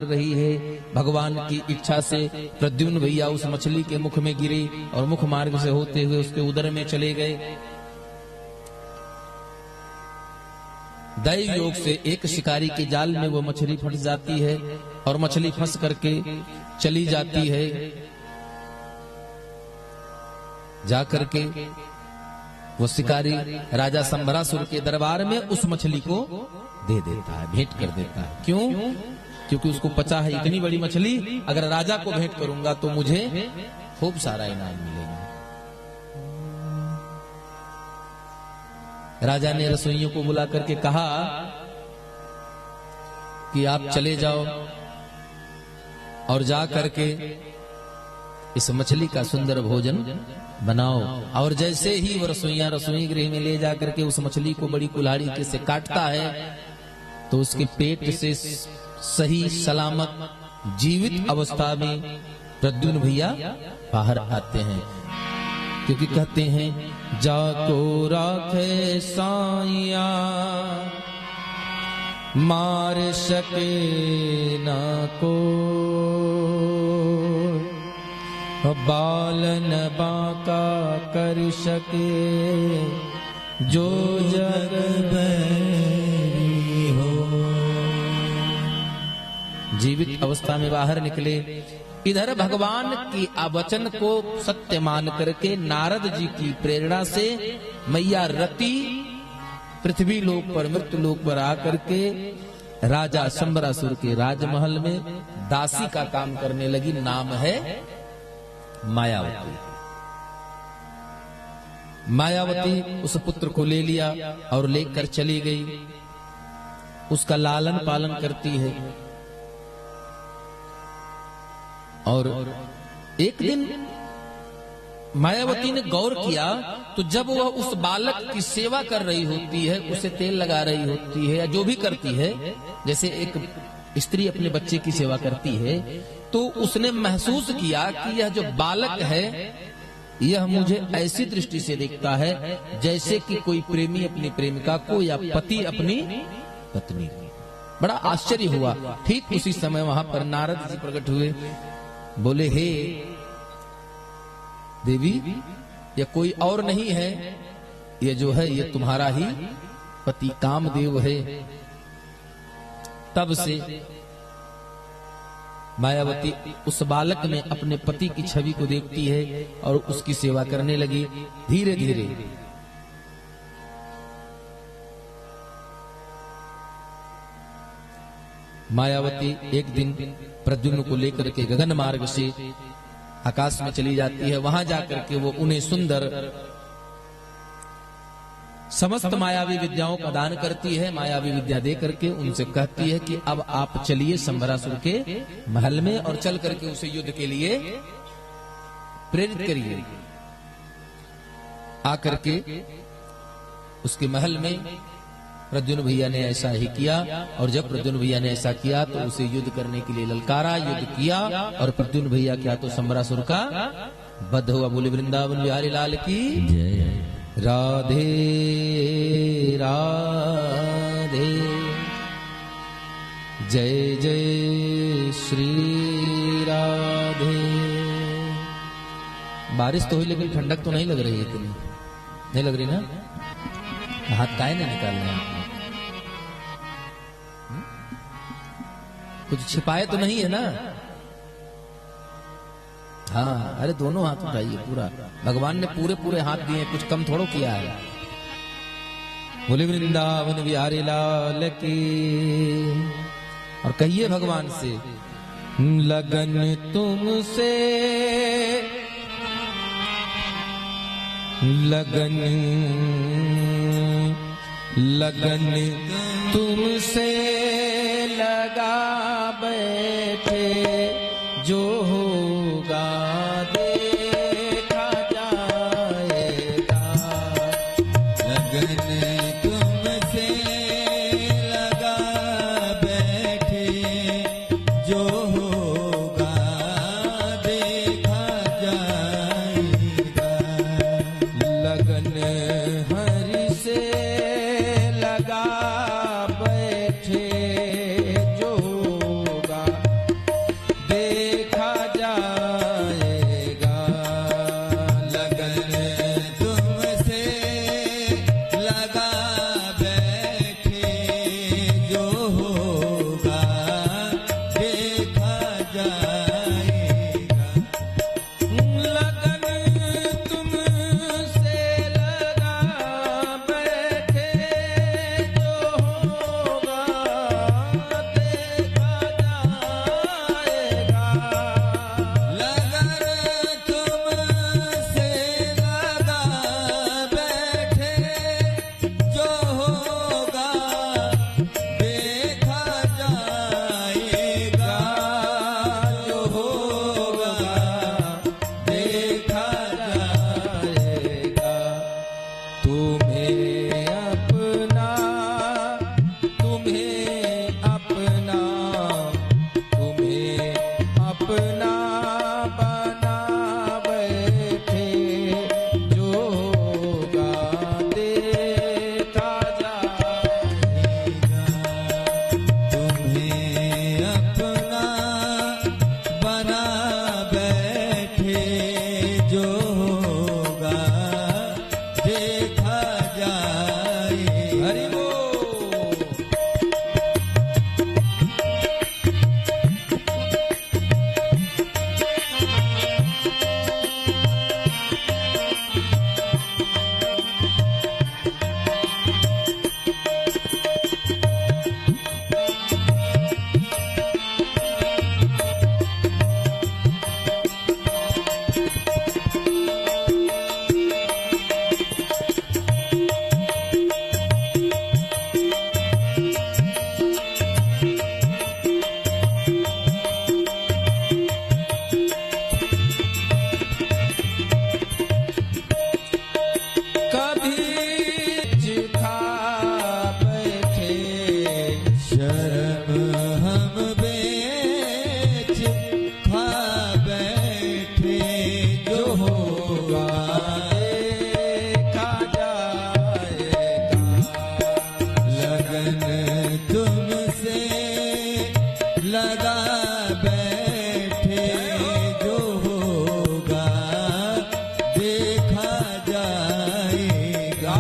रही है। भगवान की इच्छा से प्रद्युम्न भैया उस मछली के मुख में गिरे और मुख मार्ग से होते हुए उसके उदर में चले गए। दैव योग से एक शिकारी के जाल में वो मछली फंस जाती है और मछली फंस करके चली जाती है। जाकर के वो शिकारी राजा संबरासुर के दरबार में उस मछली को दे देता है, भेंट कर देता है। क्यों? क्योंकि उसको पता है इतनी बड़ी मछली अगर राजा को भेंट करूंगा तो मुझे खूब सारा इनाम मिलेगा। राजा ने रसोइयों को बुला करके कहा कि आप चले जाओ और जा करके इस मछली का सुंदर भोजन बनाओ। और जैसे ही वो रसोइया रसोई गृह में ले जा करके उस मछली को बड़ी कुल्हाड़ी के से काटता है तो उसके पेट से सही सलामत जीवित अवस्था में प्रद्युम्न भैया बाहर आते हैं। क्योंकि कहते हैं जाको राखे साइया मार सके ना को, बालन बांका कर सके जो जग बैरी हो। जीवित अवस्था में बाहर निकले। इधर भगवान की वचन को सत्य मान करके नारद जी की प्रेरणा से मैया रति पृथ्वी लोक पर मृत्यु लोक पर आकर के राजा संबरासुर के राजमहल में दासी का काम करने लगी। नाम है मायावती। मायावती उस पुत्र को ले लिया और लेकर चली गई। उसका लालन पालन करती है। और एक दिन मायावती ने गौर किया तो जब वह उस बालक की सेवा कर रही होती है, उसे तेल लगा रही होती है या जो भी करती है, जैसे एक स्त्री अपने बच्चे की सेवा करती है, तो उसने महसूस किया कि यह जो बालक है यह मुझे ऐसी दृष्टि से देखता है जैसे कि कोई प्रेमी अपनी प्रेमिका को या पति अपनी पत्नी को। बड़ा आश्चर्य हुआ। ठीक उसी समय वहां पर नारद जी प्रकट हुए। बोले हे देवी, यह कोई और नहीं है, ये जो है ये तुम्हारा ही पति कामदेव है। तब से मायावती उस बालक में अपने पति की छवि को देखती है और उसकी सेवा करने लगी। धीरे धीरे मायावती एक दिन प्रद्युम्न को लेकर के गगन मार्ग से आकाश में चली जाती है। वहां जाकर के वो उन्हें सुंदर समस्त मायावी विद्याओं का दान करती है। मायावी विद्या दे करके उनसे कहती है कि अब आप चलिए संबरासुर के महल में और चल करके उसे युद्ध के लिए प्रेरित करिए। आकर के उसके महल में प्रद्युम्न भैया ने ऐसा ही किया। और जब प्रद्युम्न भैया ने ऐसा किया तो उसे युद्ध करने के लिए ललकारा, युद्ध किया और प्रद्युम्न भैया क्या तो संबरासुर का वध हुआ। बोले वृंदावन बिहारी लाल की जय। राधे राधे जय जय श्री राधे। बारिश तो हुई लेकिन ठंडक तो नहीं लग रही है, इतनी नहीं लग रही ना। हाथ काहे नहीं निकाल रहे हैं? कुछ छिपाए तो नहीं है ना? हाँ, अरे दोनों हाथ उठाइए पूरा। भगवान ने पूरे पूरे हाथ दिए, कुछ कम थोड़ो किया है। बोले वृंदावन बिहारी लाल की। और कहिए भगवान से लगन तुमसे, लगन लगन तुमसे लगा बैठे, जो होगा देखा जाएगा। लगन तुमसे लगा बैठे, जो होगा देखा जाएगा। लगन हरि से लगा बैठे, जो होगा लगा बैठे जो होगा देखा जाएगा।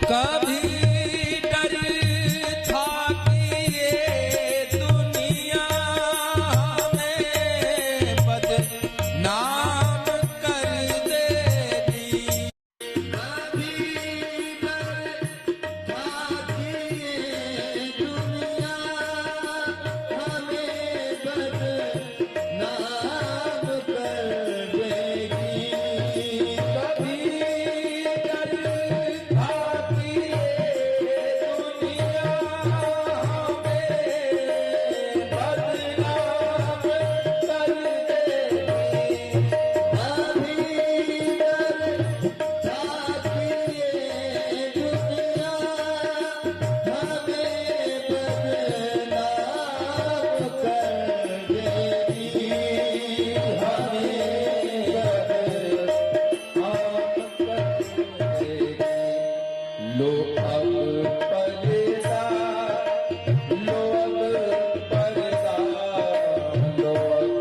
कभी डर था कि ये दुनिया हमें बदनाम कर देगी। कभी डर था कि ये दुनिया हमें बदनाम कर देगी। कभी डर था कि ये दुनिया हमें बदनाम कर देगी। कभी डर था कि ये दुनिया हमें बदनाम कर देगी। लो अब पर्दा, लो अब पर्दा, लो अब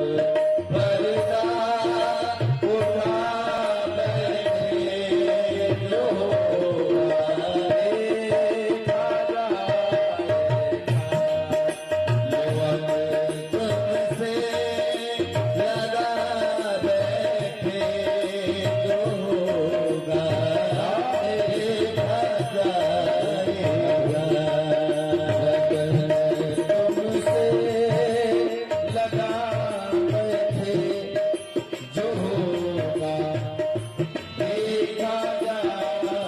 पर्दा उठा बैठे जो होगा देखा जाएगा। लो अब तुमसे लगा बैठे जो होगा देखा जाएगा। तुमसे लगा बैठे जो होगा देखा जाएगा।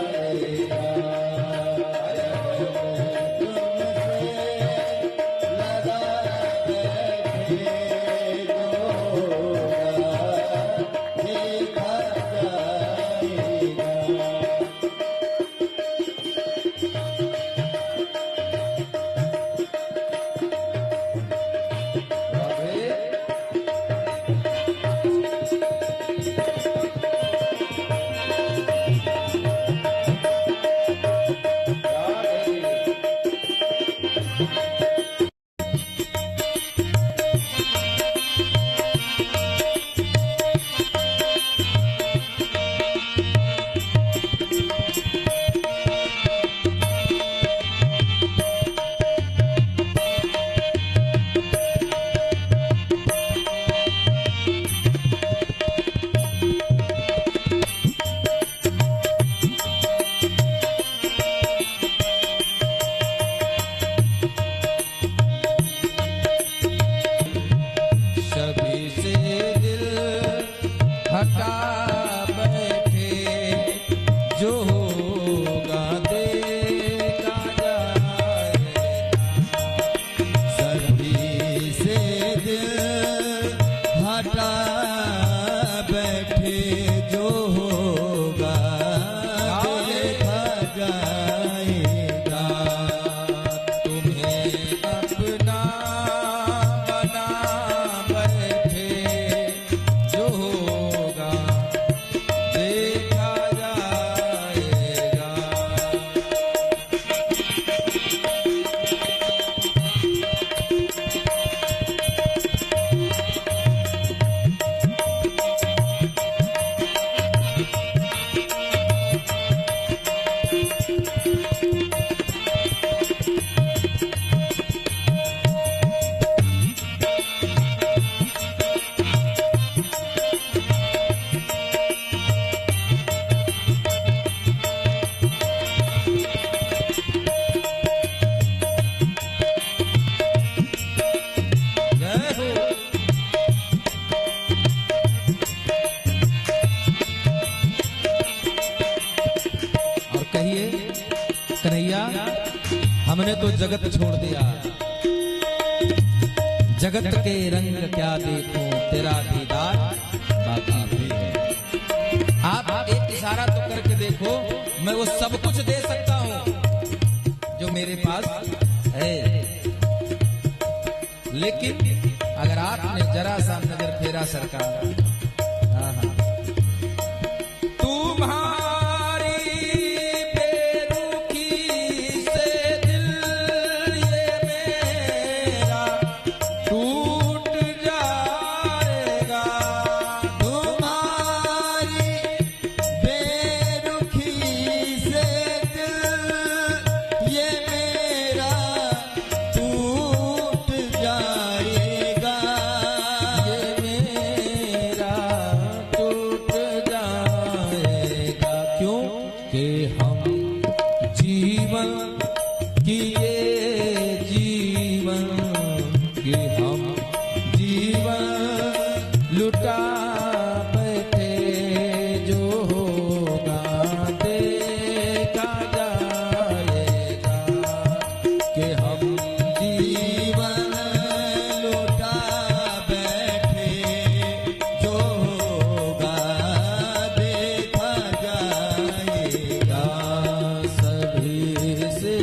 तुमसे लगा बैठे जो होगा देखा जाएगा। सभी से दिल हटा बैठे जो होगा देखा जाएगा। सभी से दिल हटा बैठे जो होगा देखा जाएगा। तुम्हें अपना बना बैठे जो होगा देखा जाएगा। हमने तो जगत छोड़ दिया, जगत के रंग क्या देखूं, तेरा दीदार बाकी है। आप एक इशारा तो करके देखो, मैं वो सब कुछ दे सकता हूं जो मेरे पास है, लेकिन अगर आपने जरा सा नजर फेरा सरकार, तुम्हारी बेरुखी से दिल ये मेरा टूट जाएगा, तुम्हारी बेरुखी से दिल ये मेरा टूट जाएगा, ये मेरा टूट जाएगा। क्यों कि हम जीवन किए जीवन कि हम जीवन लुटा बैठे, जो होगा देखा जाएगा कि हम जीवन लौटा बैठे, जो होगा देखा जाएगा, सभी से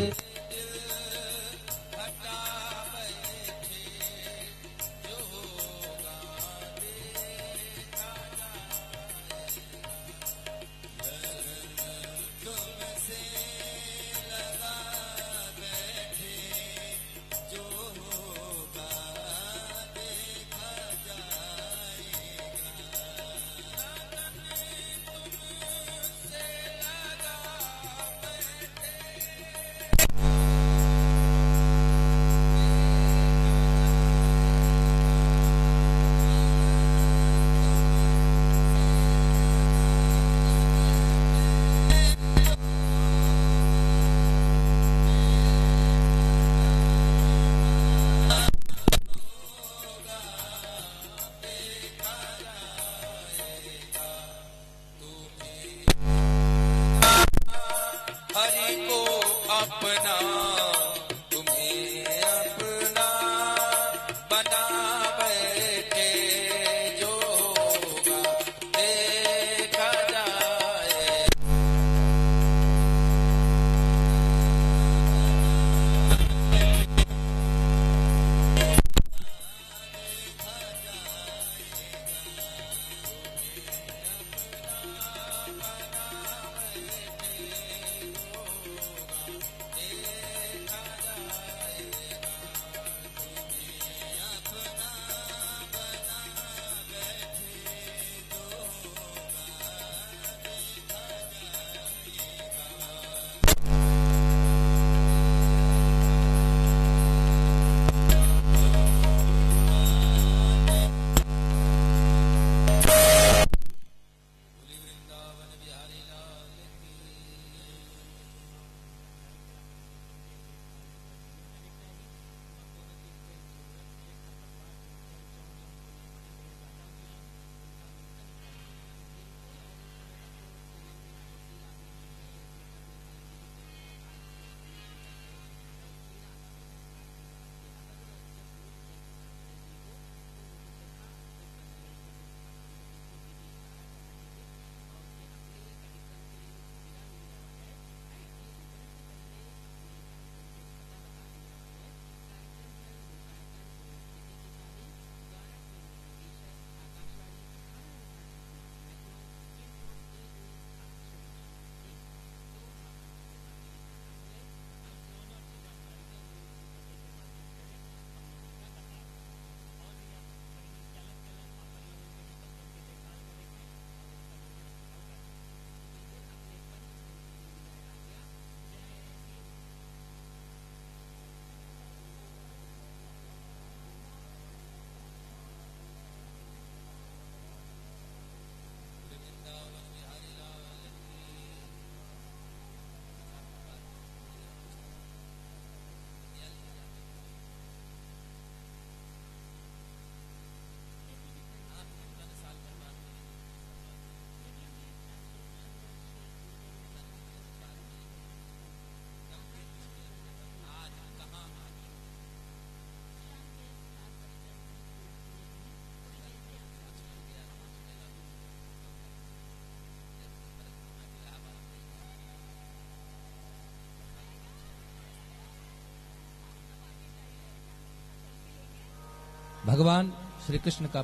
भगवान श्री कृष्ण का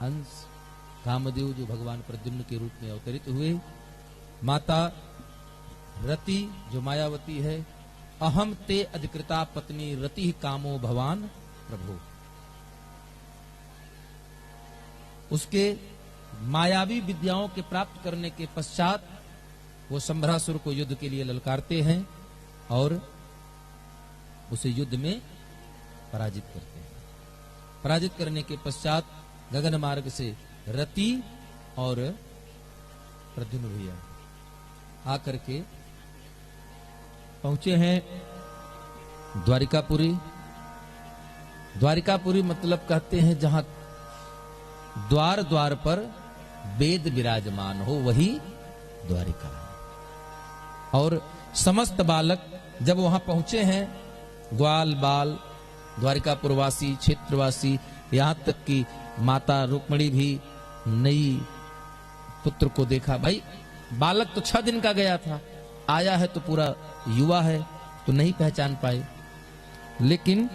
अंश कामदेव जो भगवान प्रद्युम्न के रूप में अवतरित हुए, माता रति जो मायावती है, अहम ते अधिकृता पत्नी रति कामो भवान प्रभु, उसके मायावी विद्याओं के प्राप्त करने के पश्चात वो शंभरासुर को युद्ध के लिए ललकारते हैं और उसे युद्ध में पराजित करते हैं। पराजित करने के पश्चात गगन मार्ग से रति और प्रद्युम्न भैया आकर के पहुंचे हैं द्वारिकापुरी। द्वारिकापुरी मतलब कहते हैं जहां द्वार द्वार पर वेद विराजमान हो, वही द्वारिका है। और समस्त बालक जब वहां पहुंचे हैं, ग्वाल बाल द्वारिकापुरवासी क्षेत्रवासी, यहां तक कि माता रुक्मिणी भी नई पुत्र को देखा। भाई बालक तो 6 दिन का गया था, आया है तो पूरा युवा है, तो नहीं पहचान पाए। लेकिन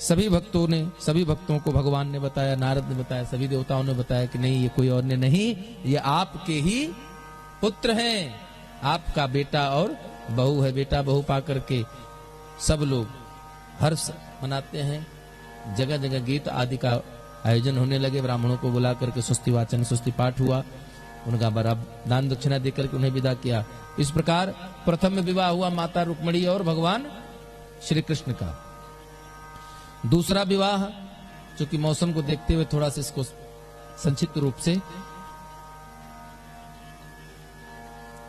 सभी भक्तों को भगवान ने बताया, नारद ने बताया, सभी देवताओं ने बताया कि नहीं, ये कोई और ने नहीं, ये आपके ही पुत्र हैं, आपका बेटा और बहू है। बेटा बहू पा करके सब लोग हर्ष मनाते हैं। जगह जगह गीत आदि का आयोजन होने लगे, ब्राह्मणों को बुला करके स्वस्ति वाचन स्वस्ति पाठ हुआ, उनका बड़ा दान दक्षिणा देकर के उन्हें विदा किया। इस प्रकार प्रथम विवाह हुआ माता रुक्मिणी और भगवान श्री कृष्ण का। दूसरा विवाह, चूंकि मौसम को देखते हुए थोड़ा सा इसको संक्षिप्त रूप से,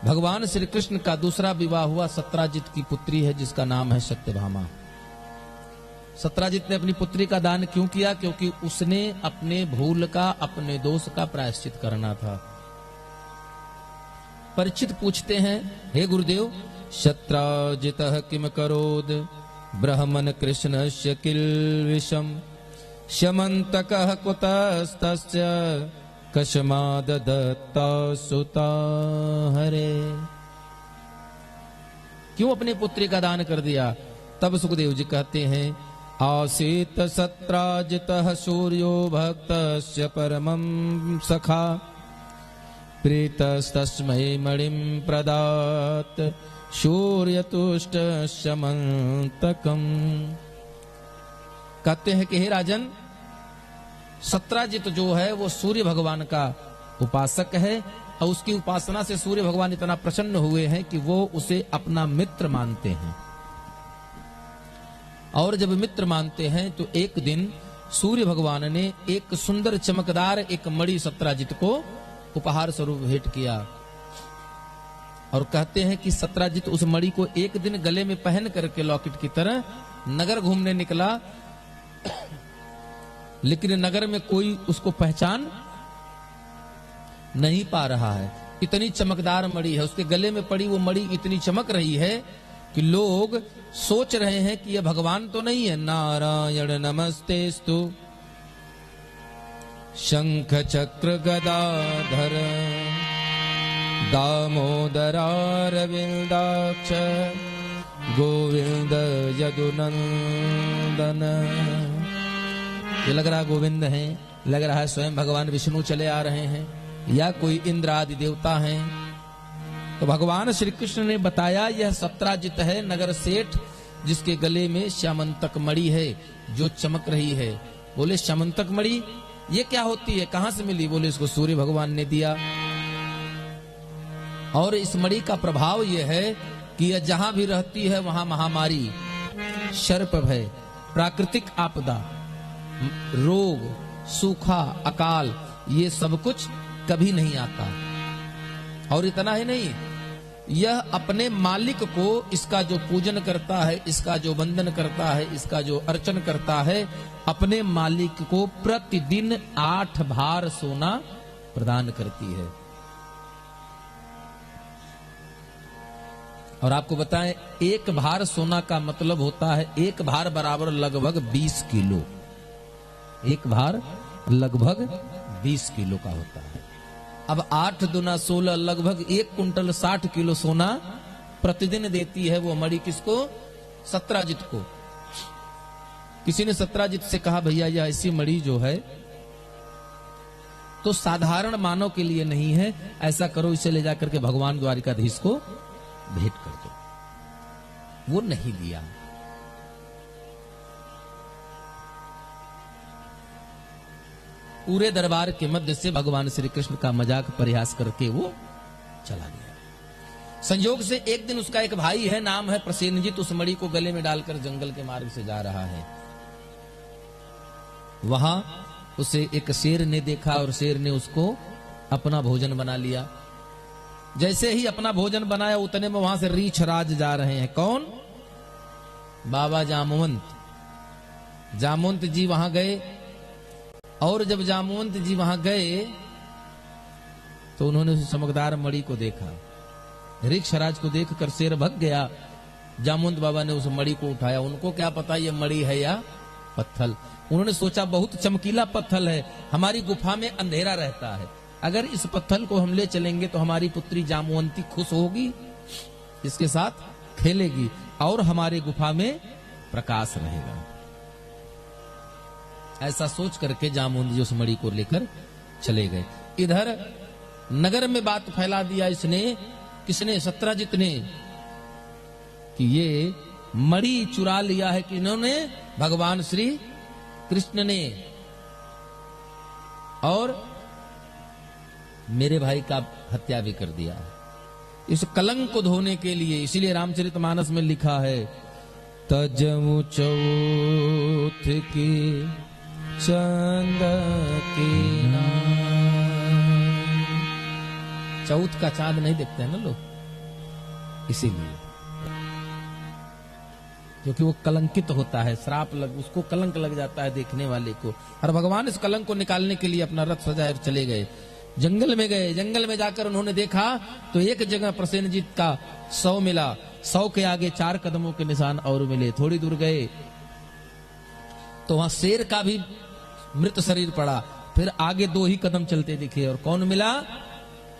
भगवान श्री कृष्ण का दूसरा विवाह हुआ सत्राजित की पुत्री है जिसका नाम है सत्यभामा। सत्राजित ने अपनी पुत्री का दान क्यों किया? क्योंकि उसने अपने भूल का, अपने दोष का प्रायश्चित करना था। परीक्षित पूछते हैं, हे गुरुदेव, सत्राजितः किम करोद ब्रह्मन् कृष्णस्य किल विषम शमन्तकः कुतस्तस्य कस्माद् दत्ता सुता हरे। क्यों अपनी पुत्री का दान कर दिया? तब सुखदेव जी कहते हैं, आसीत सत्राजितः सूर्यो भक्तस्य परमं सखा प्रीतस्तस्मै मणिं प्रदात् सूर्यतुष्ट शमन्तकम्। कहते हैं कि हे राजन, सत्राजित जो है वो सूर्य भगवान का उपासक है और उसकी उपासना से सूर्य भगवान इतना प्रसन्न हुए हैं कि वो उसे अपना मित्र मानते हैं। और जब मित्र मानते हैं तो एक दिन सूर्य भगवान ने एक सुंदर चमकदार एक मणि सत्राजित को उपहार स्वरूप भेंट किया। और कहते हैं कि सत्राजित उस मणि को एक दिन गले में पहन करके लॉकेट की तरह नगर घूमने निकला, लेकिन नगर में कोई उसको पहचान नहीं पा रहा है। इतनी चमकदार मणि है, उसके गले में पड़ी वो मणि इतनी चमक रही है कि लोग सोच रहे हैं कि यह भगवान तो नहीं है। नारायण नमस्तेस्तु शंख चक्र गदाधर दामोदरारविंदाक्ष गोविंद यदुनंदन। ये लग रहा गोविंद हैं, लग रहा है स्वयं भगवान विष्णु चले आ रहे हैं या कोई इंद्र आदि देवता हैं। तो भगवान श्री कृष्ण ने बताया, यह सत्राजित है, नगर सेठ, जिसके गले में श्यामंतक मणि है जो चमक रही है। बोले श्यामंतक मणि ये क्या होती है, कहां से मिली? बोले इसको सूर्य भगवान ने दिया। और इस मणि का प्रभाव यह है कि यह जहां भी रहती है वहां महामारी, सर्प भय, प्राकृतिक आपदा, रोग, सूखा, अकाल, ये सब कुछ कभी नहीं आता। और इतना ही नहीं, यह अपने मालिक को, इसका जो पूजन करता है, इसका जो वंदन करता है, इसका जो अर्चन करता है, अपने मालिक को प्रतिदिन 8 भार सोना प्रदान करती है। और आपको बताएं, 1 भार सोना का मतलब होता है, 1 भार बराबर लगभग 20 किलो। 1 भार लगभग 20 किलो का होता है। अब 8 दूना 16, लगभग 1 कुंटल 60 किलो सोना प्रतिदिन देती है वो मणि। किसको? सत्राजित को। किसी ने सत्राजित से कहा, भैया यह ऐसी मणि जो है तो साधारण मानव के लिए नहीं है, ऐसा करो इसे ले जाकर के भगवान द्वारिकाधीश को भेंट कर दो। वो नहीं लिया। पूरे दरबार के मध्य से भगवान श्री कृष्ण का मजाक परिहास करके वो चला गया। संयोग से एक दिन उसका एक भाई है, नाम है प्रसेनजित, उस मणि को गले में डालकर जंगल के मार्ग से जा रहा है। वहां उसे एक शेर ने देखा और शेर ने उसको अपना भोजन बना लिया। जैसे ही अपना भोजन बनाया उतने में वहां से रीछ राज जा रहे हैं। कौन? बाबा जामवंत। जामवंत जी वहां गए, और जब जामवंत जी वहां गए तो उन्होंने उस चमकदार मणि को देखा। रीक्षराज को देखकर शेर भग गया। जामवंत बाबा ने उस मणि को उठाया। उनको क्या पता ये मणि है या पत्थल। उन्होंने सोचा बहुत चमकीला पत्थल है, हमारी गुफा में अंधेरा रहता है, अगर इस पत्थल को हम ले चलेंगे तो हमारी पुत्री जामवंती खुश होगी, इसके साथ खेलेगी और हमारे गुफा में प्रकाश रहेगा। ऐसा सोच करके जामवंत जी उस मणि को लेकर चले गए। इधर नगर में बात फैला दिया इसने, किसने? सत्राजित ने, कि ये मणि चुरा लिया है कि इन्होंने, भगवान श्री कृष्ण ने, और मेरे भाई का हत्या भी कर दिया। इस कलंक को धोने के लिए इसीलिए रामचरितमानस में लिखा है, तजमु चौथ की चंद के नाम। चौथ का चांद नहीं देखते हैं ना लोग, इसीलिए, क्योंकि वो कलंकित होता है, श्राप लग, उसको कलंक लग जाता है देखने वाले को। और भगवान इस कलंक को निकालने के लिए अपना रथ सजाए चले गए। जंगल में गए, जंगल में जाकर उन्होंने देखा तो एक जगह प्रसेनजीत का शव मिला। शव के आगे 4 कदमों के निशान और मिले। थोड़ी दूर गए तो वहां शेर का भी मृत शरीर पड़ा। फिर आगे 2 ही कदम चलते दिखे और कौन मिला?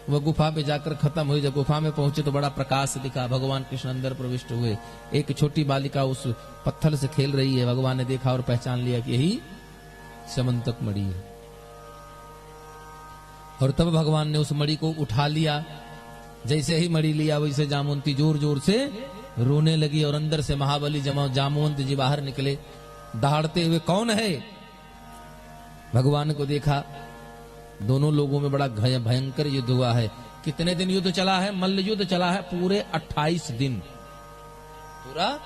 वह गुफा पे जाकर खत्म हुई। जब गुफा में पहुंचे तो बड़ा प्रकाश दिखा, भगवान कृष्ण अंदर प्रविष्ट हुए। एक छोटी बालिका उस पत्थर से खेल रही है। भगवान ने देखा और पहचान लिया कि यही समंतक मणि है। और तब भगवान ने उस मणि को उठा लिया। जैसे ही मणि लिया वैसे जामवंती जोर जोर से रोने लगी और अंदर से महाबली जामवंत जी बाहर निकले दहाड़ते हुए। कौन है? भगवान को देखा। दोनों लोगों में बड़ा भयंकर युद्ध हुआ है। कितने दिन युद्ध चला है? मल्ल युद्ध चला है पूरे 28 दिन। पूरा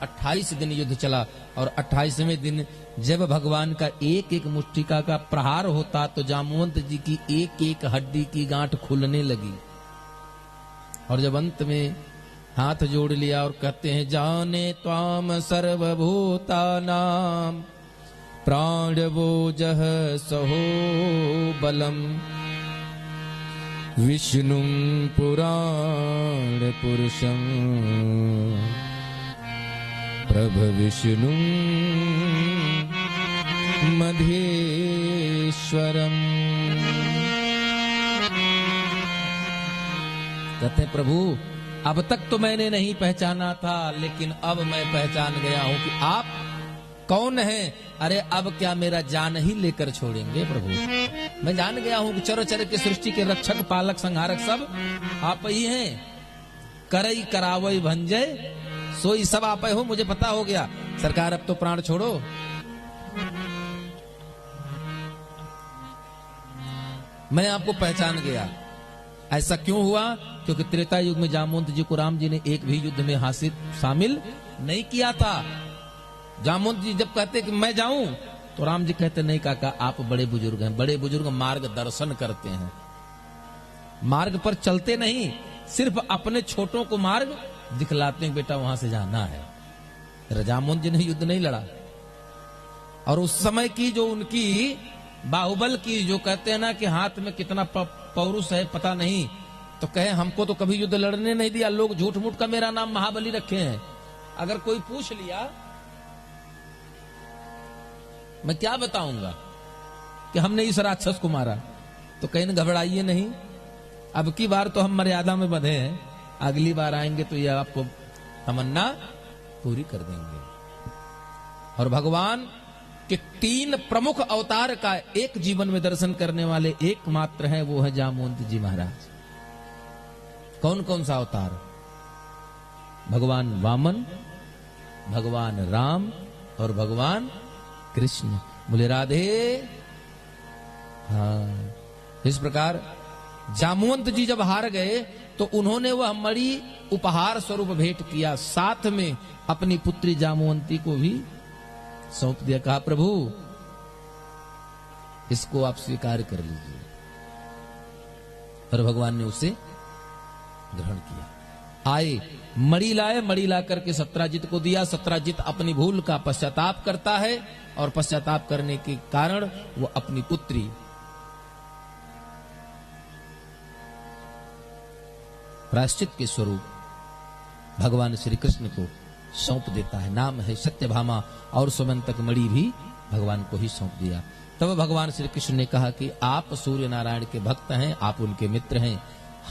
28 दिन युद्ध चला। और 28वें दिन जब भगवान का एक एक मुष्टिका का प्रहार होता तो जामवंत जी की एक एक हड्डी की गांठ खुलने लगी। और जब अंत में हाथ जोड़ लिया और कहते हैं, जाने त्वाम सर्वभूतानां प्राणवोजः सहो बलम विष्णुं पुराण पुरुषं प्रभविष्णुं मधेश्वरम। कहते प्रभु अब तक तो मैंने नहीं पहचाना था, लेकिन अब मैं पहचान गया हूं कि आप कौन हैं। अरे अब क्या मेरा जान ही लेकर छोड़ेंगे प्रभु? मैं जान गया हूं कि चरोचर की सृष्टि के रक्षक पालक संहारक सब आप ही हैं। करई करावई भंजय सोई सब आप हो, मुझे पता हो गया। सरकार अब तो प्राण छोड़ो। मैं आपको पहचान गया। ऐसा क्यों हुआ? क्योंकि त्रेता युग में जामवंत जी को राम जी ने एक भी युद्ध में हासिल शामिल नहीं किया था। जामवंत जी जब कहते कि मैं जाऊं तो राम जी कहते नहीं काका, आप बड़े बुजुर्ग हैं। बड़े बुजुर्ग मार्ग दर्शन करते हैं, मार्ग पर चलते नहीं, सिर्फ अपने छोटों को मार्ग दिखलाते हैं। बेटा वहां से जाना है। जामवंत जी ने युद्ध नहीं लड़ा। और उस समय की जो उनकी बाहुबल की, जो कहते हैं ना कि हाथ में कितना पौरुष है पता नहीं, तो कहे हमको तो कभी युद्ध लड़ने नहीं दिया। लोग झूठ मूठ का मेरा नाम महाबली रखे हैं। अगर कोई पूछ लिया मैं क्या बताऊंगा कि हमने इस राक्षस को मारा, तो कहीं घबराइए नहीं। अब की बार तो हम मर्यादा में बंधे हैं, अगली बार आएंगे तो ये आपको तमन्ना पूरी कर देंगे। और भगवान के 3 प्रमुख अवतार का एक जीवन में दर्शन करने वाले एकमात्र है, वो है जामवंत जी महाराज। कौन कौन सा अवतार? भगवान वामन, भगवान राम और भगवान कृष्ण। बोले राधे। हाँ, इस प्रकार जामवंत जी जब हार गए तो उन्होंने वह मणि उपहार स्वरूप भेंट किया, साथ में अपनी पुत्री जामवंती को भी सौंप दिया। कहा प्रभु इसको आप स्वीकार कर लीजिए। और भगवान ने उसे ग्रहण किया। आए मणि लाए, मणि ला करके सत्राजित को दिया। सत्राजित अपनी भूल का पश्चाताप करता है और पश्चाताप करने के कारण वो अपनी पुत्री प्रायश्चित के स्वरूप भगवान श्री कृष्ण को सौंप देता है। नाम है सत्यभामा और सुमंतक मणि भी भगवान को ही सौंप दिया। तब भगवान श्री कृष्ण ने कहा कि आप सूर्य नारायण के भक्त हैं, आप उनके मित्र हैं,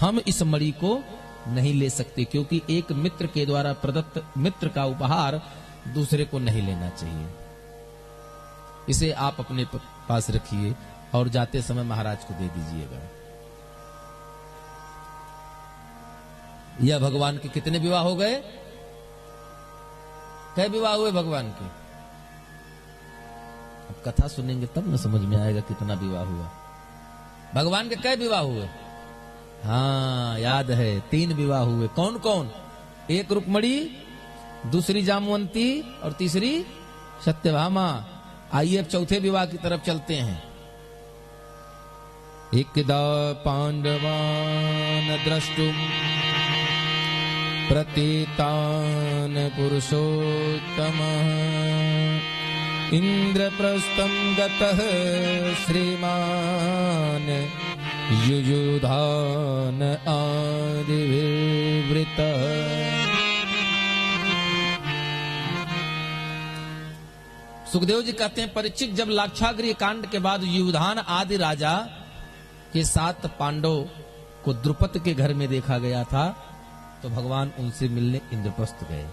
हम इस मणि को नहीं ले सकते, क्योंकि एक मित्र के द्वारा प्रदत्त मित्र का उपहार दूसरे को नहीं लेना चाहिए। इसे आप अपने पास रखिए और जाते समय महाराज को दे दीजिएगा। यह भगवान के कितने विवाह हो गए? कई विवाह हुए भगवान के? अब कथा सुनेंगे तब न समझ में आएगा कितना विवाह हुआ। भगवान के कई विवाह हुए? हाँ याद है, 3 विवाह हुए। कौन कौन? एक रुक्मणी, दूसरी जामवंती और तीसरी सत्यभामा। आइए अब चौथे विवाह की तरफ चलते हैं। एकदा पांडवान द्रष्टुम प्रतीतान पुरुषोत्तमः इंद्रप्रस्थं गतः श्रीमान युयुधान आदिर्वृतः। सुखदेव जी कहते हैं परीक्षित जब लाक्षागृह कांड के बाद युयुधान आदि राजा के साथ पांडव को द्रुपद के घर में देखा गया था, तो भगवान उनसे मिलने इंद्रप्रस्थ गए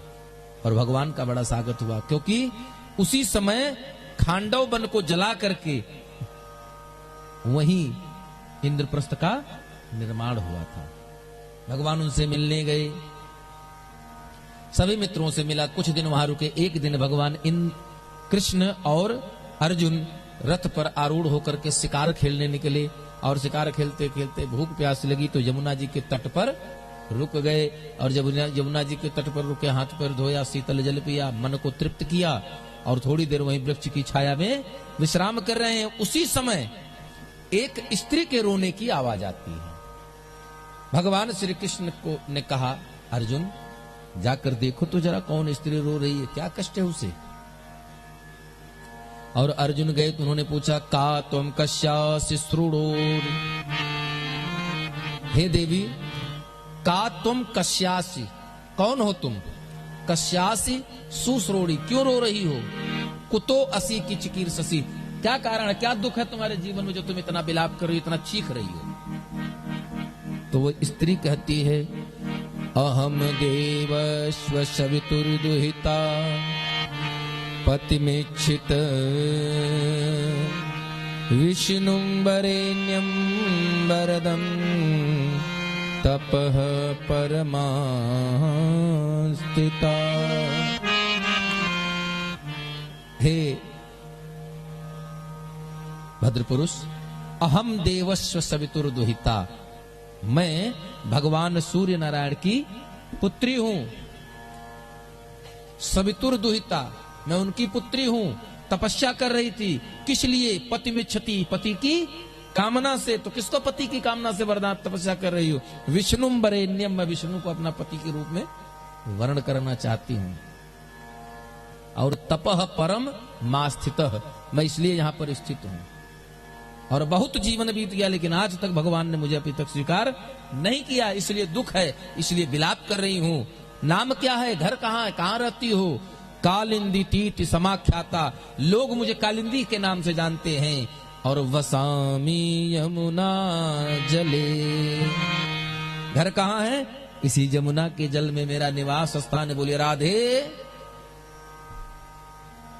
और भगवान का बड़ा स्वागत हुआ, क्योंकि उसी समय खांडव वन को जला करके वहीं इंद्रप्रस्थ का निर्माण हुआ था। भगवान उनसे मिलने गए, सभी मित्रों से मिला, कुछ दिन वहां रुके। एक दिन भगवान इन कृष्ण और अर्जुन रथ पर आरूढ़ होकर के शिकार खेलने निकले और शिकार खेलते खेलते भूख प्यास लगी तो यमुना जी के तट पर रुक गए और जब यमुना जी के तट पर रुके, हाथ पैर धोया, शीतल जल पिया, मन को तृप्त किया और थोड़ी देर वहीं वृक्ष की छाया में विश्राम कर रहे हैं। उसी समय एक स्त्री के रोने की आवाज आती है। भगवान श्री कृष्ण को ने कहा अर्जुन जाकर देखो तो जरा कौन स्त्री रो रही है, क्या कष्ट है उसे। और अर्जुन गए तो उन्होंने पूछा का तुम कश्यासि श्रुणोर, हे देवी का तुम कश्यासी, कौन हो तुम? कश्यासी सुश्रोड़ी, क्यों रो रही हो? कुतो असी की चिकीर ससी, क्या कारण है, क्या दुख है तुम्हारे जीवन में जो तुम इतना विलाप कर रही हो, इतना चीख रही हो? तो वो स्त्री कहती है अहम देवस्व सवितुर्दुहिता पतिमेच्छित विष्णुं वरेण्यं वरदं तपः परमास्थिता। हे भद्रपुरुष, अहम देवस्व सवितुर्दुहिता, मैं भगवान सूर्य नारायण की पुत्री हूं। सवितुर्दुहिता, मैं उनकी पुत्री हूं। तपस्या कर रही थी, किस लिए? पति मिच्छति, पति की कामना से। तो किसको पति की कामना से वरदान तपस्या कर रही हो? विष्णुम वरेण्यम, मैं विष्णु को अपना पति के रूप में वर्ण करना चाहती हूं। और तपः परम मा स्थितः, मैं इसलिए यहां पर स्थित हूं। और बहुत जीवन बीत गया लेकिन आज तक भगवान ने मुझे अभी तक स्वीकार नहीं किया, इसलिए दुख है, इसलिए विलाप कर रही हूं। नाम क्या है, घर कहां है, कहां रहती हो? कालिंदी तीर्थ समाख्याता, लोग मुझे कालिंदी के नाम से जानते हैं। और वसामी यमुना जले, घर कहां है? इसी यमुना के जल में मेरा निवास स्थान है। बोलिए राधे।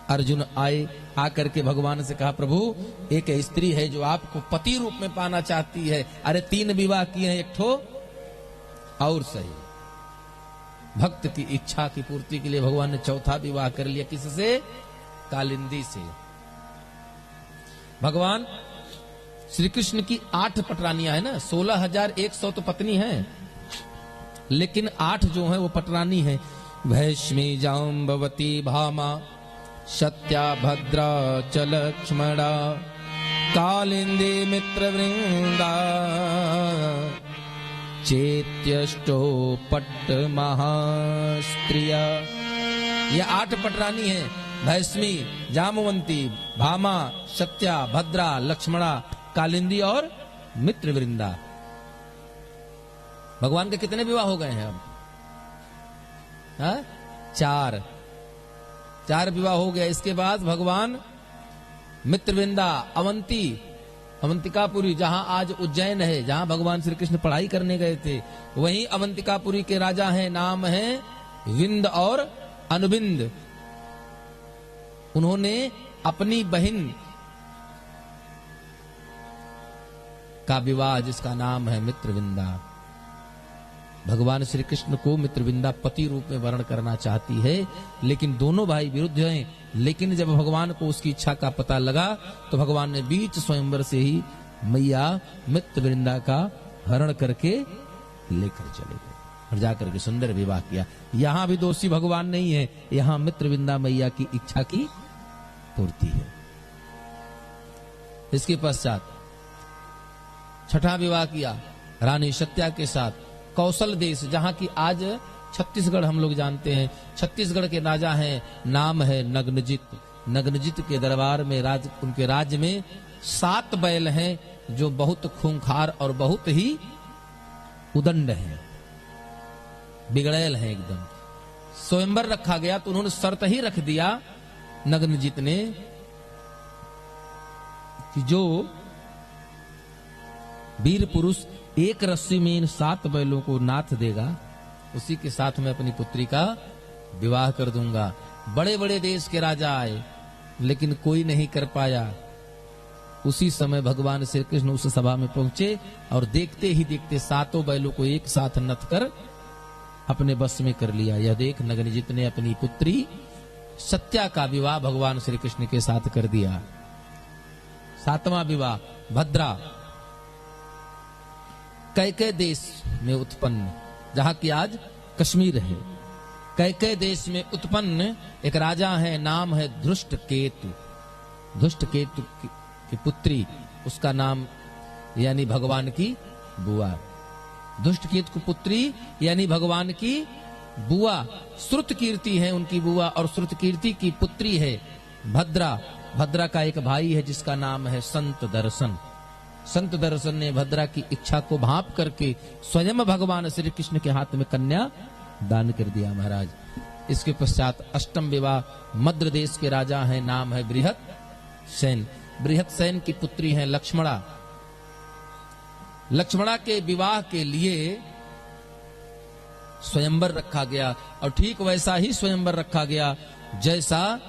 अर्जुन आए, आकर के भगवान से कहा, प्रभु एक स्त्री है जो आपको पति रूप में पाना चाहती है। अरे 3 विवाह किए हैं, एक ठो और सही। भक्त की इच्छा की पूर्ति के लिए भगवान ने चौथा विवाह कर लिया। किससे? कालिंदी से। भगवान श्री कृष्ण की 8 पटरानियां है ना, 16,100 तो पत्नी हैं, लेकिन 8 जो है वो पटरानी है। भैष्मी जाम्बवती भामा सत्या भद्रा च लक्ष्मणा कालिंदी मित्रवृंदा चेत्यष्टो पट्ट महास्त्रिया। ये 8 पटरानी हैं, भैष्मी, जामवंती, भामा, सत्या, भद्रा, लक्ष्मणा, कालिंदी और मित्रवृंदा। भगवान के कितने विवाह हो गए हैं अब? 4 विवाह हो गया। इसके बाद भगवान मित्रवृंदा, अवंतिकापुरी, जहां आज उज्जैन है, जहां भगवान श्री कृष्ण पढ़ाई करने गए थे, वहीं अवंतिकापुरी के राजा हैं, नाम है विंद और अनुबिंद। उन्होंने अपनी बहन का विवाह, जिसका नाम है मित्रविंदा। भगवान श्री कृष्ण को मित्रविंदा पति रूप में वर्ण करना चाहती है, लेकिन दोनों भाई विरुद्ध हैं। लेकिन जब भगवान को उसकी इच्छा का पता लगा तो भगवान ने बीच स्वयंवर से ही मैया मित्रविंदा का हरण करके लेकर चले गए और जाकर के सुंदर विवाह किया। यहां भी दोषी भगवान नहीं है, यहां मित्रविंदा मैया की इच्छा की पूर्ति है। इसके पश्चात 6ठा विवाह किया रानी सत्या के साथ। कौशल देश, जहां की आज छत्तीसगढ़ हम लोग जानते हैं, छत्तीसगढ़ के राजा हैं, नाम है नग्नजित। नग्नजित के दरबार में उनके राज्य में 7 बैल हैं जो बहुत खूंखार और बहुत ही उदंड हैं, बिगड़ैल हैं एकदम। स्वयंवर रखा गया तो उन्होंने शर्त ही रख दिया नग्नजित ने कि जो वीर पुरुष एक रस्सी में इन 7 बैलों को नाथ देगा, उसी के साथ मैं अपनी पुत्री का विवाह कर दूंगा। बड़े बड़े देश के राजा आए, लेकिन कोई नहीं कर पाया। उसी समय भगवान श्री कृष्ण उस सभा में पहुंचे और देखते ही देखते 7 बैलों को एक साथ नथ कर अपने बस में कर लिया। यह देख नग्नजित ने अपनी पुत्री सत्या का विवाह भगवान श्री कृष्ण के साथ कर दिया। 7वां विवाह भद्रा, कैकेय देश में उत्पन्न, जहां की आज कश्मीर है। कैकेय देश में उत्पन्न एक राजा है, नाम है धृष्टकेतु। धृष्टकेतु की पुत्री, उसका नाम यानी भगवान की बुआ। धृष्टकेतु की पुत्री यानी भगवान की बुआ। श्रुतकीर्ति है उनकी बुआ और श्रुतकीर्ति की पुत्री है भद्रा। भद्रा का एक भाई है जिसका नाम है संत दर्शन। संत दर्शन ने भद्रा की इच्छा को भांप करके स्वयं भगवान श्री कृष्ण के हाथ में कन्या दान कर दिया महाराज। इसके पश्चात 8म विवाह मद्र देश के राजा हैं, नाम है बृहत सेन। बृहत सेन की पुत्री है लक्ष्मणा। लक्ष्मणा के विवाह के लिए स्वयंवर रखा गया और ठीक वैसा ही स्वयंवर रखा गया जैसा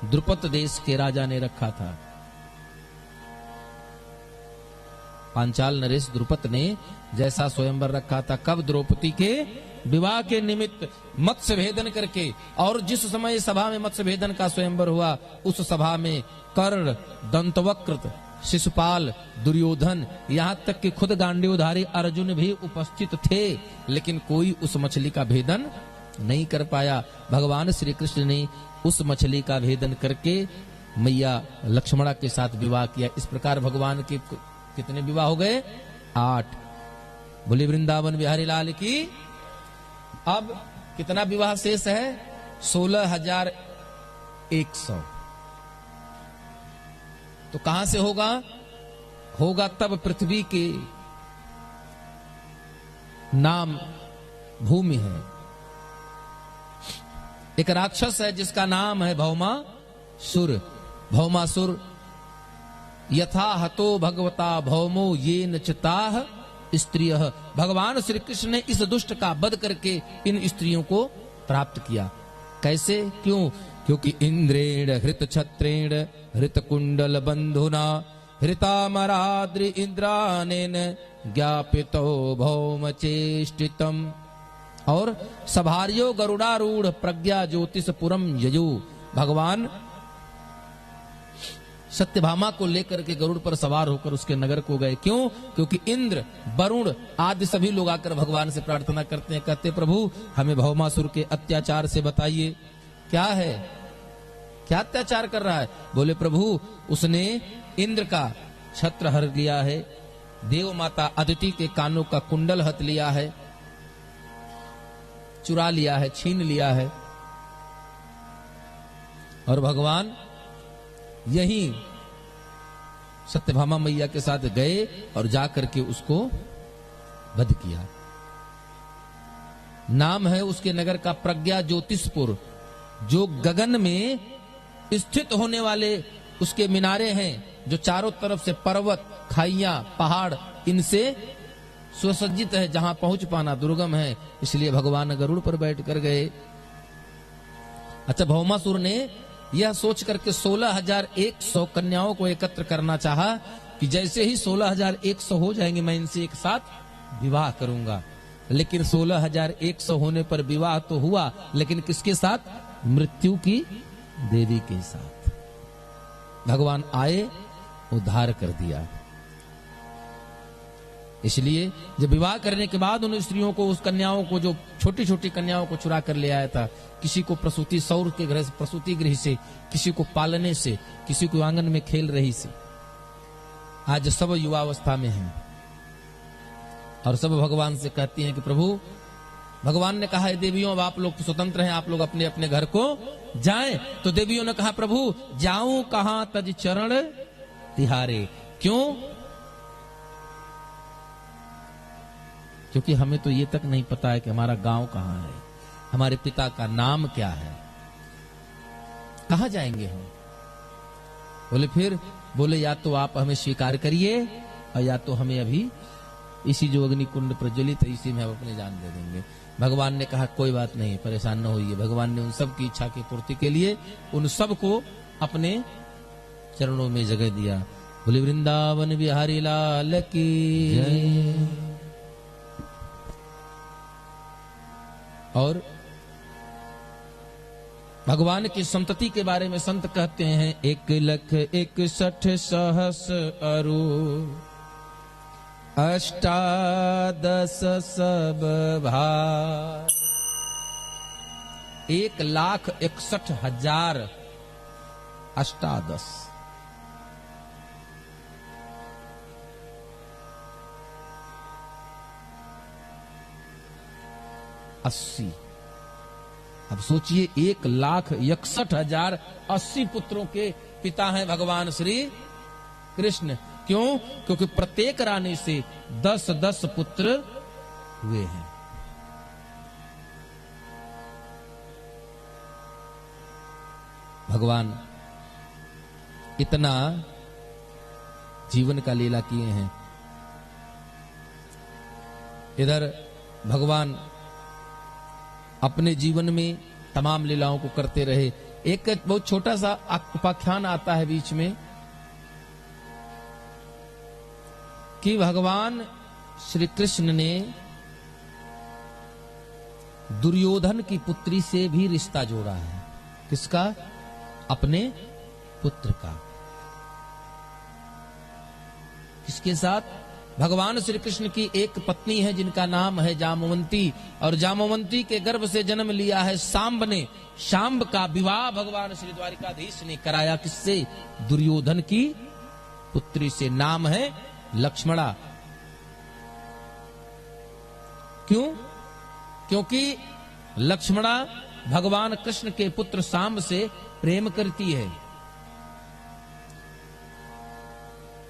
द्रुपद देश के राजा ने रखा था। पांचाल नरेश द्रुपद ने जैसा स्वयंवर रखा था, कब? द्रौपदी के विवाह के निमित्त मत्स्य भेदन करके। और जिस समय सभा में मत्स्य भेदन का स्वयंवर हुआ, उस सभा में कर्ण, दंतवक्र, शिशुपाल, दुर्योधन, यहाँ तक कि खुद गांडीवधारी अर्जुन भी उपस्थित थे, लेकिन कोई उस मछली का भेदन नहीं कर पाया। भगवान श्री कृष्ण ने उस मछली का भेदन करके मैया लक्ष्मणा के साथ विवाह किया। इस प्रकार भगवान के कितने विवाह हो गए? 8। बोले वृंदावन बिहारी लाल की। अब कितना विवाह शेष है? 16,100। तो कहां से होगा? होगा तब पृथ्वी के नाम भूमि है। एक राक्षस है जिसका नाम है भौमासुर। भौमासुर यथा हतो भगवता भौमो येन चिताह स्त्रियः। भगवान श्री कृष्ण ने इस दुष्ट का वध करके इन स्त्रियों को प्राप्त किया। कैसे? क्यों? क्योंकि इंद्रेण हृत छत्रेण हृत कुंडल बंधुना हृतामराद्रि इंद्रानेन ज्ञापितो भौम चेष्टितम। और सभार्यो गरुड़ारूढ़ प्रज्ञा ज्योतिष पुरम यजु। भगवान सत्यभामा को लेकर के गरुड़ पर सवार होकर उसके नगर को गए। क्यों? क्योंकि इंद्र, वरुण आदि सभी लोग आकर भगवान से प्रार्थना करते हैं, कहते प्रभु हमें भौमासुर के अत्याचार से बताइए, क्या है, क्या अत्याचार कर रहा है? बोले प्रभु उसने इंद्र का छत्र हर लिया है, देव माता अदिति के कानों का कुंडल हथ लिया है, चुरा लिया है, छीन लिया है। और भगवान यही सत्यभामा मैया के साथ गए और जाकर के उसको वध किया। नाम है उसके नगर का प्रज्ञा ज्योतिषपुर, जो गगन में स्थित होने वाले उसके मीनारे हैं, जो चारों तरफ से पर्वत, खाइयां, पहाड़ इनसे सुसज्जित है, जहां पहुंच पाना दुर्गम है, इसलिए भगवान गरुड़ पर बैठ कर गए। अच्छा, भौमासुर ने यह सोच करके 16,100 कन्याओं को एकत्र करना चाहा कि जैसे ही 16,100 हो जाएंगे मैं इनसे एक साथ विवाह करूंगा। लेकिन 16,100 होने पर विवाह तो हुआ, लेकिन किसके साथ? मृत्यु की देवी के साथ। भगवान आए, उद्धार कर दिया। इसलिए जब विवाह करने के बाद उन स्त्रियों को, उस कन्याओं को, जो छोटी छोटी कन्याओं को चुरा कर ले आया था, किसी को प्रसूति सौर के घर, प्रसूति गृह से, किसी को पालने से, किसी को आंगन में खेल रही से, आज सब युवावस्था में हैं और सब भगवान से कहती हैं कि प्रभु, भगवान ने कहा है देवियों अब आप लोग स्वतंत्र हैं, आप लोग अपने अपने घर को जाएं। तो देवियों ने कहा प्रभु जाऊं कहां तज चरण तिहारे। क्यों? क्योंकि हमें तो ये तक नहीं पता है कि हमारा गांव कहां है, हमारे पिता का नाम क्या है, कहां जाएंगे हम? बोले फिर, बोले या तो आप हमें स्वीकार करिए और या तो हमें अभी इसी जो अग्नि कुंड प्रज्वलित है इसी में हम अपने जान दे देंगे। भगवान ने कहा कोई बात नहीं, परेशान न होइए। भगवान ने उन सब की इच्छा की पूर्ति के लिए उन सब को अपने चरणों में जगह दिया। बोले वृंदावन बिहारी लाल की जय। और भगवान की संतति के बारे में संत कहते हैं 1,61,सहस्र अरु अष्टादश सब भार। 1,61,000 अष्टादश। अस्सी। अब सोचिए 1,61,080 पुत्रों के पिता हैं भगवान श्री कृष्ण। क्यों? क्योंकि प्रत्येक रानी से 10-10 पुत्र हुए हैं। भगवान इतना जीवन का लीला किए हैं। इधर भगवान अपने जीवन में तमाम लीलाओं को करते रहे। एक बहुत छोटा सा उपाख्यान आता है बीच में कि भगवान श्री कृष्ण ने दुर्योधन की पुत्री से भी रिश्ता जोड़ा है। किसका? अपने पुत्र का। किसके साथ? भगवान श्री कृष्ण की एक पत्नी है जिनका नाम है जामवंती, और जामवंती के गर्भ से जन्म लिया है सांब ने। सांब का विवाह भगवान श्री द्वारिकाधीश ने कराया। किससे? दुर्योधन की पुत्री से। नाम है लक्ष्मणा। क्यों? क्योंकि लक्ष्मणा भगवान कृष्ण के पुत्र सांब से प्रेम करती है।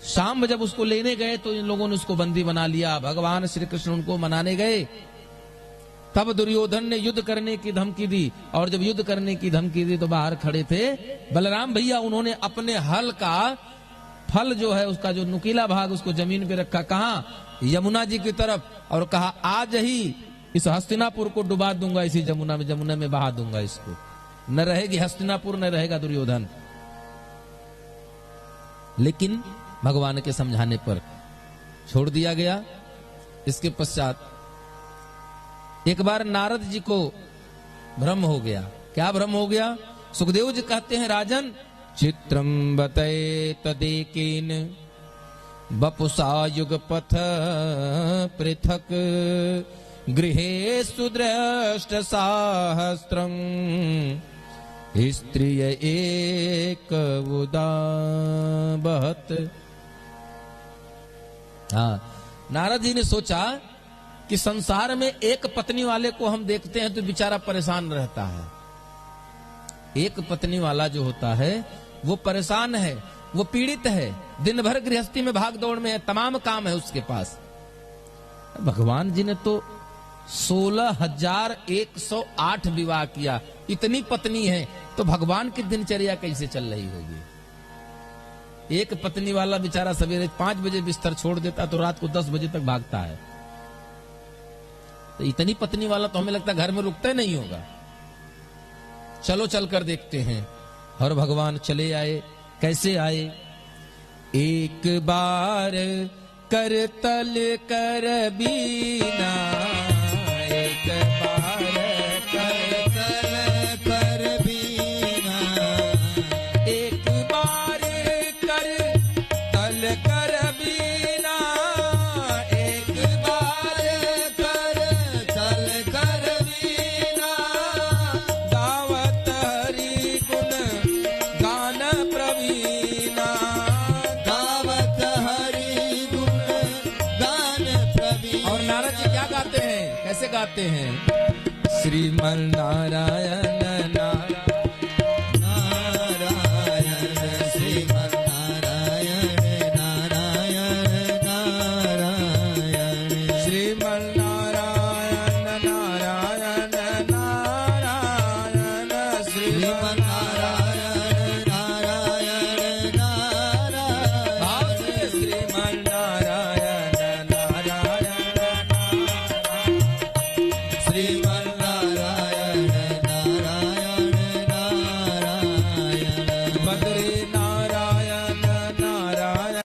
सांब जब उसको लेने गए तो इन लोगों ने उसको बंदी बना लिया। भगवान श्री कृष्ण उनको मनाने गए, तब दुर्योधन ने युद्ध करने की धमकी दी, और जब युद्ध करने की धमकी दी तो बाहर खड़े थे बलराम भैया। उन्होंने अपने हल का फल जो है उसका जो नुकीला भाग उसको जमीन पे रखा। कहां? यमुना जी की तरफ। और कहा आज ही इस हस्तिनापुर को डुबा दूंगा इसी जमुना में बहा दूंगा इसको। न रहेगी हस्तिनापुर, न रहेगा दुर्योधन। लेकिन भगवान के समझाने पर छोड़ दिया गया। इसके पश्चात एक बार नारद जी को भ्रम हो गया। क्या भ्रम हो गया? सुखदेव जी कहते हैं, राजन चित्रम बतये तदेकेन बपुसा युगपथ पृथक गृहे सुदृष्ट सहस्त्रं स्त्रिय एक उदाबहत। हाँ, नारद जी ने सोचा कि संसार में एक पत्नी वाले को हम देखते हैं तो बेचारा परेशान रहता है। एक पत्नी वाला जो होता है वो परेशान है, वो पीड़ित है, दिन भर गृहस्थी में भाग दौड़ में है, तमाम काम है उसके पास। भगवान जी ने तो 16,108 विवाह किया, इतनी पत्नी है, तो भगवान की दिनचर्या कैसे चल रही होगी? एक पत्नी वाला बेचारा सवेरे 5 बजे बिस्तर छोड़ देता तो रात को 10 बजे तक भागता है। तो इतनी पत्नी वाला तो हमें लगता है घर में रुकता ही नहीं होगा। चलो चल कर देखते हैं। और भगवान चले आए। कैसे आए? एक बार करतल कर बीना, एक बार करतल कर बीना, एक बार करतल कर बीना, एक बार करतल कर बीना, गावत हरि गुण गान प्रवीणा, गावत हरि गुण गान प्रवीणा। और नारद जी क्या गाते हैं? कैसे गाते हैं? श्रीमन नारायण नारायण श्रीमन नारायण नारायण नारायण श्रीमन नारायण नारायण नारायण श्रीमन नारायण नारायण नारायण भाव से श्रीमन नारायण नारायण श्रीमन नारायण नारायण नारायण बद्री नारायण नारायण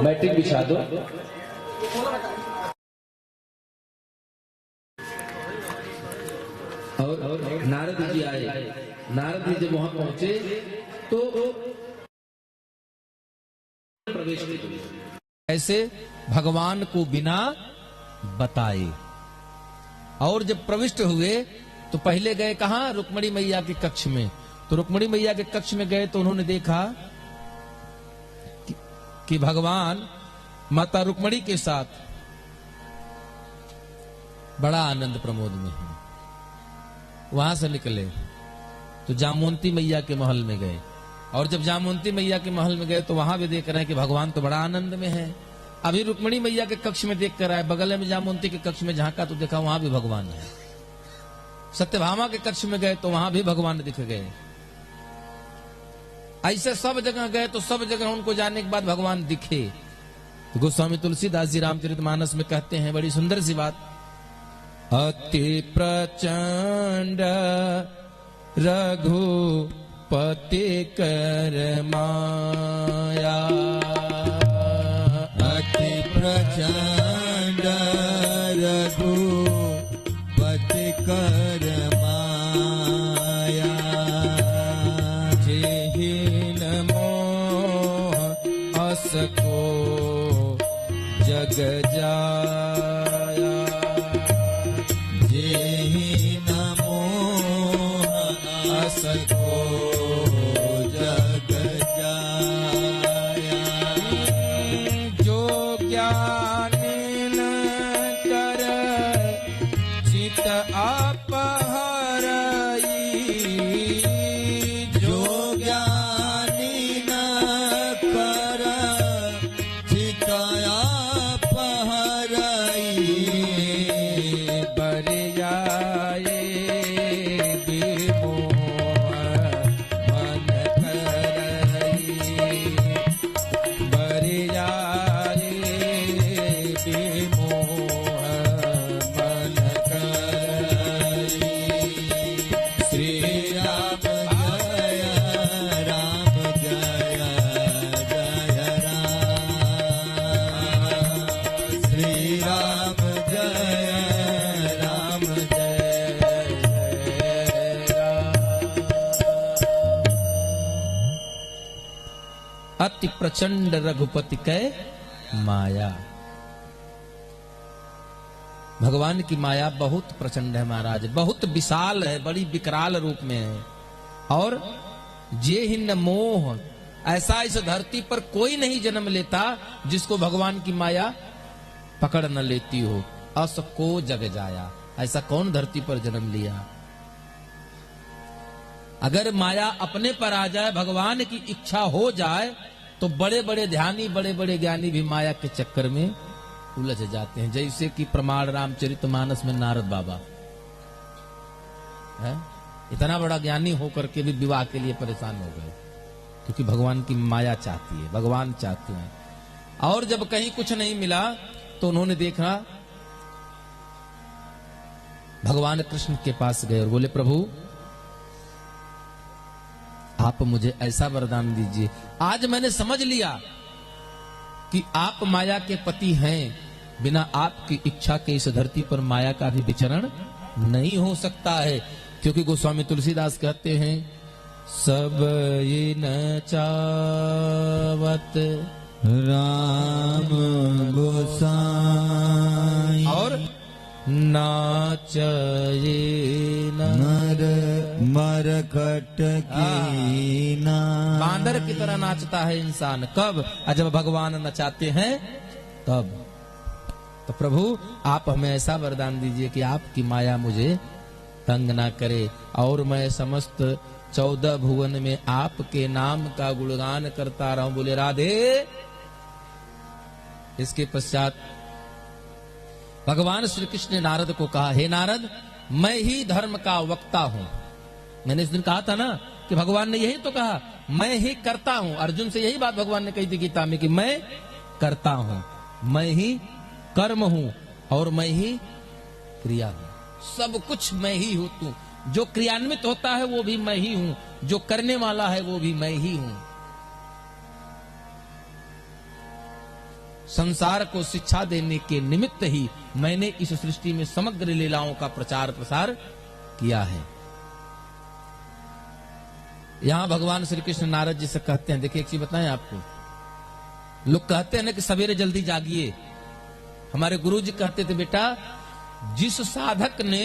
मैट्रिक बिछा दो। और नारद जी आए। नारद जी जब वहां पहुंचे तो प्रवेश ऐसे भगवान को बिना बताए। और जब प्रविष्ट हुए तो पहले गए कहां? रुक्मिणी मैया के कक्ष में। तो रुक्मिणी मैया के कक्ष में गए तो उन्होंने देखा कि भगवान माता रुक्मिणी के साथ बड़ा आनंद प्रमोद में है। वहां से निकले तो जामवंती मैया के महल में गए। और जब जामवंती मैया के महल में गए तो वहां भी देख रहे हैं कि भगवान तो बड़ा आनंद में है। अभी रुक्मिणी मैया के कक्ष में देख कर आए, बगल में जामवंती के कक्ष में झांका तो देखा वहां भी भगवान है। सत्यभामा के कक्ष में गए तो वहां भी भगवान दिख गए। ऐसे सब जगह गए तो सब जगह उनको जाने के बाद भगवान दिखे। तो गोस्वामी तुलसीदास जी रामचरितमानस में कहते हैं बड़ी सुंदर सी बात, अति प्रचंड रघुपति कर माया, अति प्रचंड रघुपति कर माया, जेहिन मोह असको जग जाया, जेहिन मोह असको जग जाया, जो ज्ञानीन कर अति प्रचंड रघुपति कै माया। भगवान की माया बहुत प्रचंड है महाराज, बहुत विशाल है, बड़ी विकराल रूप में है। और जे हिन मोह, ऐसा इस धरती पर कोई नहीं जन्म लेता जिसको भगवान की माया पकड़ न लेती हो। अस को जग जाया, ऐसा कौन धरती पर जन्म लिया। अगर माया अपने पर आ जाए, भगवान की इच्छा हो जाए, तो बड़े बड़े ध्यानी, बड़े बड़े ज्ञानी भी माया के चक्कर में उलझ जाते हैं। जैसे कि प्रमाण रामचरितमानस में नारद बाबा है, इतना बड़ा ज्ञानी होकर के भी विवाह के लिए परेशान हो गए, क्योंकि भगवान की माया चाहती है, भगवान चाहते हैं। और जब कहीं कुछ नहीं मिला तो उन्होंने देखा, भगवान कृष्ण के पास गए और बोले, प्रभु आप मुझे ऐसा वरदान दीजिए, आज मैंने समझ लिया कि आप माया के पति हैं, बिना आपकी इच्छा के इस धरती पर माया का भी विचरण नहीं हो सकता है। क्योंकि गोस्वामी तुलसीदास कहते हैं, सब ये न चावत राम गोसाई और नाचये नर मरकट की ना। बांदर की तरह नाचता है इंसान, कब? जब भगवान नचाते हैं तब। तो प्रभु आप हमें ऐसा वरदान दीजिए कि आपकी माया मुझे तंग ना करे, और मैं समस्त 14 भुवन में आपके नाम का गुणगान करता रहूं। बोले राधे। इसके पश्चात भगवान श्री कृष्ण ने नारद को कहा, हे नारद, मैं ही धर्म का वक्ता हूं। मैंने इस दिन कहा था ना कि भगवान ने यही तो कहा, मैं ही करता हूं। अर्जुन से यही बात भगवान ने कही थी गीता में कि मैं करता हूं, मैं ही कर्म हूं और मैं ही क्रिया हूं। सब कुछ मैं ही हूं। तू जो क्रियान्वित होता है वो भी मैं ही हूं, जो करने वाला है वो भी मैं ही हूं। संसार को शिक्षा देने के निमित्त ही मैंने इस सृष्टि में समग्र लीलाओं का प्रचार प्रसार किया है। यहां भगवान श्री कृष्ण नारद जी से कहते हैं, देखिए एक चीज बताएं आपको, लोग कहते हैं ना कि सवेरे जल्दी जागिए। हमारे गुरु जी कहते थे, बेटा जिस साधक ने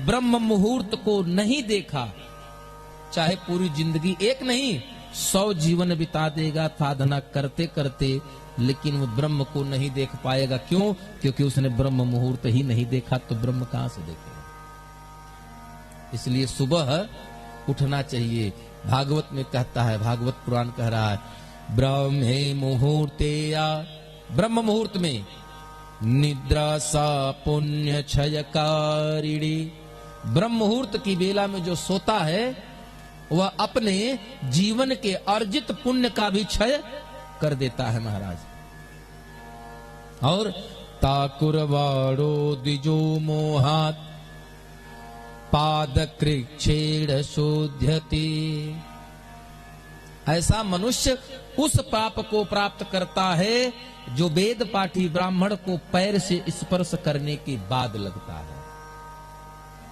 ब्रह्म मुहूर्त को नहीं देखा, चाहे पूरी जिंदगी एक नहीं 100 जीवन बिता देगा साधना करते करते, लेकिन वो ब्रह्म को नहीं देख पाएगा। क्यों? क्योंकि उसने ब्रह्म मुहूर्त ही नहीं देखा, तो ब्रह्म कहां से देखेगा। इसलिए सुबह उठना चाहिए। भागवत में कहता है, भागवत पुराण कह रहा है, ब्रह्मे मुहूर्ते या, ब्रह्म मुहूर्त में निद्रा सा पुण्य क्षयकारिणी। ब्रह्म मुहूर्त की बेला में जो सोता है वह अपने जीवन के अर्जित पुण्य का भी क्षय कर देता है महाराज। और ताकुरवाड़ो द्विजो मोहात पाद कृच्छेड़ शोध्यति। ऐसा मनुष्य उस पाप को प्राप्त करता है जो वेद पाठी ब्राह्मण को पैर से स्पर्श करने के बाद लगता है।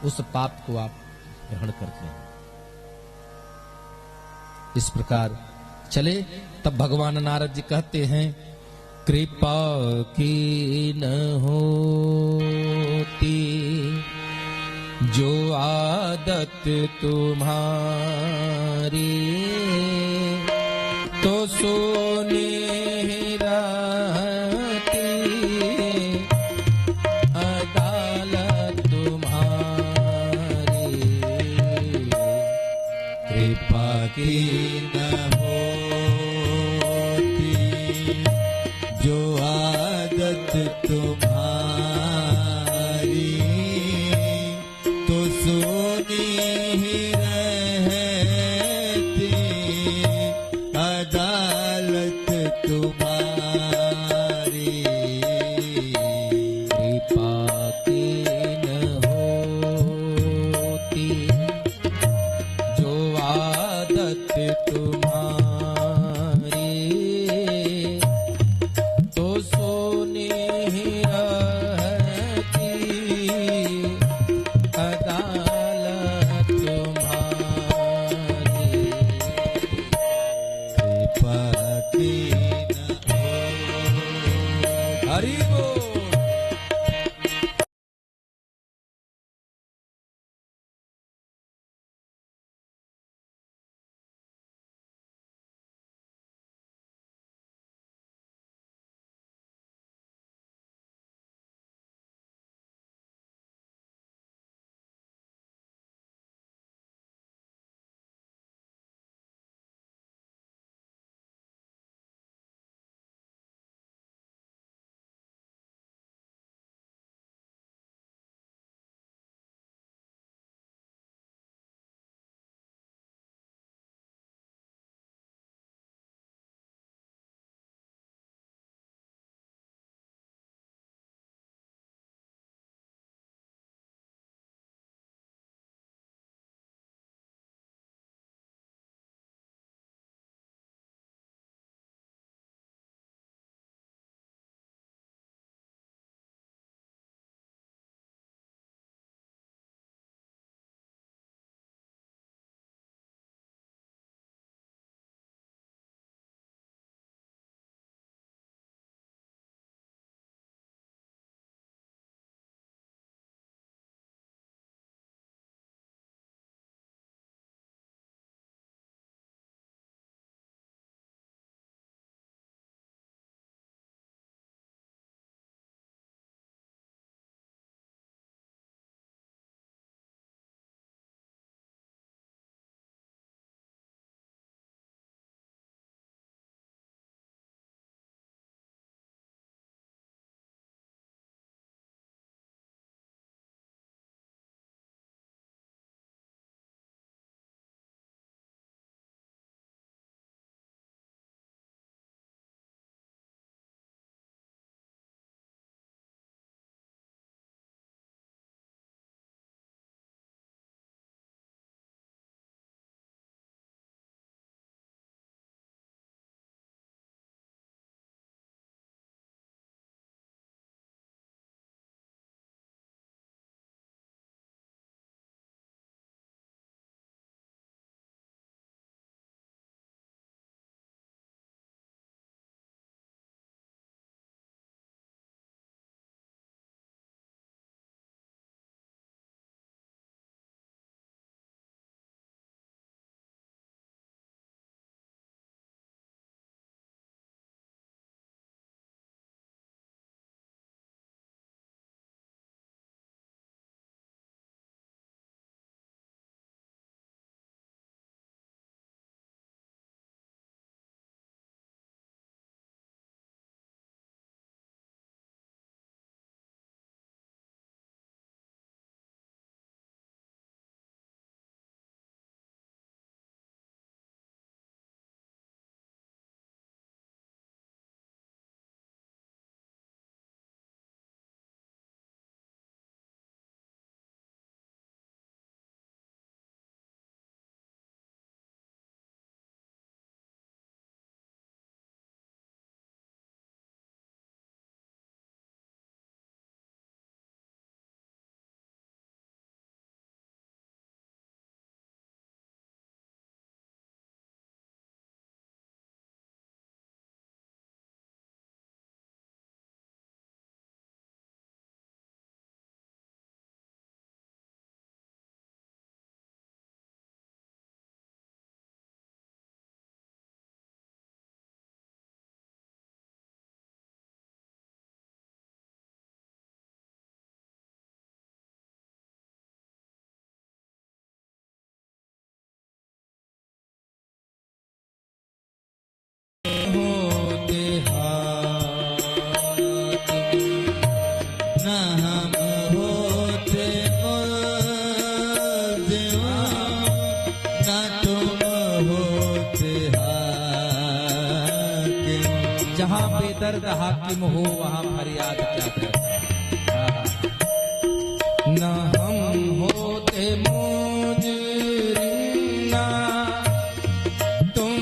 उस पाप को आप ग्रहण करते हैं। इस प्रकार चले, तब भगवान नारद जी कहते हैं, कृपा की न होती जो आदत तुम्हारी, तो सोने रहती अदालत तुम्हारी। कृपा की न होती जो आदत तुम्हारी, तो सोनी ही रहती अदालत तुम्हारी। कृपा की न होती जो आदत तुम्हारी, तो सोने ही रहती अदालत तुम्हारी। कृपा की जहां बेदर्द हाकिम हो वहां फरियाद क्या करता। न हम होते मुजरिम ना तुम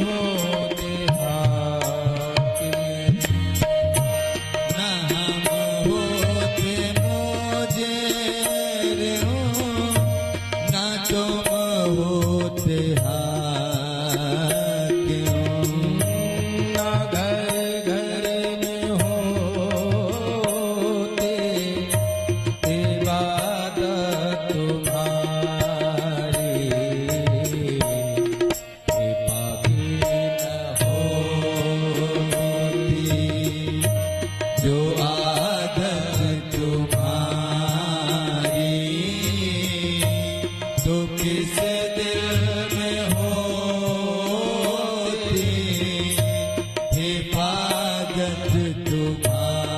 होते हाकिम, न हम होते मुजरिम न तुम होते हाकिम, ना घर घर में होते इबादत तुम्हारी, कृपा भी न होती जो आदत तुम्हारी, तो किस दिल में होती हिफाजत तुम्हारी,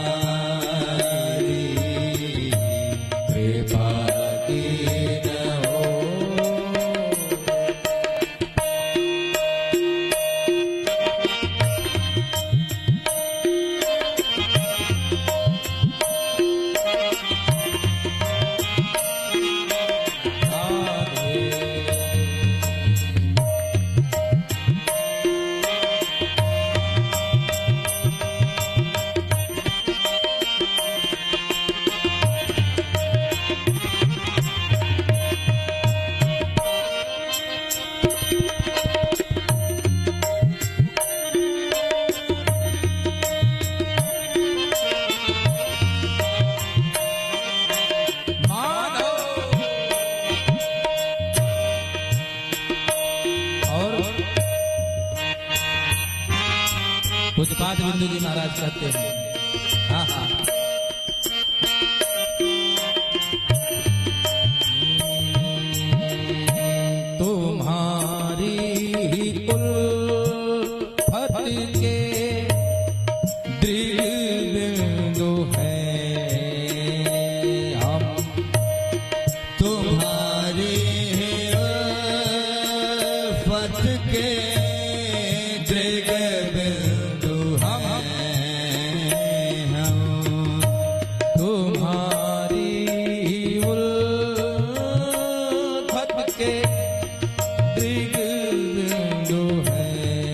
कृपा की न हो। पूज्यपाद बिंदु जी महाराज कहते हैं, हाँ हाँ, तुम्हारी ही उल्फत के दृढ़ बिंदु हैं हम, तुम्हारी उल्फत के दृग बिंदु हैं हम, तुम्हारी उल्फत के दृढ़ बिंदु हैं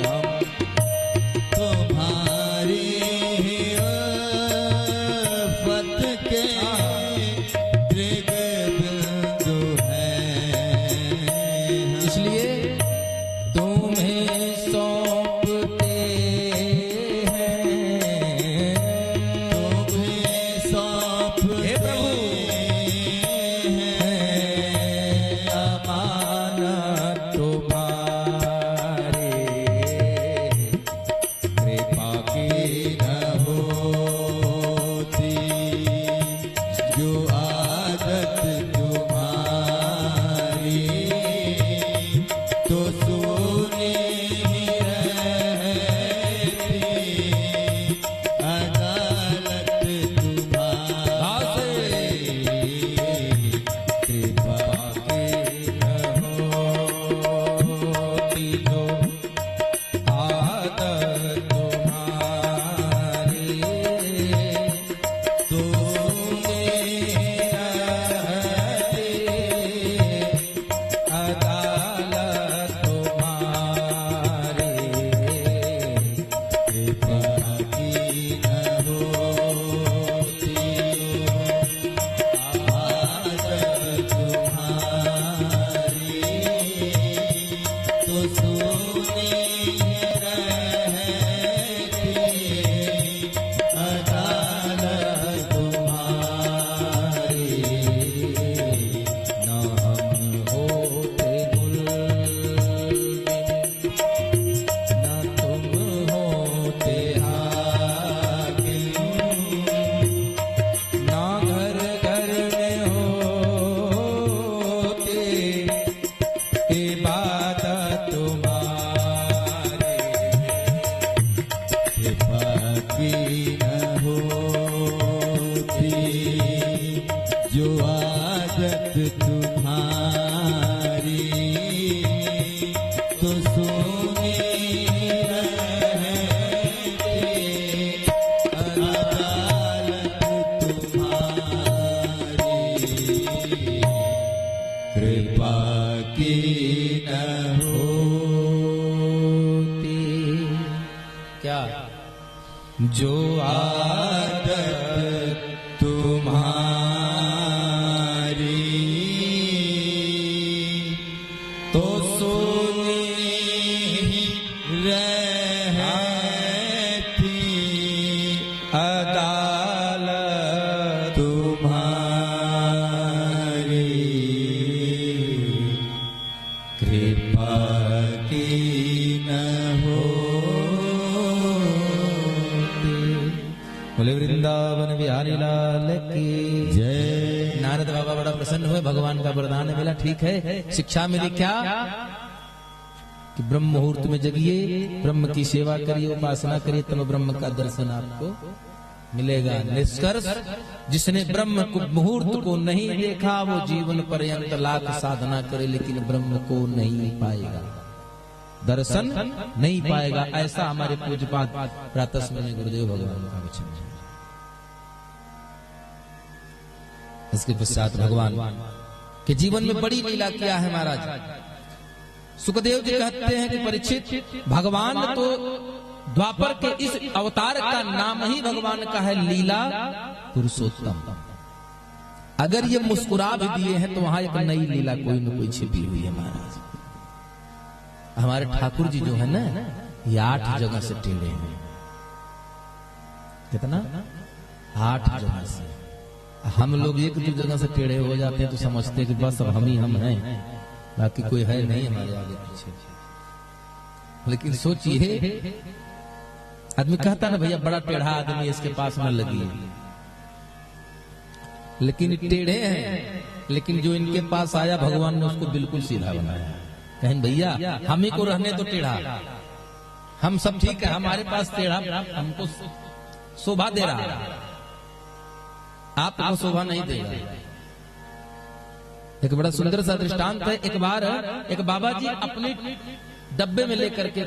हम, तुम्हारी उल्फत के दृग बिंदु हैं हम। इसलिए तुम्हें की न होती। क्या? जो आदत तुम्हारी तो सुनी रहती अदालत तुम्हारी, कृपा की न होती। बोले वृंदावन बिहारी लाल की जय। नारद बाबा बड़ा प्रसन्न हुए, भगवान का वरदान मिला। ठीक है, शिक्षा मिली क्या? कि ब्रह्म मुहूर्त में जगिए, ब्रह्म की सेवा करिए, उपासना करिए, तब ब्रह्म का दर्शन आपको मिलेगा। निष्कर्ष, जिसने ब्रह्म को मुहूर्त को नहीं देखा वो जीवन पर्यंत लाख साधना करे लेकिन ब्रह्म को नहीं पाएगा, दर्शन नहीं पाएगा। ऐसा हमारे पूज्यपाद प्रातः स्मरणीय गुरुदेव भगवान का वचन है। इसके पश्चात भगवान के जीवन में बड़ी लीला किया है महाराज। सुखदेव जी कहते हैं कि परीक्षित, भगवान तो द्वापर के इस अवतार का नाम ही भगवान का है लीला पुरुषोत्तम। अगर ये मुस्कुरा भी दिए हैं तो वहां एक नई लीला कोई न कोई छिपी हुई है महाराज। हमारे ठाकुर जी जो है ना, ये 8 जगह से टेढ़े हैं। कितना? 8 जगह से। हम लोग 1-2 जगह से टेढ़े हो जाते हैं तो समझते हैं कि बस अब हम ही हम हैं, बाकी कोई है नहीं हमारे आगे पीछे। लेकिन सोचिए, आदमी कहता ना भैया बड़ा टेढ़ा आदमी इसके पास न लगी, लेकिन टेढ़े हैं। लेकिन जो इनके पास आया भगवान ने उसको बिल्कुल सीधा बनाया। कहें भैया हम ही को रहने तो टेढ़ा, हम सब ठीक है, हमारे पास टेढ़ा हमको शोभा दे रहा है, आपको शोभा नहीं देगा। एक बड़ा सुंदर सा दृष्टांत है। एक बार एक बाबा जी अपने डब्बे में लेकर के,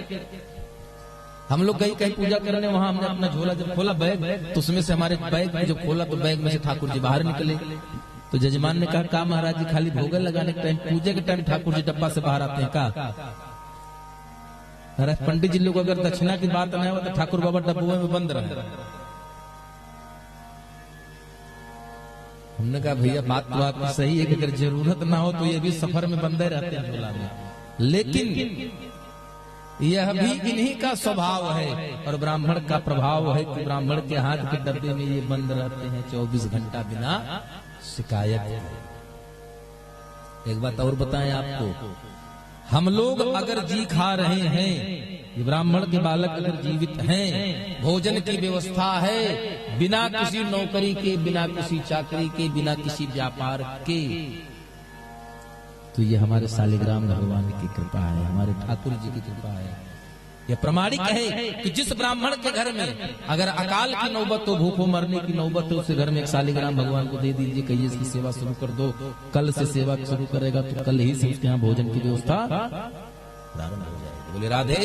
हम लोग कहीं पूजा करने, वहां हमने अपना झोला जब खोला बैग, तो उसमें से हमारे बैग में जब खोला तो बैग में से ठाकुर जी बाहर निकले। तो जजमान ने कहा, का महाराज जी खाली भोग लगाने के टाइम, पूजे के टाइम ठाकुर जी डब्बा से बाहर आते हैं का? अरे पंडित जी लोग अगर दक्षिणा की बात नहीं हो तो ठाकुर बाबा डब्बुओं में बंद रहे। हमने कहा भैया बात तो आपकी सही है कि अगर जरूरत ना हो तो ये भी सफर में बंदे रहते हैं झोला में, लेकिन यह भी इन्हीं का स्वभाव है और ब्राह्मण का प्रभाव है कि ब्राह्मण के हाथ के डब्बे में ये बंद रहते हैं 24 घंटा बिना शिकायत। एक बात और बताएं आपको, हम लोग अगर जी खा रहे हैं, ये ब्राह्मण के बालक अगर जीवित हैं, भोजन की व्यवस्था है, बिना किसी नौकरी के, बिना किसी चाकरी के, बिना किसी व्यापार के, तो ये हमारे शालिग्राम भगवान की कृपा है, हमारे ठाकुर जी की कृपा है। यह प्रमाणिक है कि जिस ब्राह्मण के घर में अगर अकाल की नौबत हो, भूखों मरने की नौबत हो, उस घर में एक शालिग्राम भगवान को दे दीजिए, कहिए इसकी सेवा शुरू कर दो, कल से सेवा शुरू करेगा तो कल ही से उसके यहाँ भोजन की व्यवस्था प्रारंभ हो जाएगी। बोले राधे,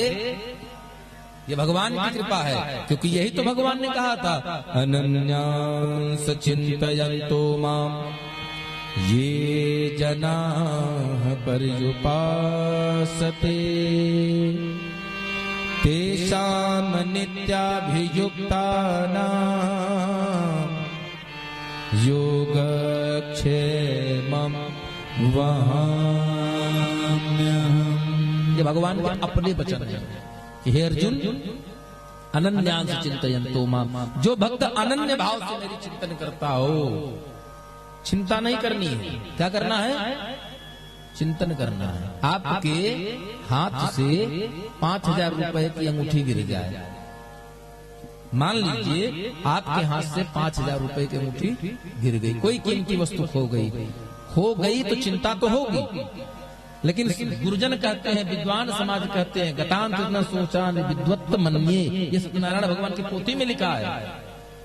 ये भगवान की कृपा है, क्योंकि यही तो भगवान ने कहा था, अनन्यांस चिंतयन्तो माम ये जनाः पर्युपासते तेषां नित्याभियुक्तानां योगक्षेमं वहाम्यहम्। ये भगवान के अपने वचन हैं कि हे अर्जुन, अनन्यांस चिंतयन्तो माम, जो भक्त अनन्य भाव से मेरी चिंतन करता हो, चिंता नहीं करनी है, क्या करना है? चिंतन करना है। आपके हाथ से 5000 रुपए की अंगूठी गिर जाए, मान लीजिए आपके हाथ से 5000 रुपए की अंगूठी गिर गई, कोई कीमती वस्तु खो गई तो चिंता तो होगी, लेकिन गुरुजन कहते हैं, विद्वान समाज कहते हैं, गतांत न सोचा न विद्वत्त मन्ये, ये सत्यनारायण भगवान की पोथी में लिखा है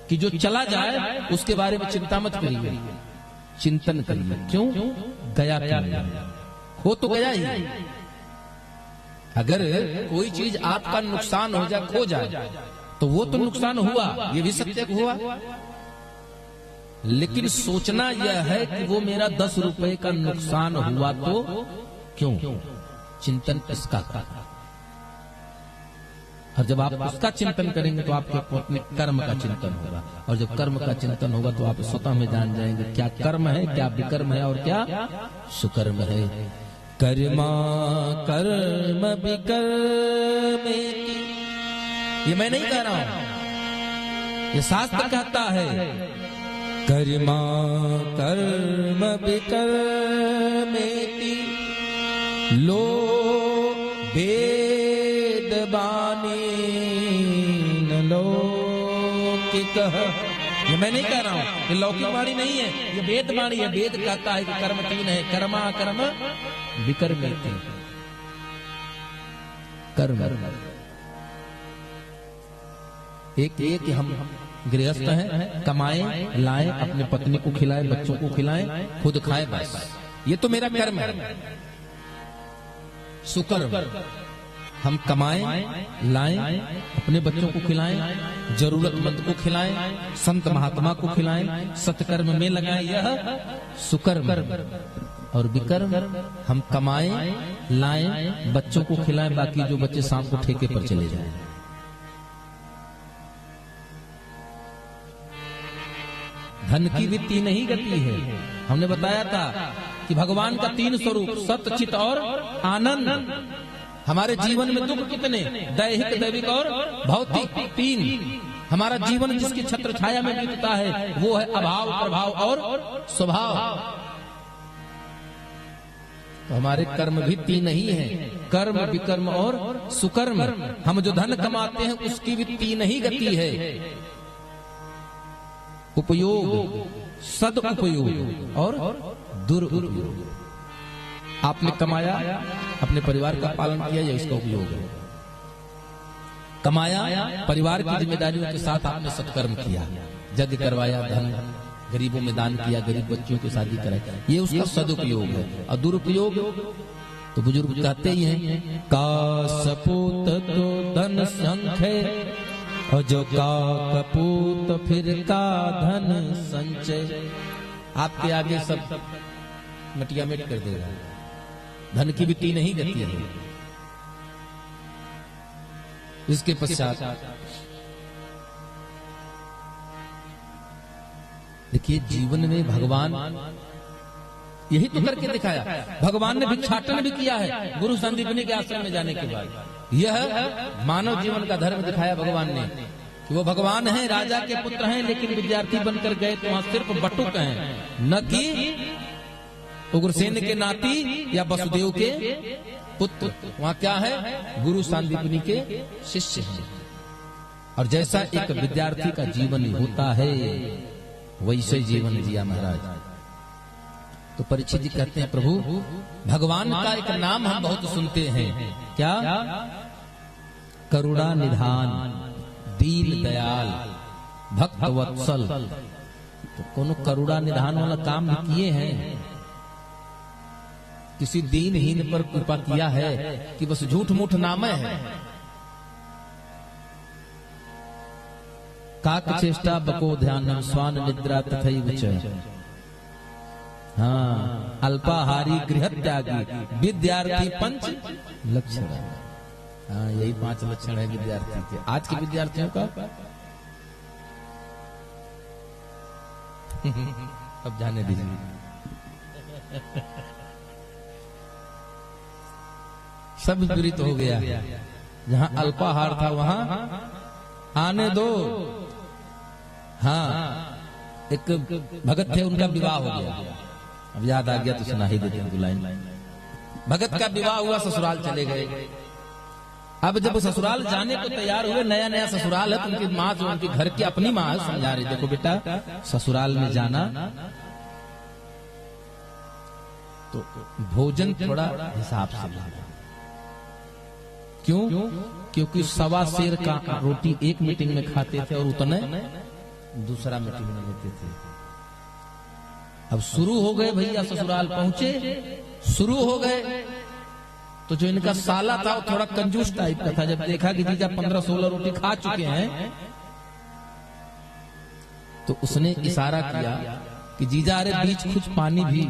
कि जो चला जाए उसके बारे में चिंता मत करिए, चिंतन करिए। क्यों? गया क्या हो तो गया ही। अगर कोई चीज आपका नुकसान हो जाए, खो जाए, तो वो तो नुकसान हुआ, ये भी सत्य हुआ, लेकिन सोचना यह है कि वो मेरा 10 रुपए का नुकसान हुआ तो क्यों? चिंतन इसका था। और जब आप उसका चिंतन करेंगे तो आपके अपने कर्म का चिंतन होगा, और जब कर्म का चिंतन होगा तो आप स्वतः में जान जाएंगे क्या कर्म है, क्या विकर्म है और क्या सुकर्म है। कर्मा कर्म विकर्म, ये मैं नहीं कह रहा हूं, ये शास्त्र कहता है। कर्मा कर्म विकर्म लो वेद बानी न लौकिक। ये मैं नहीं कह रहा हूं, ये लौकिक वाणी नहीं है, ये वेद वाणी है। वेद कहता है कि कर्म तीन है, कर्मा कर्म विकर्म। कर्म एक हम गृहस्थ हैं, कमाएं लाएं, अपने पत्नी को खिलाएं, बच्चों को खिलाएं, खुद खाएं, बस ये तो मेरा कर्म है। सुकर्म, हम कमाएं लाएं, अपने बच्चों को खिलाएं, जरूरतमंद को खिलाएं, संत महात्मा को खिलाएं, सत्कर्म में लगाएं, यह सुकर्म। और विकर्म, हम कमाएं लाएं, बच्चों को खिलाएं, बाकी जो बच्चे शाम को ठेके पर चले जाएं। धन की भी तीन ही गति है। हमने बताया था कि भगवान का तीन स्वरूप, सत्य, चित और आनंद। हमारे जीवन में दुख कितने, दैहिक, दैविक और भौतिक, तीन। हमारा जीवन जिसकी छत्र छाया में बीतता है वो है अभाव, प्रभाव और स्वभाव। तो हमारे कर्म भी तीन ही हैं, कर्म, विकर्म और सुकर्म। हम जो धन कमाते हैं उसकी भी तीन ही गति है, उपयोग, सदुपयोग और दुरुपयोग। आपने कमाया, अपने परिवार का पालन किया, यह इसका उपयोग है। कमाया, परिवार की जिम्मेदारियों के साथ आपने सत्कर्म किया, यज्ञ करवाया, धन गरीबों में दान किया, गरीब बच्चों की शादी कराई, ये उसका सदुपयोग है। और दुरुपयोग तो बुजुर्ग कहते ही हैं, का सपूत तो धन संख्य, और जो का कपूत फिर का धन संचय। आपके आगे सब मटिया मेट कर देगा। धन की भी तीन ही गति है। इसके पश्चात देखिए, जीवन में भगवान यही तो करके दिखाया। भगवान ने भिक्षाटन भी किया है गुरु संदीपनी के आश्रम में जाने के बाद। यह मानव जीवन का धर्म दिखाया भगवान ने कि वो भगवान हैं, राजा के पुत्र हैं, लेकिन विद्यार्थी बनकर गए तो वहां सिर्फ बटुक हैं, न कि उग्रसेन के नाती या वसुदेव के पुत्र। वहां क्या है, गुरु संदीपनी के शिष्य हैं। और जैसा एक विद्यार्थी का जीवन होता है वैसे जीवन जिया महाराज। तो परीक्षित जी कहते हैं, प्रभु भगवान का एक नाम हम बहुत सुनते हैं, क्या? करुणा निधान, दीन दयाल, भक्त वत्सल। तो कोनो करुणा निधान वाला काम भी किए हैं? किसी दीनहीन पर कृपा किया है कि बस झूठ मूठ नाम है? काक चेष्टा बको ध्यानम स्वान निद्रा तथैव च। हाँ, अल्पाहारी गृहत्यागी विद्यार्थी पंच लक्षण। हाँ, यही 5 लक्षण है विद्यार्थी के, आज के विद्यार्थियों का। अब जाने दीजिए। सब विपरीत हो गया। जहां अल्पाहार था वहां आने दो। हाँ, एक भगत थे, उनका विवाह हो गया। अब याद आ गया तो सुना ही देते हैं लाइन। भगत का विवाह हुआ, ससुराल चले गए। अब जब ससुराल जाने को तैयार हुए, नया नया ससुराल है, तो उनकी माँ, जो उनके घर की अपनी माँ है, समझा रही, देखो बेटा ससुराल में जाना तो भोजन थोड़ा हिसाब से लाना। क्यों? क्योंकि 1.25 सेर का रोटी एक मीटिंग में खाते थे और उतने दूसरा मीटिंग में लेते थे। अब शुरू हो गए भैया, ससुराल पहुंचे, शुरू हो गए। तो जो इनका साला था वो थोड़ा कंजूस टाइप का था। जब देखा कि जीजा 15-16 रोटी खा चुके हैं तो उसने इशारा किया कि जीजा, अरे बीच कुछ पानी भी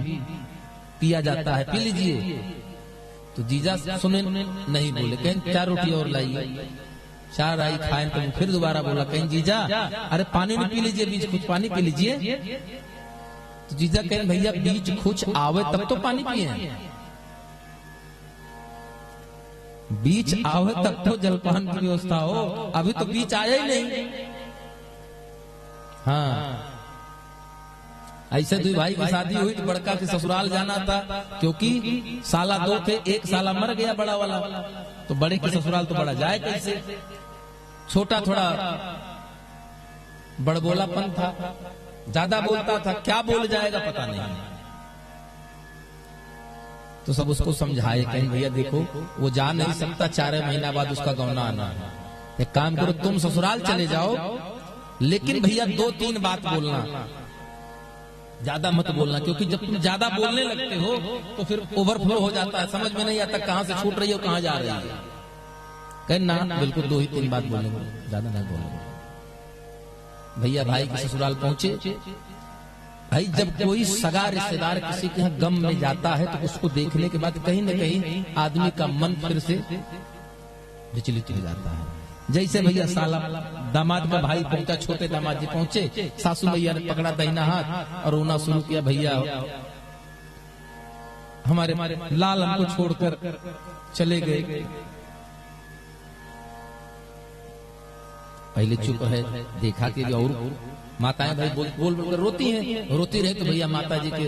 पिया जाता है, पी लीजिए। तो जीजा सुने नहीं बोले, कहीं 4 रोटी और लाइए। 4 आई खाए तो फिर दोबारा बोला, कहीं जीजा अरे पानी नहीं पी लीजिए, बीच कुछ पानी पी लीजिए। तो जीजा कहें भैया बीच कुछ आवे तब तो पानी पिए, बीच आवे तब तो जलपान की व्यवस्था हो, अभी तो बीच आया ही नहीं। हाँ, ऐसे 2 भाई की शादी हुई तो बड़का के ससुराल जाना था, क्योंकि साला 2 थे, एक साला मर गया बड़ा वाला, तो बड़े के ससुराल तो बड़ा जाए कैसे। छोटा थोड़ा बड़बोलापन था, ज्यादा बोलता था, क्या बोल जाएगा पता नहीं। तो सब उसको समझाए, कहीं भैया देखो वो जा नहीं सकता, 4 महीना बाद उसका गौना आना है, एक काम करो तुम ससुराल चले जाओ, लेकिन भैया 2-3 बात बोलना, ज्यादा मत बोलना, क्योंकि जब तुम ज्यादा बोलने लगते हो तो फिर ओवरफ्लो हो जाता है, समझ में नहीं आता कहां से छूट रही हो कहां जा रही है। कहना बिल्कुल 2-3 बात बोलेंगे, ज्यादा नहीं बोलेंगे। भैया भाई के ससुराल पहुंचे। भाई जब कोई सगा रिश्तेदार किसी के यहाँ गम में जाता है तो उसको देखने के बाद कहीं न कहीं आदमी का मन फिर से विचलित हो जाता है। जैसे भैया साला दामाद का भाई पहुंचा, छोटे दामाद जी पहुंचे, सासू भैया ने पकड़ा दाहिना हाथ और रोना शुरू किया, भैया हमारे लाल हमको छोड़कर चले गए। पहले चुप है, देखा कि और माताएं भाई बोल बोल कर रोती हैं, रोती रहे तो भैया माता जी के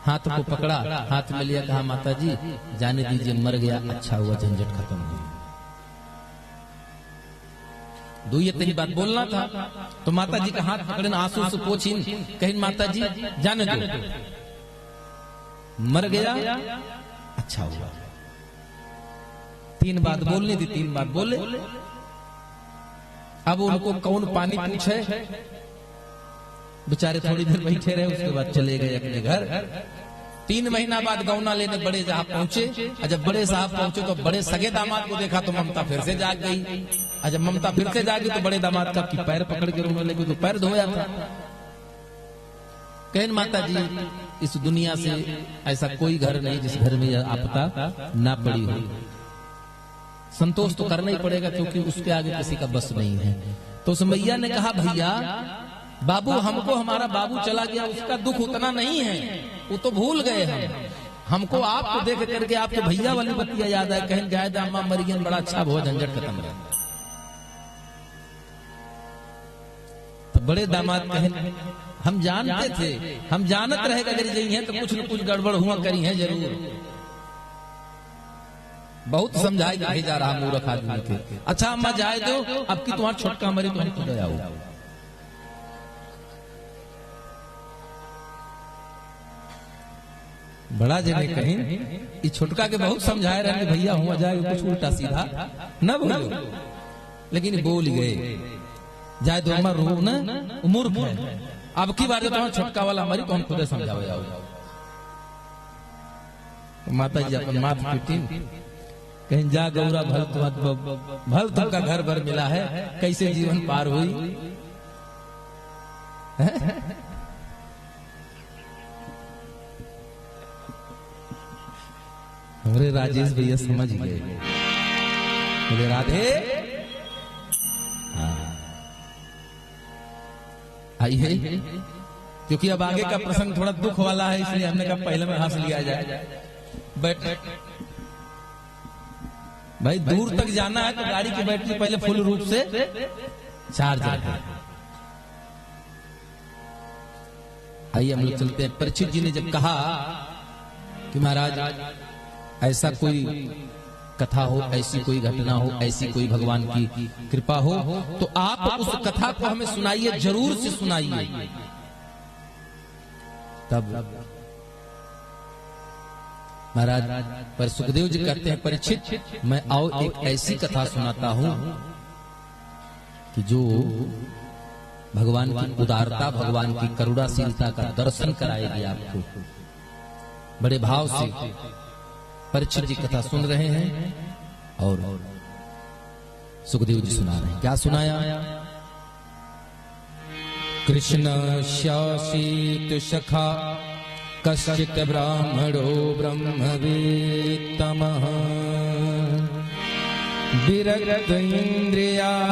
हाथ को पकड़ा, हाथ में लिया, कहा माता जी जाने दीजिए, मर गया अच्छा हुआ, झंझट खत्म हुई। 2-3 बात बोलना था तो माता जी का हाथ पकड़े, आंसू से पोछीन, कहीं माता जी जाने दो, मर गया अच्छा हुआ। 3 बात बोलनी थी, 3 बात बोले। अब उनको कौन पानी पूछे, बेचारे थोड़ी देर बैठे रहे, उसके बाद चले गए अपने घर। 3 महीना बाद गौना लेने बड़े साहब पहुंचे, और जब बड़े साहब पहुंचे तो बड़े सगे दामाद को देखा तो ममता फिर से जाग गई, और जब ममता फिर से जागी तो बड़े दामाद का की पैर पकड़ के रोने लगे, तो पैर धोया था। कहन माता जी इस दुनिया से ऐसा कोई घर नहीं जिस घर में यह आपदा ना पड़ी हो, संतोष तो करना ही पड़ेगा, क्योंकि उसके आगे किसी का बस नहीं है। तो उस मैया ने कहा भैया बाबू हमको हमारा बाबू चला गया, उसका दुख उतना नहीं है, वो तो भूल गए हमको आपको देख करके आपके भैया वाली बतिया याद है, कहीं गाय अम्मा मरियन बड़ा अच्छा बहुत झंझट खत्म गया। तो बड़े दामाद कहें हम जानते थे, हम जानत रहे अगर यही है तो कुछ न कुछ गड़बड़ हुआ करी है जरूर। बहुत समझाई भेजा रहा मूर्ख आदमी के, अच्छा अम्मा जाए दो, अब की तुम्हारा छोटका मरी तो हम खुद आओ। बड़ा जने कहीं ये छोटका के बहुत समझाए रहे भैया हुआ जाए कुछ उल्टा सीधा न बोलो, लेकिन बोल गए जाए दो अम्मा रो ना, मूर्ख है, अब की बार जो तुम्हारा छोटका वाला मरी तो हम खुद समझाओ जाओ। माता जी अपन माथ पीटी, कहीं जा गौरा भल तुमका घर भर मिला है, कैसे जीवन पार हुई। हमारे राजेश भैया समझ गए, बोले राधे आई है, क्योंकि अब आगे का प्रसंग थोड़ा दुख वाला है, इसलिए हमने कहा पहले में हंस लिया जाए। बैठ भाई दूर तक जाना है तो गाड़ी की बैटरी पहले फुल रूप से चार्ज है। आइए हम लोग चलते हैं। परीक्षित जी ने जब कहा कि महाराज ऐसा कोई कथा हो, ऐसी कोई घटना हो, ऐसी कोई भगवान की कृपा हो, तो आप उस कथा को हमें सुनाइए, जरूर से सुनाइए। तब महाराज पर सुखदेव जी कहते हैं परीक्षित मैं आओ एक ऐसी कथा सुनाता हूं कि जो भगवान की उदारता, भगवान की करुणाशीलता का दर्शन कराएगी आपको। बड़े भाव से परीक्षित जी कथा सुन रहे हैं और सुखदेव जी सुना रहे हैं। क्या सुनाया? कृष्ण शासित सखा कश्चित् ब्राह्मणो ब्रह्मवेत्तमः विरक्त इन्द्रियार्थेषु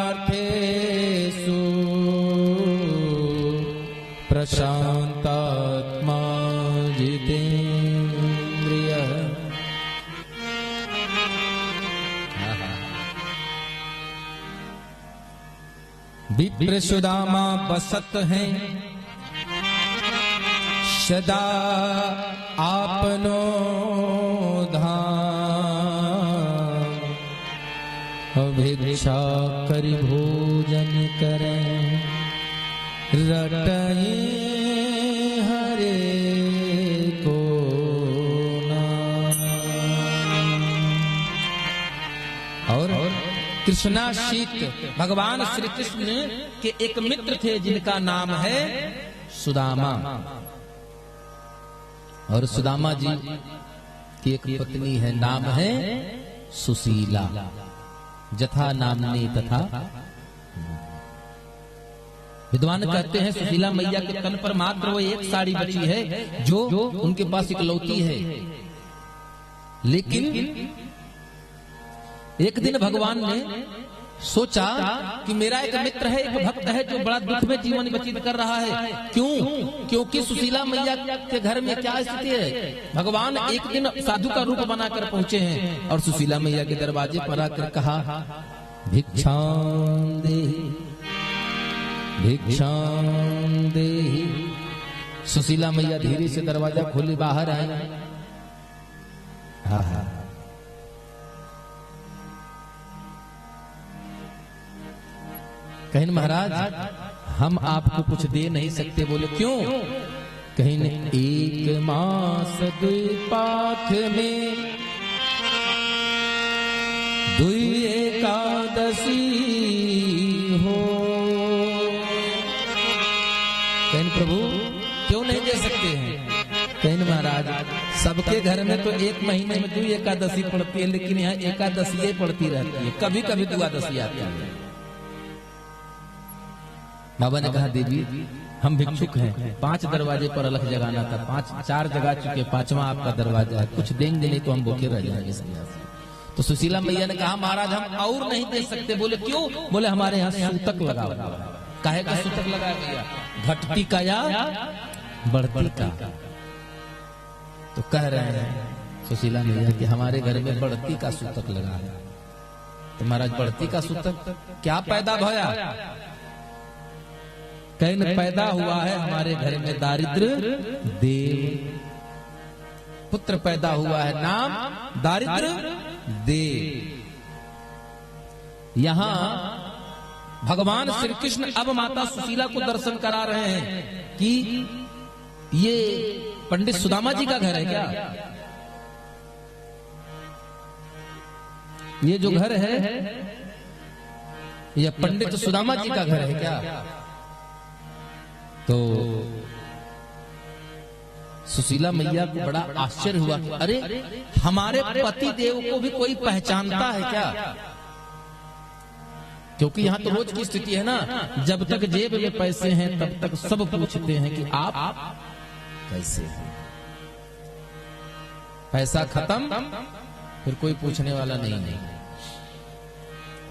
प्रशान्तात्मा जितेन्द्रियः। विप्र सुदामा बसत हैं सदा आपनो धाम, अभिक्षा करि भोजन करें रटए हरे को नाम। और कृष्णाशीत भगवान श्री कृष्ण के एक मित्र थे जिनका नाम है सुदामा। और सुदामा जी की एक पत्नी है, नाम है सुशीला। जथा नामनी तथा। विद्वान कहते हैं सुशीला मैया के तन पर मात्र वो एक साड़ी बची है जो उनके पास इकलौती है। लेकिन एक दिन भगवान ने सोचा कि मेरा एक मित्र है, एक भक्त है जो बड़ा दुख में जीवन व्यतीत कर रहा है। क्यों? क्योंकि सुशीला मैया के घर में क्या स्थिति है। भगवान एक दिन साधु का रूप बनाकर पहुंचे हैं और सुशीला मैया के दरवाजे पर आकर कहा, भिक्षां देहि भिक्षां देहि। सुशीला मैया धीरे से दरवाजा खोले बाहर आई। कहीं महाराज हम आपको कुछ दे नहीं सकते। बोले क्यों? कहीं एक मास द्विपाथ में दुई एकादशी हो। कहीं प्रभु क्यों नहीं दे सकते हैं? कहीं महाराज सबके घर में तो एक महीने में दुई एकादशी पड़ती है, लेकिन यहाँ एकादशी पड़ती रहती है, कभी कभी द्वादशी आती है। बाबा ने कहा देवी हम भिक्षुक हैं, 5 दरवाजे पर अलग जगाना था, 4 जगा चुके, 5वां आपका दरवाजा है, कुछ देंगे नहीं तो हम भूखे रह जाएंगे। तो सुशीला मैया ने कहा महाराज हम और नहीं दे सकते। बोले क्यों? बोले हमारे यहाँ सूतक लगा हुआ है। काहे का सूतक लगाया गया? घटती का या बढ़ती का। तो कह रहे हैं सुशीला मैया कि हमारे घर में बढ़ती का सूतक लगा है। तो महाराज बढ़ती का सूतक क्या पैदा भया? कहीं पैदा हुआ है हमारे घर में दारिद्र देव, पुत्र पैदा हुआ है, नाम दारिद्र देव। यहां भगवान श्री कृष्ण अब माता सुशीला को दर्शन करा रहे हैं कि ये पंडित सुदामा जी का घर है क्या? ये जो घर है ये पंडित सुदामा जी का घर है क्या? तो सुशीला मैया को बड़ा आश्चर्य हुआ कि अरे हमारे पति देव को भी कोई पहचानता है क्या? क्योंकि यहाँ तो रोज की स्थिति है ना, जब तक जेब में पैसे हैं तब तक सब पूछते हैं कि आप कैसे हैं। पैसा खत्म फिर कोई पूछने वाला नहीं है।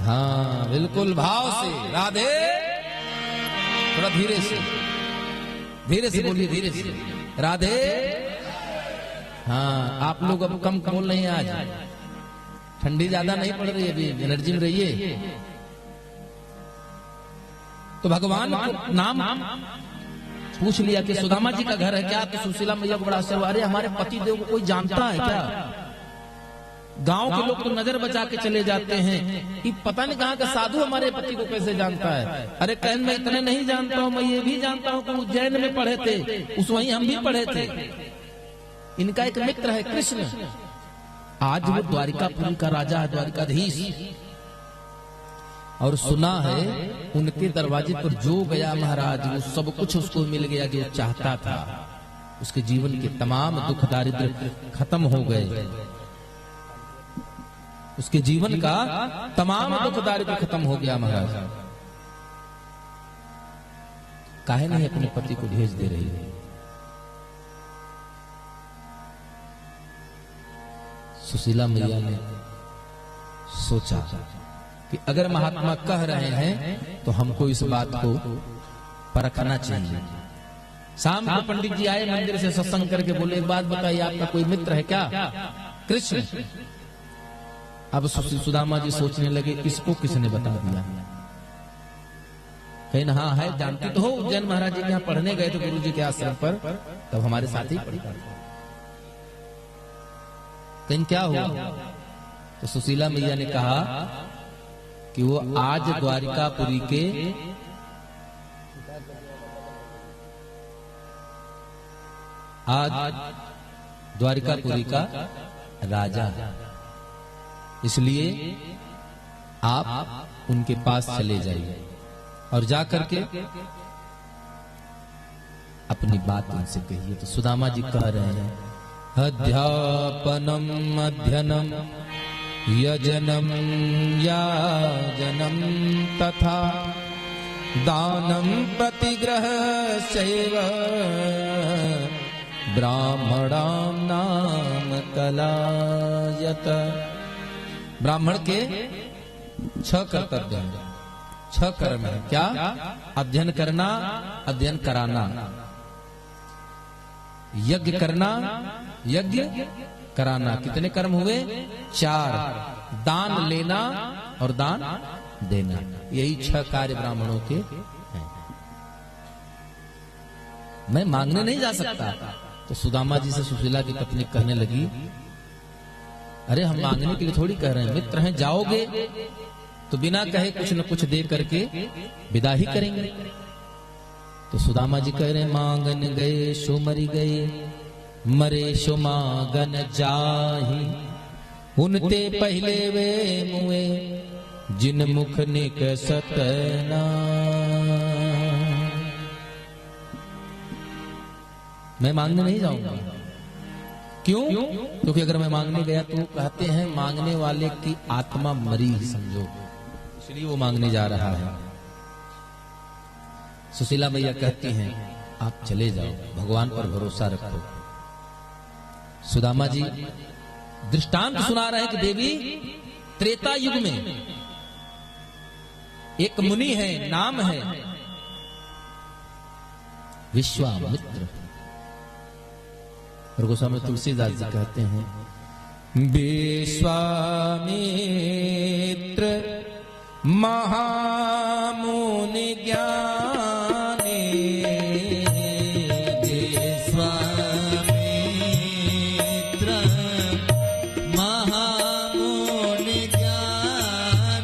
हाँ बिल्कुल भाव से राधे, थोड़ा धीरे से बोलिए, धीरे से राधे। हाँ आप लोग अब कम बोल रहे हैं, आज ठंडी ज्यादा नहीं पड़ रही है, अभी एनर्जी में रहिए। तो भगवान को नाम पूछ लिया कि सुदामा जी का घर है क्या? तो सुशीला मैया को बड़ा आश्चर्य, अरे हमारे पति देव को कोई जानता है क्या? गांव के लोग तो नजर बचा के चले जाते हैं कि पता नहीं कहाँ का साधु हमारे पति को कैसे जानता है। अरे कहन मैं इतने नहीं जानता हूँ, मैं ये भी जानता हूँ कि उज्जैन में पढ़े थे, उस वहीं हम भी पढ़े थे। इनका एक मित्र है कृष्ण, आज वो द्वारिकापुरी का राजा है, द्वारिकाधीश। और सुना है उनके दरवाजे पर जो गया महाराज वो सब कुछ उसको मिल गया जो चाहता था। उसके जीवन के तमाम दुख दारिद्र खत्म हो गए, उसके जीवन का तमाम दुख दारिद्र खत्म हो गया। महाराज काहे नहीं अपने पति को भेज दे रही है? सुशीला मैया ने सोचा कि अगर महात्मा कह रहे हैं तो हमको इस बात को परखना चाहिए। शाम को पंडित जी आए मंदिर से सत्संग करके, बोले एक बात बताइए, आपका कोई मित्र है क्या? कृष्ण। अब सुदामा जी सोचने लगे, इसको किसने बता दिया? कहीं ना, हाँ है, जानती तो हो, उज्जैन महाराज जी के यहाँ पढ़ने गए थे गुरु जी के आश्रम पर, तब हमारे साथ ही पढ़ा। कहीं क्या हुआ? तो सुशीला मैया ने कहा कि वो आज द्वारिकापुरी के द्वारिकापुरी का राजा, इसलिए आप उनके पास चले जाइए और जाकर के अपनी बात उनसे कहिए। तो सुदामा जी कह रहे हैं, अध्यापनम अध्ययनम यजनम याजनम तथा दानम प्रतिग्रह सेव ब्राह्मणाम नाम कलायत। ब्राह्मण के 6 कर्तव्य हैं, 6 कर्म है। क्या? अध्ययन करना, अध्ययन कराना, यज्ञ करना, यज्ञ कराना। कितने कर्म हुए? 4। दान लेना और दान देना, यही 6 कार्य ब्राह्मणों के हैं। मैं मांगने नहीं जा सकता। तो सुदामा जी से सुशीला की पत्नी कहने लगी, अरे हम मांगने के लिए थोड़ी कह रहे हैं, मित्र हैं, जाओगे तो बिना कहे कुछ न कुछ दे करके विदा ही करेंगे। तो सुदामा जी कह रहे, मांगन गए सो मरी गए, मरे सो मांगन जाही, उनते पहले वे मुए, जिन मुख निकसत ना। मैं मांगने नहीं जाऊंगा। क्यों? क्योंकि अगर मैं मांगने गया तो कहते हैं मांगने वाले की आत्मा मरी ही समझो, इसलिए वो मांगने जा रहा है। सुशीला मैया कहती हैं, आप चले जाओ, भगवान पर भरोसा रखो। सुदामा जी दृष्टांत सुना रहे हैं कि देवी, त्रेता युग में एक मुनि है, नाम है विश्वामित्र। और गोस्वामी तुलसीदास जी कहते हैं, विश्वामित्र महामुनि ज्ञानी, विश्वामित्र महामुनि ज्ञानी,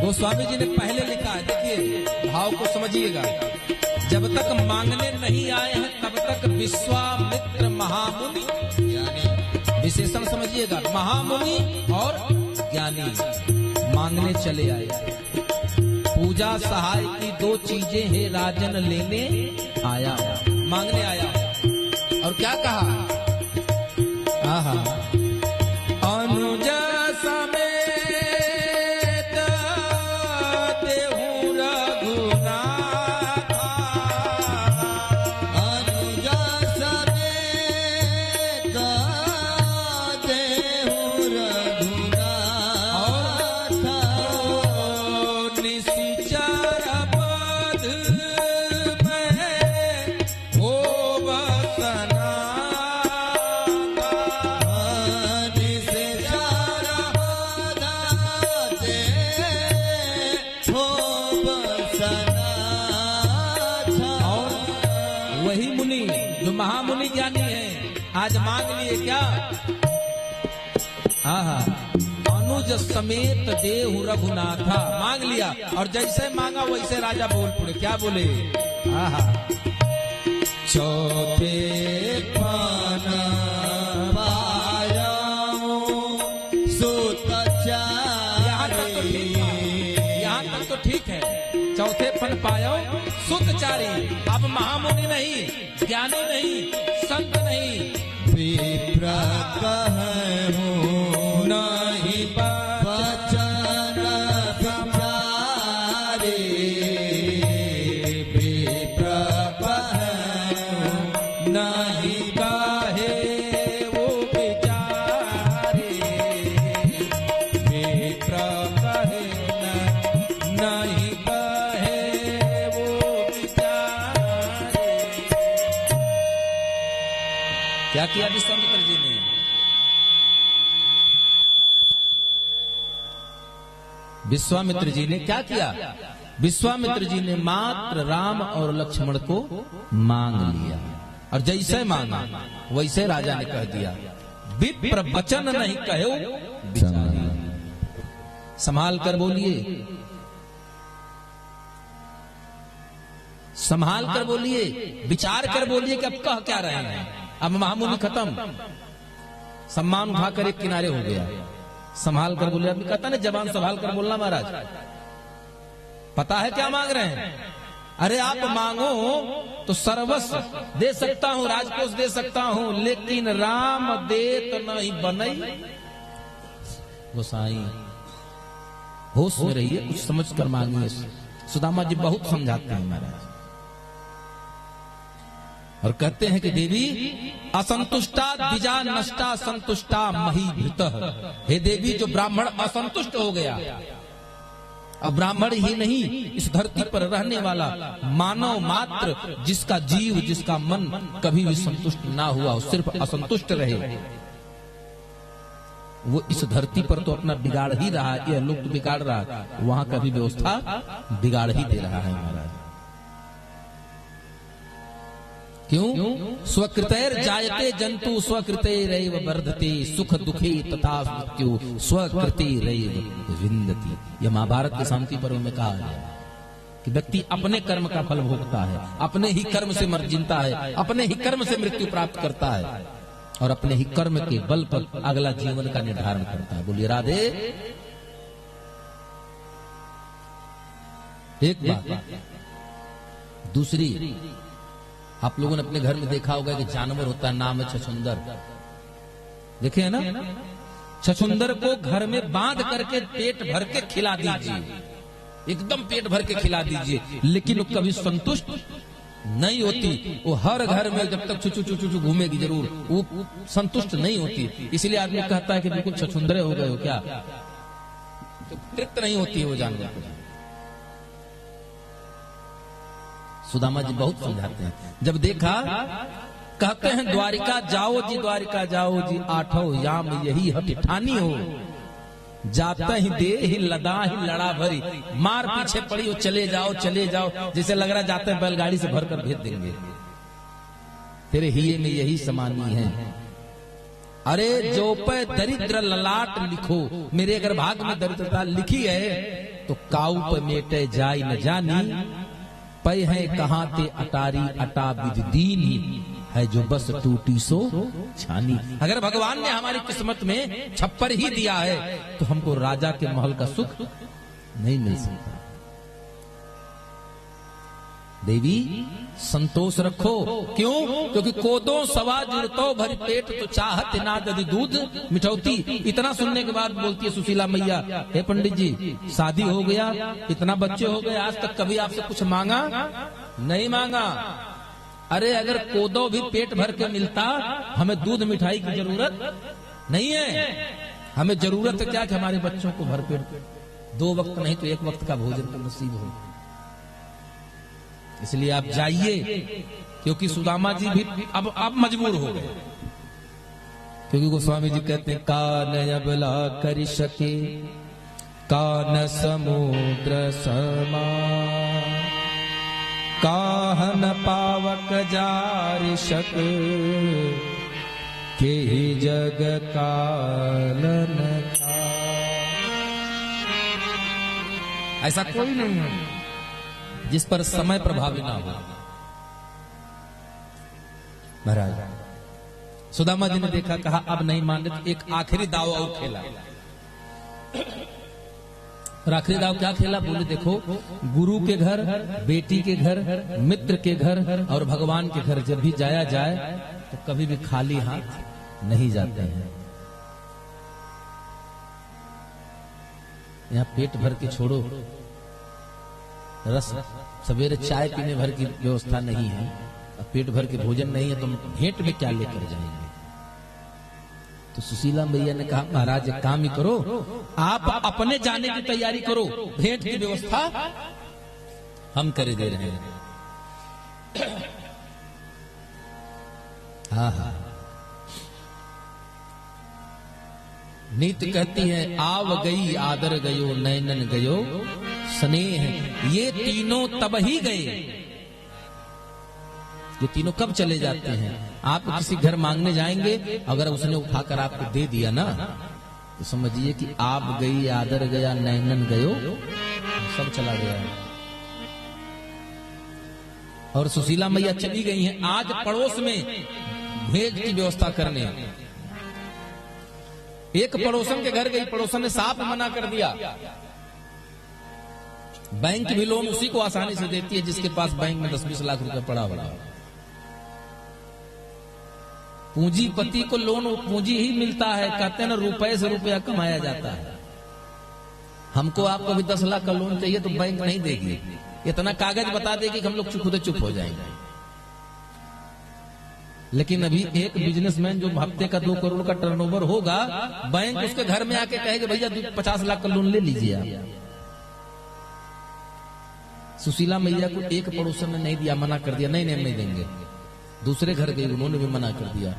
गोस्वामी जी ने पहले लिखा है, देखिए भाव को समझिएगा। जब तक मांगने नहीं आए हैं तब तक विश्वामित्र महामुनि, यानी विशेषण समझिएगा, महामुनि और ज्ञानी मांगने चले आए। पूजा सहाय की दो चीजें है राजन लेने आया, मांगने आया। और क्या कहा? आहा, अनुज आज मांग लिए क्या? हाँ, अनुज समेत देहु रघुनाथा मांग लिया, और जैसे मांगा वैसे राजा बोल पड़े। क्या बोले? चौथे पाना यहाँ तक तो ठीक है। चौथे पन पायो सुतचारी। अब महामुनि नहीं, ज्ञानी नहीं, संत नहीं, विप्र कहूं नहीं बचन विचारे, विप्र कहूं नहीं कहे वो विचारे, विप्र कहे नहीं कहे वो विचारे। क्या किया विश्वामित्र जी ने? विश्वामित्र जी ने क्या किया? विश्वामित्र जी ने मात्र राम और लक्ष्मण को मांग लिया, और जैसे मांगा वैसे राजा ने कह दिया, विप्र वचन नहीं कहो विचारी। संभाल कर बोलिए, संभाल कर बोलिए, विचार कर बोलिए कि अब कह क्या रहे हैं। अब महामुनि खत्म, सम्मान उठाकर एक किनारे हो गया। संभाल कर बोलिए, अभी कहता ना जबान संभाल कर बोलना महाराज। पता है क्या मांग रहे हैं? अरे आप मांगो तो सर्वस्व दे सकता हूं, राजकोष दे सकता हूं, लेकिन राम देत नहीं बनई। गोसाई होश में रहिए, कुछ समझ कर मांगिए। सुदामा जी बहुत समझाते हैं महाराज, और कहते हैं कि देवी असंतुष्टा द्विजा नष्टा संतुष्टा मही भृतः। हे देवी, जो ब्राह्मण असंतुष्ट हो गया, अब ब्राह्मण ही नहीं, इस धरती पर रहने वाला मानव मात्र, जिसका जीव, जिसका मन कभी भी संतुष्ट ना हुआ, सिर्फ असंतुष्ट रहे, वो इस धरती पर तो अपना बिगाड़ ही रहा है। यह लोग तो बिगाड़ रहा है, वहां का भी व्यवस्था बिगाड़ ही दे रहा है महाराज। क्यों? स्वकृतैर जायते जंतु स्वकृतैरेव वर्धते, सुख दुखे तथा मृत्यु स्वकृतैरेव विन्दति। यह महाभारत के शांति पर्व में कहा है कि व्यक्ति अपने कर्म का फल भोगता है, अपने ही कर्म से मर जीता है, अपने ही कर्म से मृत्यु प्राप्त करता है, और अपने ही कर्म के बल पर अगला जीवन का निर्धारण करता है। बोलिए राधे। एक बात। दूसरी, आप लोगों ने अपने घर में देखा होगा कि जानवर होता है, नाम है छछुंदर। देखे है ना? छछुंदर को घर में बांध करके पेट भर के खिला दीजिए, एकदम पेट भर के खिला दीजिए, लेकिन वो कभी संतुष्ट नहीं होती। वो हर घर में जब तक चुचू चुचू चुचू घूमेगी जरूर, वो संतुष्ट नहीं होती। इसलिए आदमी कहता है कि बिल्कुल छछुंदरे हो गए हो क्या, तो तृप्त नहीं होती है वो जानवर। सुदामा जी बहुत समझाते हैं। जब देखा, कहते हैं द्वारिका जाओ जी, द्वारिका जाओ जी, आठो याम यही हट ठानी हो, जाता ही दे ही लदा ही लड़ा भरी, मार पीछे पड़ी हो, चले जाओ चले जाओ, जैसे लग रहा जाते हैं बैलगाड़ी से भरकर भेज देंगे, तेरे हिये में यही समानी है। अरे जो पे दरिद्र ललाट लिखो, मेरे अगर भाग में दरिद्रता लिखी है तो काऊ पे मेटे जाई न जानी, पै है कहाँ ते अटारी अटा विधि दीनी, है जो बस टूटी सो छानी। अगर भगवान ने हमारी किस्मत में छप्पर ही दिया है तो हमको राजा के महल का सुख नहीं मिल सकता। देवी संतोष रखो। क्यों? क्योंकि कोदो सवा जुड़तो भरी पेट तो चाहत ना दधी दूध मिठौती। इतना सुनने के बाद बोलती है सुशीला मैया, हे पंडित जी शादी हो गया, इतना बच्चे हो गए, आज तक कभी आपसे कुछ मांगा नहीं? मांगा। अरे अगर कोदो भी पेट भर के मिलता, हमें दूध मिठाई की जरूरत नहीं है। हमें जरूरत है क्या कि हमारे बच्चों को भरपेट 2 वक्त नहीं तो 1 वक्त का भोजन का नसीब हो। इसलिए आप जाइए, क्योंकि सुदामा जी भी अब मजबूर हो गए, क्योंकि गोस्वामी जी कहते हैं कान अबला कर सके कान समुद्र समा, काहन पावक जार शक के ही जग कालन का। ऐसा कोई नहीं है जिस पर समय प्रभावी ना हो। महाराज सुदामा जी ने देखा, कहा अब नहीं मान रहे, एक आखिरी दाव और खेला। और आखिरी दाव क्या खेला? बोले देखो, गुरु के घर, बेटी के घर, मित्र के घर और भगवान के घर जब भी जाया जाए तो कभी भी खाली हाथ नहीं जाते हैं। यहाँ पेट भर के छोड़ो, रस सवेरे चाय पीने भर की व्यवस्था नहीं है, पेट भर के भोजन नहीं है, तो भेंट में क्या लेकर जाएंगे? तो सुशीला मैया ने कहा, महाराज एक काम ही करो, आप अपने जाने की तैयारी करो, भेंट की व्यवस्था हम कर दे रहे हैं। हाँ हाँ, नीति कहती है, आव गई आदर गयो, नैनन गयो स्नेह, ये तीनों तब ही गए। ये तीनों कब चले जाते हैं? आप किसी घर मांगने जाएंगे, अगर उसने उठाकर आपको दे दिया ना, तो समझिए कि आप गई, आदर गया, नैनन गयो, सब चला गया। और सुशीला मैया चली गई हैं आज पड़ोस में भेंट की व्यवस्था करने। एक पड़ोसन के घर गई, पड़ोसन ने साफ मना कर दिया। बैंक भी लोन उसी को आसानी से देती है जिसके पास बैंक में 10-20 लाख रुपए पड़ा हुआ। पूंजीपति को लोन पूंजी ही मिलता है, कहते हैं ना, रुपए से रुपया कमाया जाता है। हमको आपको भी 10 लाख का लोन चाहिए तो बैंक नहीं देगी, इतना कागज बता देगी कि हम लोग खुद चुप हो जाएंगे। लेकिन अभी एक बिजनेसमैन जो हफ्ते का 2 करोड़ का टर्नओवर होगा, बैंक उसके घर में आके कहेगा भैया 50 लाख का लोन ले लीजिए आप। सुशीला मैया को एक पड़ोसन ने नहीं दिया, मना कर दिया, नहीं नहीं नहीं देंगे। दूसरे घर गई, उन्होंने भी मना कर दिया।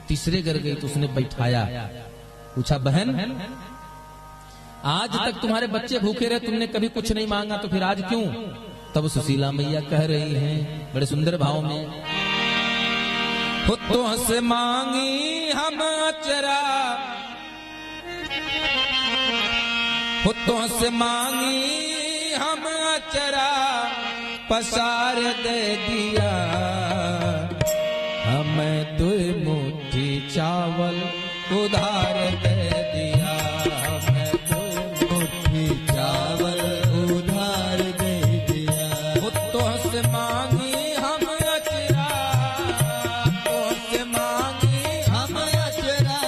तीसरे घर गई तो उसने बैठाया, पूछा, बहन आज तक तुम्हारे बच्चे भूखे रहे, तुमने कभी कुछ नहीं मांगा, तो फिर आज क्यों? तब सुशीला मैया कह रही हैं बड़े सुंदर भाव में, तो से मांगी हम अचरा, तो से मांगी हम अचरा, पसार दे दिया, हमें 2 मुट्ठी चावल उधार दे दिया, हमें 2 मुट्ठी चावल उधार दे दिया। तो से मांगी हम अचरा, तो से मांगी हम अचरा,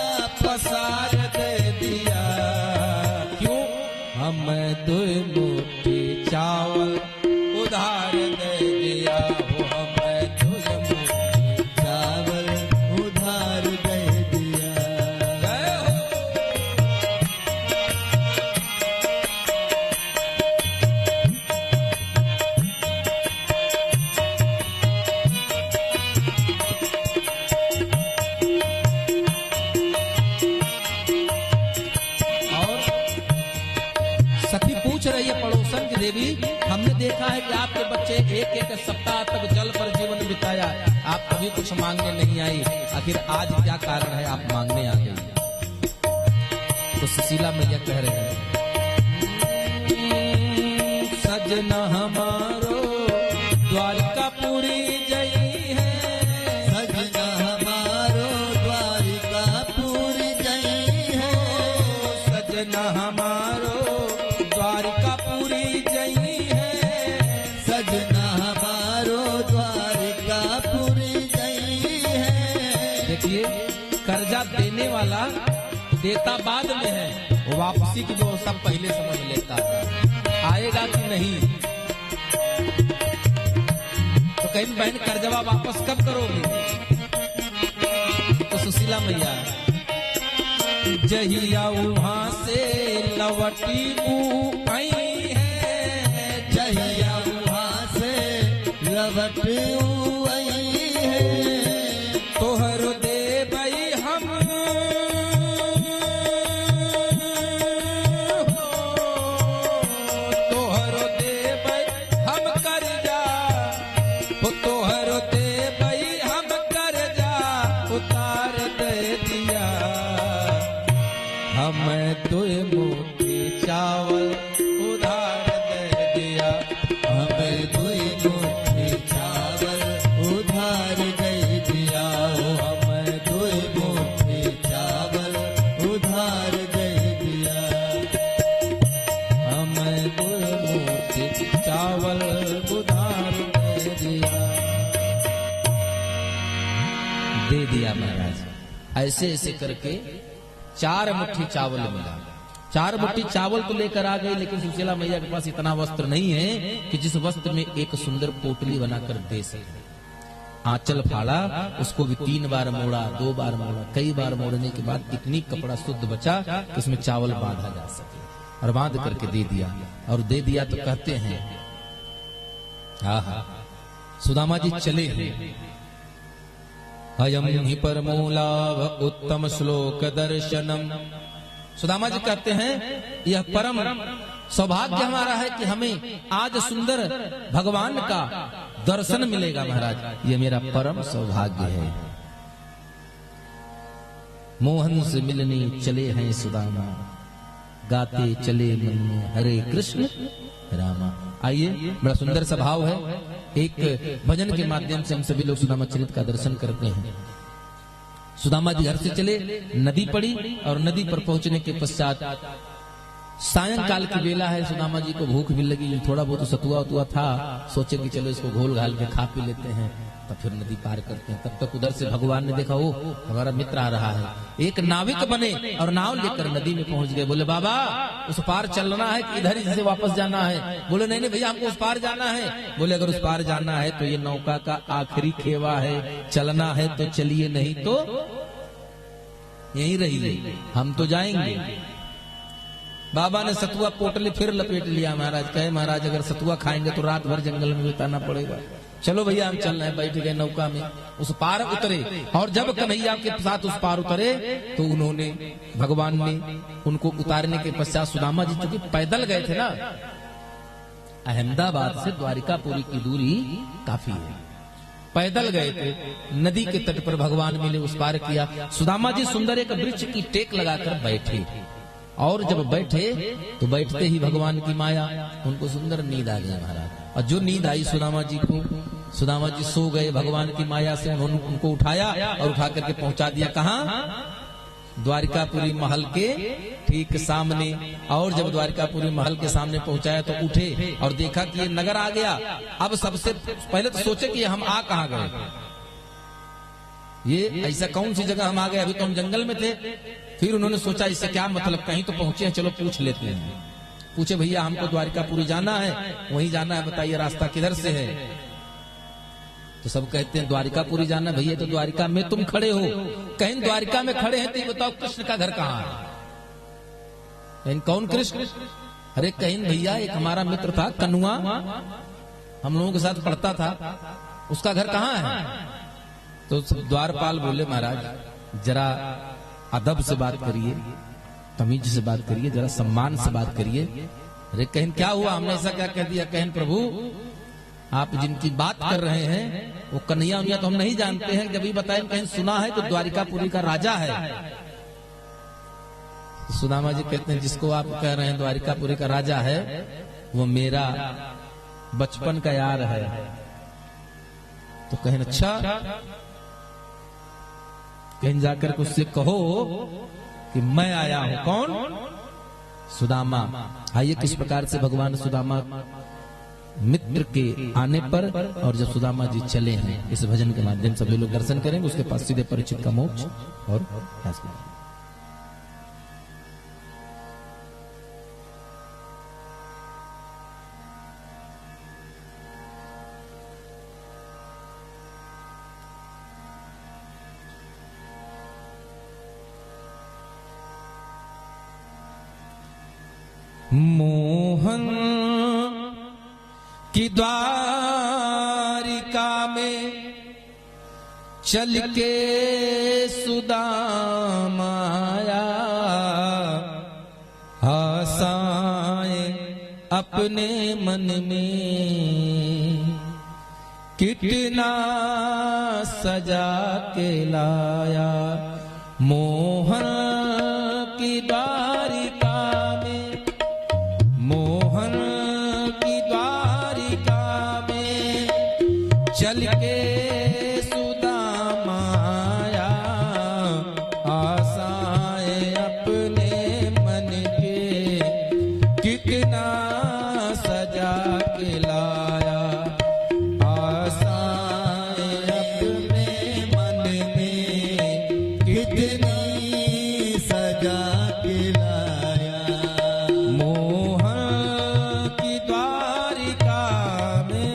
पसार दे दिया, क्यों? हमें 2 मुट्ठी चावल उधार दे दिया, वो हमें 2 मुट्ठी चावल उधार दे दिया। और सखी पूछ रही है पड़ोसन की, देवी हमने देखा है कि आपके बच्चे एक सप्ताह तक जल पर जीवन बिताया, आप कभी कुछ मांगने नहीं आई, आखिर आज क्या कारण है आप मांगने आ गई? तो सुशीला मैया कह रहे हैं, सजना हमारो द्वारिकापुरी जई है, सजना हमारो द्वारिकापुरी जई है, सजना हमारो द्वारिकापुरी जई है, सजना हमारो द्वारिकापुरी जई है। देखिए, कर्जा देने वाला देता बाद में है, वापसी की व्यवस्था पहले समझ लेता है, आएगा कि नहीं। तो कहीं बहन कर्जवा वापस कब करोगे? तो सुशीला मैया, जहिया वहां से लवटी आई है, जहिया वहां से लवटी आई है, तोहर दे भाई हम, तोहर दे भाई हम कर्जा, तोहर दे भाई हम कर्जा उतार दे दिया। मुट्ठी चावल उधार दे दिया, हमें दुई मुट्ठी चावल उधार दे दिया, हमें दुई मुट्ठी चावल उधार दे दिया, हमें दुई मुट्ठी चावल उधार दे दिया। दे दिया महाराज। ऐसे ऐसे करके 4 मुट्ठी चावल मिला। 4 मुट्ठी चावल तो लेकर आ गए, लेकिन सुशीला मैया के पास इतना वस्त्र नहीं है कि जिस वस्त्र में एक सुंदर पोटली बनाकर दे सके। आंचल फाड़ा, उसको भी 3 बार मोड़ा, 2 बार मोड़ा, कई बार मोड़ने के बाद इतनी कपड़ा शुद्ध बचा कि उसमें चावल बांधा जा सके, और बांध करके दे दिया। और दे दिया तो कहते हैं, आहा, सुदामा जी चले हैं। अयम ही परमोलाभ उत्तम श्लोक दर्शनम। सुदामा जी कहते हैं, यह परम सौभाग्य हमारा है कि हमें आज सुंदर भगवान का दर्शन मिलेगा महाराज, ये मेरा परम सौभाग्य है। मोहन से मिलने चले हैं सुदामा, गाते चले मन में हरे कृष्ण रामा। आइए, बड़ा सुंदर सा भाव है। एक भजन के माध्यम से हम सभी लोग सुदामा चरित्र का दर्शन करते हैं। सुदामा जी घर से चले, नदी पड़ी, और नदी पर पहुंचने के पश्चात सायंकाल की बेला है। सुदामा जी को भूख भी लगी, थोड़ा बहुत सतुआ उतुआ था, सोचे कि चलो इसको घोल घाल के खा पी लेते हैं, तब फिर नदी पार करते हैं। तब तक उधर से भगवान ने देखा, ओ हमारा मित्र आ रहा है। एक नाविक बने और नाव लेकर नदी में पहुंच गए। बोले, बाबा उस पार चलना है कि इधर ही से वापस जाना है? बोले, नहीं नहीं भैया, हमको उस पार जाना है। बोले, अगर उस पार जाना है तो ये नौका का आखिरी खेवा है, चलना है तो चलिए, नहीं तो यहीं रहिए, हम तो जाएंगे। बाबा ने सतुआ पोटली फिर लपेट लिया। महाराज कहे, महाराज अगर सतुआ खाएंगे तो रात भर जंगल में बिताना पड़ेगा, चलो भैया हम चल रहे हैं। बैठ गए नौका में, उस पार उतरे, और जब कन्हैया के साथ उस पार उतरे तो उन्होंने, भगवान ने उनको उतारने के पश्चात, सुदामा जी चूंकि पैदल गए थे ना, अहमदाबाद से द्वारिकापुरी की दूरी काफी है, पैदल गए थे। नदी के तट पर भगवान मिले, उस पार किया। सुदामा जी सुंदर एक वृक्ष की टेक लगाकर बैठे, और जब बैठे तो बैठते ही भगवान की माया, उनको सुंदर नींद आ गई महाराज। और जो नींद आई सुदामा जी को, सुदामा जी सो गए। भगवान की माया से उन्होंने उनको उठाया और उठा करके पहुंचा दिया कहाँ? द्वारिकापुरी महल के ठीक सामने। और जब द्वारिकापुरी महल के सामने पहुंचाया तो उठे और देखा कि ये नगर आ गया। अब सबसे पहले तो सोचे कि हम आ कहाँ गए, ये ऐसा कौन सी जगह हम आ गए, अभी तो हम जंगल में थे। फिर उन्होंने सोचा इससे क्या मतलब, कहीं तो पहुंचे हैं, चलो पूछ लेते हैं। पूछे, भैया हमको द्वारिकापुरी जाना है, वहीं जाना है, बताइए रास्ता किधर से है? तो सब कहते हैं द्वारिकापुरी जाना। भैया तो द्वारिका में तुम खड़े हो, कहीं द्वारिका में खड़े हैं तो ये बताओ कृष्ण का घर कहाँ है? कहीं कौन कृष्ण? अरे कहीं भैया एक हमारा मित्र था कनुआ, हम लोगों के साथ पढ़ता था, उसका घर कहाँ है? तो द्वारपाल बोले, महाराज जरा अदब से बात करिए, तमीज से बात करिए, जरा सम्मान से बात करिए। अरे कहन क्या हुआ, हमने ऐसा क्या कह दिया? कहन प्रभु आप जिनकी बात कर रहे हैं वो कन्हैया उन्हैया तो हम नहीं जानते हैं, जब भी बताएं कहीं सुना है तो द्वारिकापुरी का राजा है। सुदामा जी कहते हैं जिसको आप कह रहे हैं द्वारिकापुरी का राजा है, वो मेरा बचपन का यार है। तो कहें अच्छा, कहीं जाकर के उससे कहो कि मैं आया हूं। कौन? सुदामा। आइए किस प्रकार से भगवान सुदामा मित्र के आने पर, और जब सुदामा जी चले हैं, इस भजन के माध्यम से सभी लोग दर्शन करेंगे। उसके पास सीधे परीक्षित का मोक्ष और फैसला। मोहन की द्वारिका में चल के सुदामा आया, हंसाए अपने मन में, कितना सजा के लाया। मोहन की द्वारिका चल के सुदामा आया, आशाएं अपने मन के कितना सजा के लाया, आशाएं अपने मन में कितनी सजा के लाया। मोहन की द्वारिका में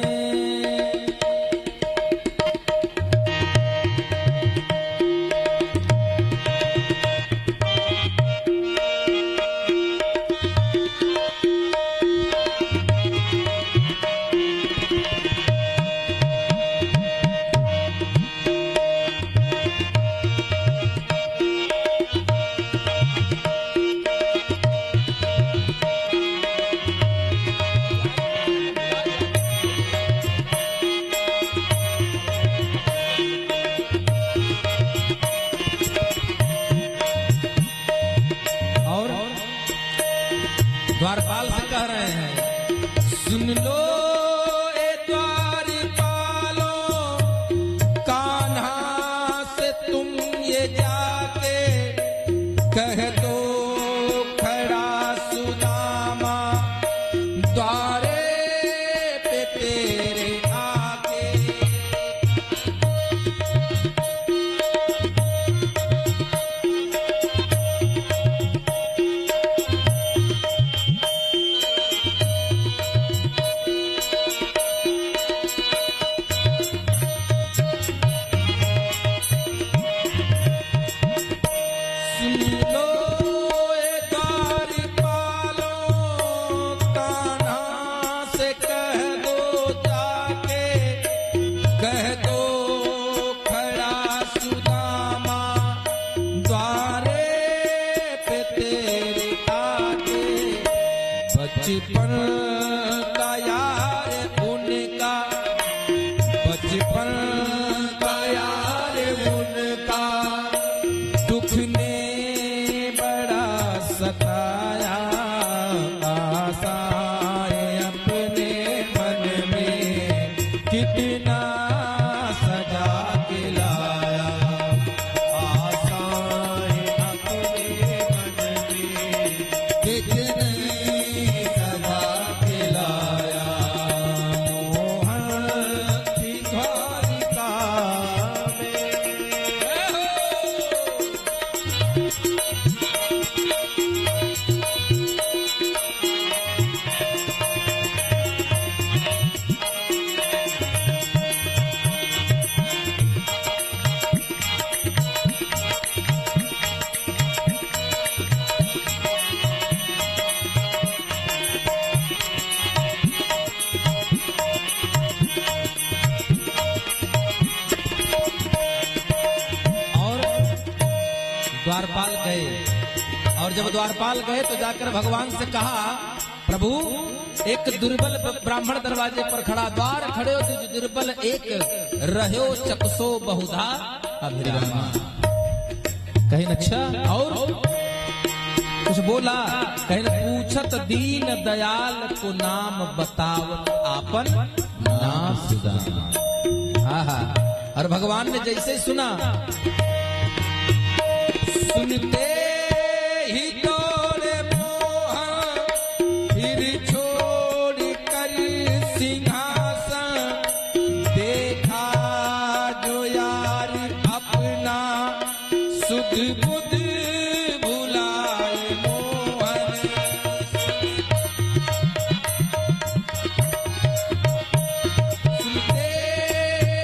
और द्वारपाल से कह रहे हैं, सुन लो ए द्वारपालो, कान्हा से तुम ये जाके कह दो खड़ा सुदामा द्वारे पे तेरे आके। सुन लो ए द्वारपालो, कान्हा से कह दो जाके, कह दो खड़ा सुदामा द्वारे पे तेरे आके। बचपन का यार उनका, बचपन का यार उनका, दुख ने बड़ा सताया, आशाएं अपने मन में कितना सजा के लाया, आशाएं अपने मन में कितनी सजा के लाया। मोहन की द्वारिका में। और द्वारपाल गए, और जब द्वारपाल गए तो जाकर भगवान से कहा, प्रभु एक दुर्बल ब्राह्मण दरवाजे पर खड़ा, द्वार खड़े हो तुझ दुर्बल एक, रहो चकसो बहुधा अभिरामा। कहीं अच्छा और कुछ बोला, कहीं पूछत दीन दयाल को नाम बतावत आपन नाम सुदामा। आहा, और भगवान ने जैसे सुना, सुनते ही तोड़े मोह फिर छोड़ कर सिंहासन, देखा जो यार अपना सुध बुध भुलाए मोहन। सुनते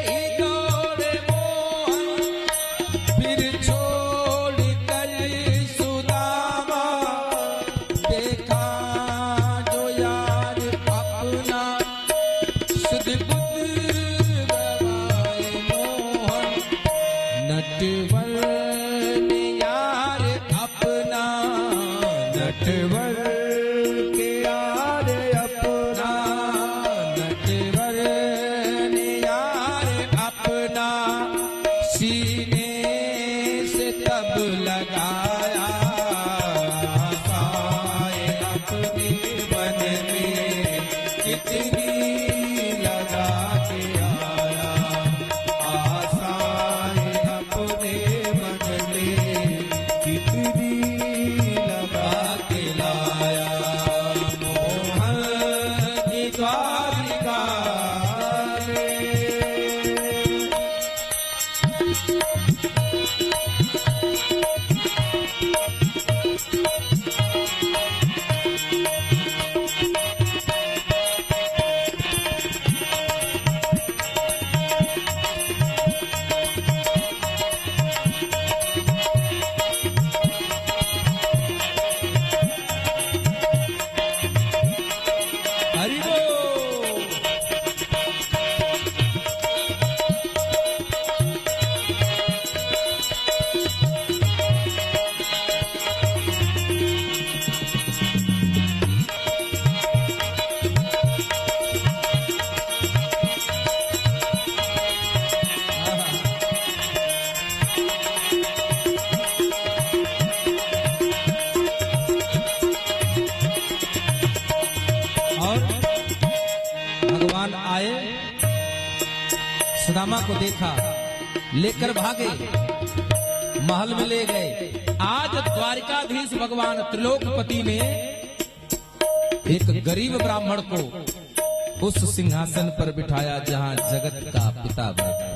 ही तोड़े मोहन फिर छोड़ कर सुदामा को देखा, लेकर भागे, महल में ले गए। आज द्वारिकाधीश भगवान त्रिलोकपति ने एक गरीब ब्राह्मण को उस सिंहासन पर बिठाया जहां जगत का पिता बैठा।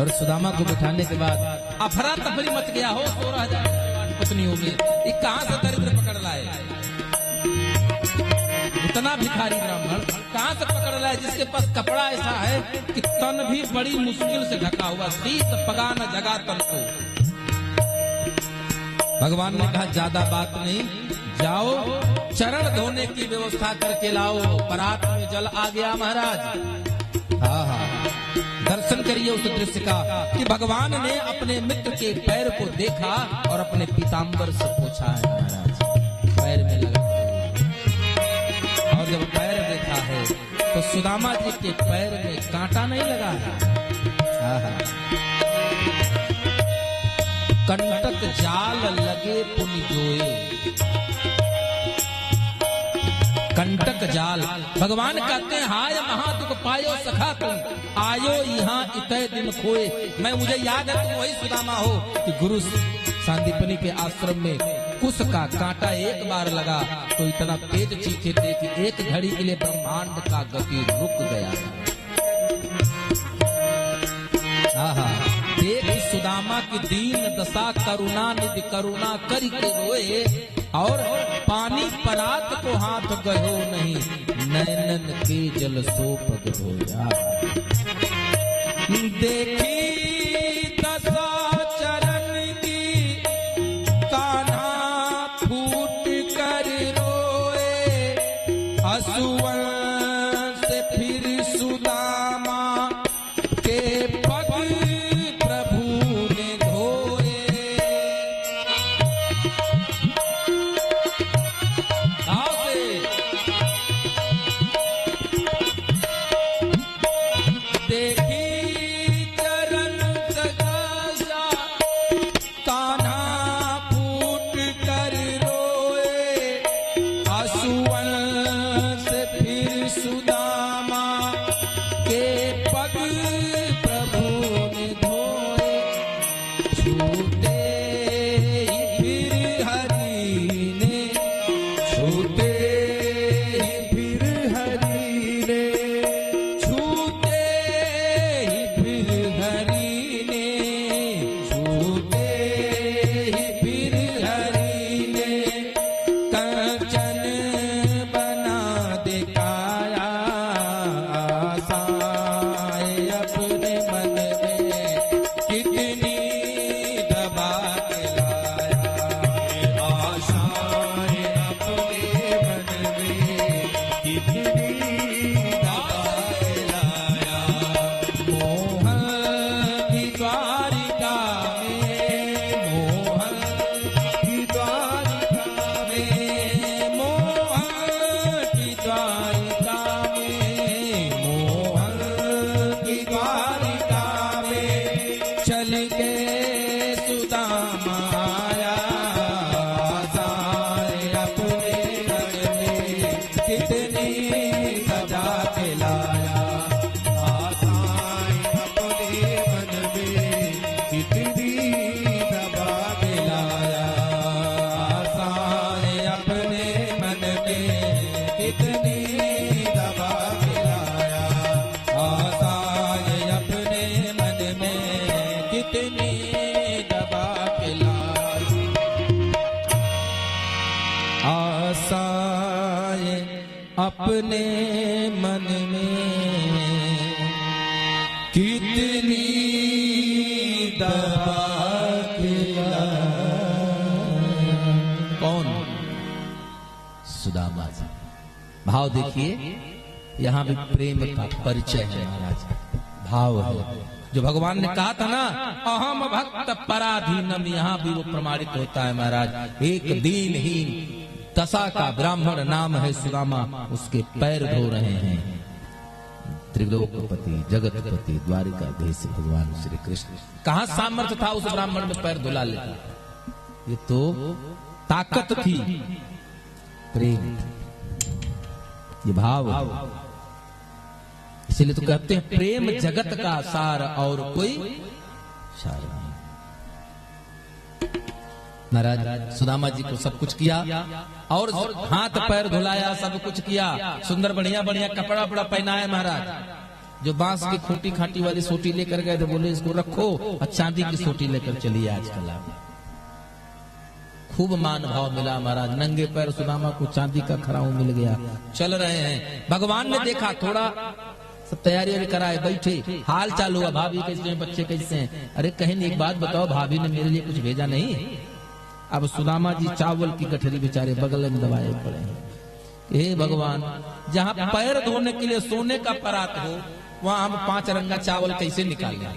और सुदामा को बिठाने के बाद अफरा तफरी मच गया हो 16,000 पत्नियों में। ये कहां से दरिद्र पकड़ लाए? उतना भिखारी ब्राह्मण कहां से पकड़ लाए जिसके पास कपड़ा ऐसा है कि तन भी बड़ी मुश्किल से ढका हुआ, शीत पगा न जगा तन को। भगवान ने कहा ज्यादा बात नहीं, जाओ चरण धोने की व्यवस्था करके लाओ। परात में जल आ गया महाराज। हाँ, दर्शन करिए उस दृश्य का कि भगवान ने अपने मित्र के पैर को देखा और अपने पीताम्बर से पूछा है महाराज, पैर में लगा। और जब पैर देखा है तो सुदामा जी के पैर में कांटा नहीं लगा है। कंटक जाल लगे पुनि जोए, कंटक जाल। भगवान कहते हैं हाय महादुख पायो सखा तुम, आयो यहाँ इतने दिन खोए। मुझे याद है तुम वही सुदामा हो कि गुरु सांदीपनी के आश्रम में कुश का कांटा एक बार लगा तो इतना तेज चीखे थे कि एक घड़ी के लिए ब्रह्मांड का गति रुक गया। देख सुदामा की दीन दशा, करुणा निधि करुणा करी के रोए, और पानी परात को हाथ गयो नहीं, नैनन के जल सो पग धोया। देखी दशा चरण की कान्हा फूट कर रोए, असुवन से फिर सुदामा के पग प्रभु ने धोए। देखी चरण सगासा कान्हा फूट कर रोए, आंसुअन से फिर सुदामा के पग प्रभु ने धोए। छूटे ही फिर हरि ने, छूटे ही फिर हरि ने, छूटे ही फिर हरि ने, छूटे ही फिर हरि ने, कंचन बना दिखाया आशाएं अपने मन में, कितनी दबा के लाया आशाएं अपने मन में, कितनी दबा के लाया। मोहन की द्वारिका में, मोहन की द्वारिका में, मोहन की द्वारिका में, मोहन की द्वारिका में, चल के सुदामा आया आशाएं अपने मन में, कितनी सजा के लाया आशाएं अपने मन में, कितनी दबा के लाया आशाएं अपने मन में, कितनी दबा के लाया आशाएं अपने मन में, कितनी दबा के लाया आशाएं अपने मन में, कितनी दबा के लाया। कौन? सुदामा जी। भाव देखिए, यहाँ भी प्रेम का परिचय है महाराज, भाव है जो भगवान ने कहा था ना, अहम भक्त पराधीनम, यहाँ भी वो प्रमाणित होता है महाराज। एक दीनहीन दशा का ब्राह्मण नाम है सुदामा, उसके पैर धो रहे हैं त्रिलोकपति जगतपति द्वारिकाधीश भगवान श्री कृष्ण। कहाँ सामर्थ्य था उस ब्राह्मण में पैर धुला लेता? ये तो ताकत थी, प्रेम, ये भाव। इसलिए तो कहते हैं प्रेम जगत का सार और कोई सार नहीं। महाराज सुदामा जी को सब कुछ किया और हाथ पैर धुलाया, सब कुछ किया, सुंदर बढ़िया बढ़िया कपड़ा बड़ा पहनाया। महाराज जो बांस की खूंटी खाटी वाली सोटी लेकर गए थे, बोले इसको रखो और चांदी की सोटी लेकर चलिए। आजकल खूब मान भाव मिला महाराज। नंगे पैर सुदामा को चांदी का खराऊ मिल गया। चल रहे हैं, भगवान ने देखा, थोड़ा सब तैयारी कराए, बैठे, हाल चालू हुआ, भाभी कैसे हैं, बच्चे कैसे हैं। अरे कहीं एक बात बताओ, भाभी ने मेरे लिए कुछ भेजा नहीं? अब सुदामा जी चावल की गठरी बेचारे बगल में दबाए पड़े हैं। हे भगवान, जहाँ पैर धोने के लिए सोने का परात हो, वहां हम 5 रंगा चावल कैसे निकालें?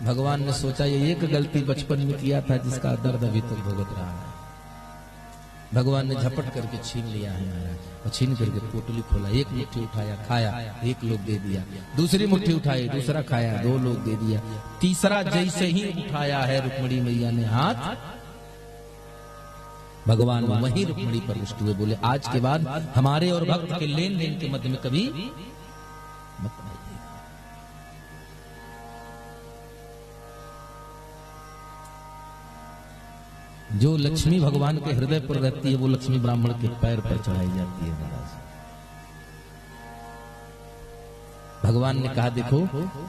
भगवान ने सोचा ये एक गलती बचपन में किया था जिसका दर्द अभी तक भुगत रहा है। भगवान ने झपट करके छीन लिया है महाराज, और छीन करके पोटली खोला, एक मुट्ठी उठाया, खाया, 1 लोग दे दिया, दूसरी मुट्ठी उठाई, दूसरा खाया, 2 लोग दे दिया, तीसरा जैसे ही उठाया है रुक्मिणी मैया ने हाथ, भगवान वहीं रुक्मिणी पर रुष्ट हुए, बोले आज के बाद हमारे और भक्त के लेन देन के मध्य में कभी मत आइए। जो लक्ष्मी भगवान के हृदय पर रहती है, वो लक्ष्मी ब्राह्मण के पैर पर चढ़ाई जाती है महाराज। भगवान ने कहा देखो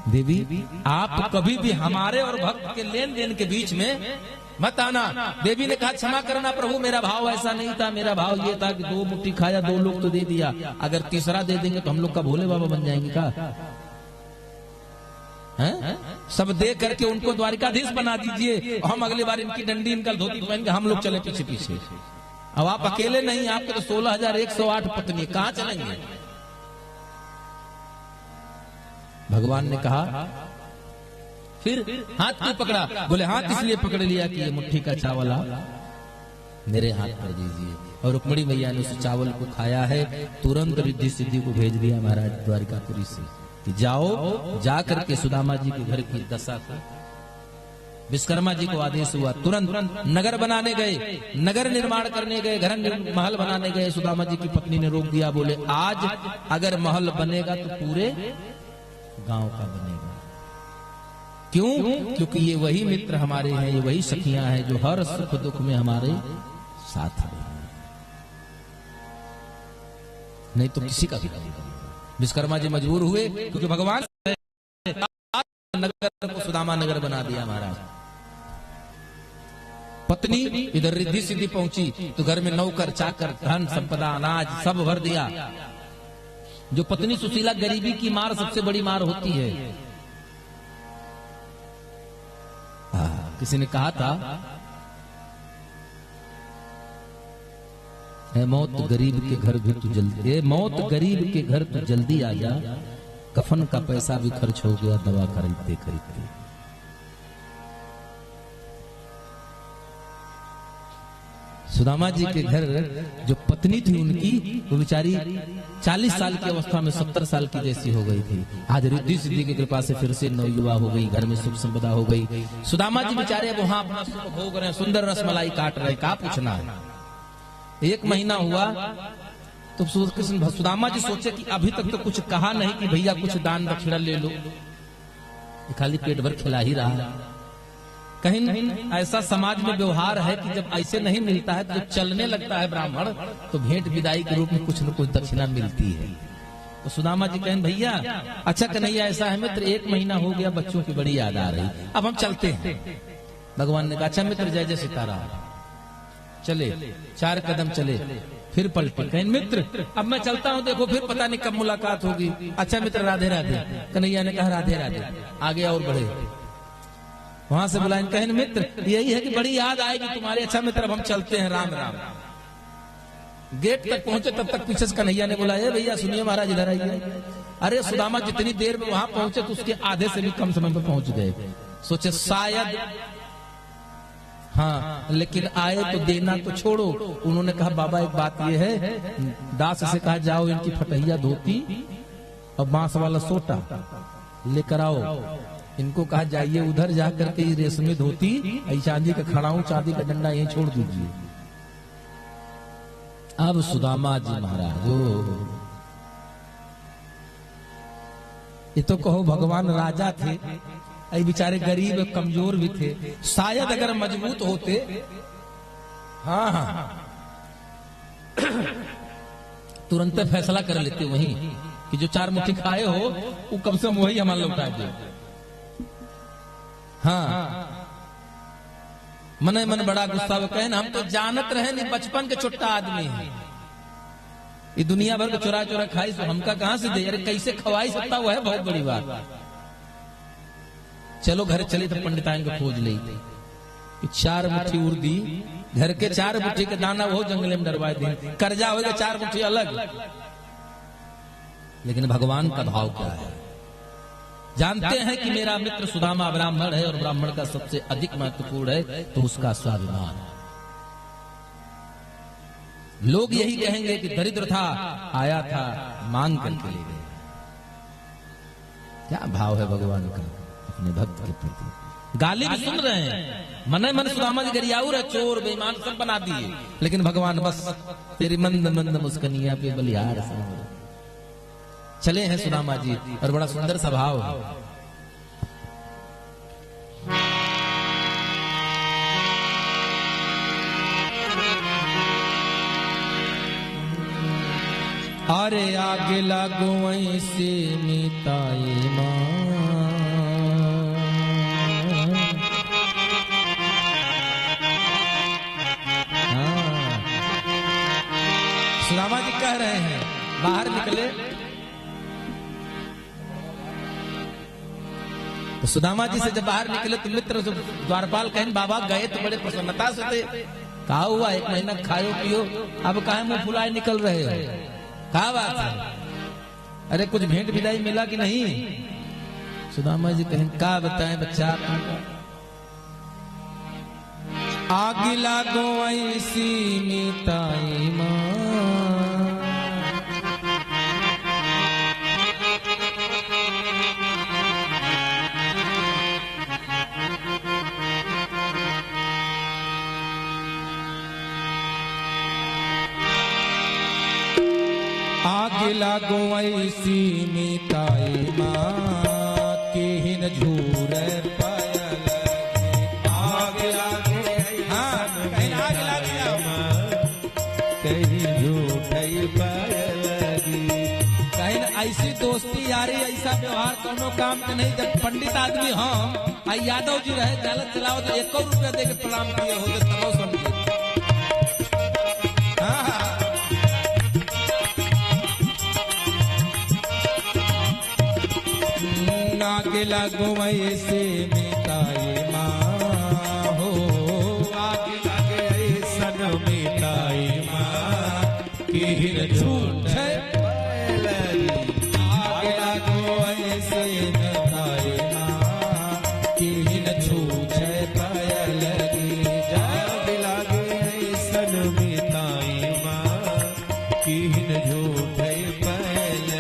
देवी, आप कभी भी हमारे और भक्त के लेन देन के बीच में मत आना। देवी ने कहा क्षमा करना प्रभु, मेरा भाव ऐसा नहीं था, मेरा भाव ये था कि 2 मुट्ठी खाया, 2 लोग तो दे दिया, अगर तीसरा दे देंगे तो हम लोग का भोले बाबा बन जाएंगे का? हैं? सब दे करके उनको द्वारिकाधीश बना दीजिए, और हम अगली बार इनकी डंडी, इनका धोती पहन के हम लोग चले पीछे पीछे। अब आप अकेले नहीं, आपके तो 16,108 पत्नी, कहां चलेंगे? भगवान ने कहा, फिर हाथ क्यों पकड़ा? बोले हाथ इसलिए पकड़ लिया कि ये मुट्ठी का चावल आप मेरे हाथ पर दीजिए। और रुक्मिणी मैया ने उस चावल को खाया है, तुरंत रिद्धि सिद्धि को भेज दिया महाराज द्वारिकापुरी से कि जाओ, जा करके सुदामा जी के घर की दशा को। विश्वकर्मा जी को आदेश हुआ, तुरंत नगर बनाने गए, नगर निर्माण करने गए, घर महल बनाने गए। सुदामा जी की पत्नी ने रोक दिया, बोले आज अगर महल बनेगा तो पूरे गांव का बनेगा। क्यों? क्योंकि ये वही मित्र हमारे हैं, ये वही सखियां हैं जो हर सुख दुख में हमारे साथ हैं, नहीं तो किसी का भी नहीं। विश्वकर्मा जी मजबूर हुए, क्योंकि भगवान नगर को सुदामा नगर बना दिया महाराज। पत्नी इधर रिद्धि सिद्धि पहुंची तो घर में नौकर चाकर, धन संपदा, अनाज सब भर दिया। जो पत्नी सुशीला, गरीबी की मार सबसे बड़ी मार होती है। किसी ने कहा था, ए मौत गरीब के घर भी तू जल्दी, ए मौत गरीब के घर तू जल्दी आ जा, कफन का पैसा भी खर्च हो गया दवा खरीदते खरीदते। सुदामा जी के घर जो पत्नी थी उनकी, वो बेचारी 40 साल की अवस्था में 70 साल की जैसी हो गई थी। आज रिद्धि सिद्धि की कृपा से फिर से नवयुवा हो गई, घर में सुख संपदा हो गई। सुदामा जी बेचारे वहां अपना सुख भोग रहे हैं, सुंदर रसमलाई काट रहे, क्या पूछना है। 1 महीना हुआ तो सुदामा जी सोचे कि अभी तक तो कुछ कहा नहीं कि भैया कुछ दान दक्षिणा ले लो, खाली पेट भर खिला ही रहा। कहीं ऐसा समाज में व्यवहार है कि जब ऐसे नहीं मिलता है तो जब चलने लगता है ब्राह्मण तो भेंट विदाई के रूप में कुछ न कुछ दक्षिणा मिलती है। तो सुदामा जी कहें भैया अच्छा कन्हैया ऐसा है मित्र, 1 महीना हो गया, बच्चों की बड़ी याद आ रही, अब हम चलते हैं। भगवान ने कहा अच्छा मित्र, जय जय सीताराम। चले 4 कदम चले, फिर पलटे, कहें मित्र अब मैं चलता हूँ, देखो फिर पता नहीं कब मुलाकात होगी। अच्छा मित्र राधे राधे। कन्हैया ने कहा राधे राधे, आगे और बढ़े। वहां से बुलाए, कहें मित्र यही है कि बड़ी याद आएगी तुम्हारी, अच्छा मित्र अब हम चलते हैं, राम राम। गेट तक पहुंचे तब तक पीछे से कन्हैया ने बुलाया, भैया सुनिए महाराज इधर आइए। अरे सुदामा जितनी देर में वहां पहुंचे तो उसके आधे से भी कम समय में पहुंच गए। सोचे शायद हाँ, लेकिन आए तो देना तो छोड़ो। उन्होंने कहा बाबा एक बात ये है, दास से कहा जाओ इनकी फटहिया धोती और बांस वाला सोटा लेकर आओ। इनको कहा जाइए उधर जा करके रेशमी धोती, चांदी का खड़ाऊ, चांदी का डंडा यहीं छोड़ दीजिए। अब सुदामा जी महाराज ये तो कहो भगवान राजा थे, ये बेचारे गरीब कमजोर भी थे, शायद अगर मजबूत होते, हाँ हाँ तुरंत फैसला कर लेते वही कि जो 4 मुट्ठी खाए हो वो कम से कम वही हमारे लौटा दे। हाँ मन मन बड़ा गुस्सा वो कहे ना, हम तो जानत रहे नहीं बचपन के छोटा आदमी है, ये दुनिया भर के चुरा चुरा खाई तो हमका कहां से दे, अरे कैसे खवाई सकता वो है बहुत बड़ी बात। चलो घर चले तो पंडिताइन को खोज ली कि 4 मुट्ठी उर्दी, घर के 4 मुट्ठी के दाना वो जंगले में डरवाए दी, कर्जा होगा 4 मुट्ठी अलग। लेकिन भगवान का भाव क्या है, जानते हैं कि मेरा मित्र सुदामा ब्राह्मण है और ब्राह्मण का सबसे अधिक महत्वपूर्ण है तो उसका स्वाभिमान। लोग यही कहेंगे कि दरिद्र था, आया था, मांग करके ले गए। क्या भाव है भगवान का अपने भक्त के प्रति। गाली भी सुन रहे हैं, मन मन सुदामा जी गरियाऊ रहे, चोर बेईमान सब बना दिए, लेकिन भगवान बस तेरी मंद मंद मुस्कनिया पे बलिहार चले हैं सुदामा जी, और बड़ा सुंदर स्वभाव है। अरे आगे लागो ऐसे मिताई मां, सुदामा जी कह रहे हैं, बाहर निकले तो सुदामा जी से जब बाहर निकले तो मित्र द्वारपाल कहें बाबा गए तो बड़े प्रसन्नता से थे, कहा हुआ 1 महीना खाओ पियो, अब काहे मुंह फुलाए निकल रहे हो, कहा बात है, अरे कुछ भेंट विदाई मिला कि नहीं। सुदामा जी कहें का बताएं बच्चा, आग लागो ऐसी मिताई मां, आग लागो ऐसी मिताई मां, केहिन झूरे पायल, आग लागो, हाँ कहीं आग लाग कहीं झूठई पायल, कहीं ऐसी दोस्ती यारी ऐसा व्यवहार कोनो काम के नहीं। जब पंडित आदमी हम आई यादव जी रहे गलत चलाओ तो 1 रुपया दे के प्रणाम किए हो तब समझे। आग लागो ऐसे मिताई मां हो, आग लागे ऐसन मिताई मां, केहिन झूठे पायल, आग लागो ऐसे मिताई मां, केहिन झूठे पायल, आग लागे ऐसन मिताई मां, केहिन झूठे पायल।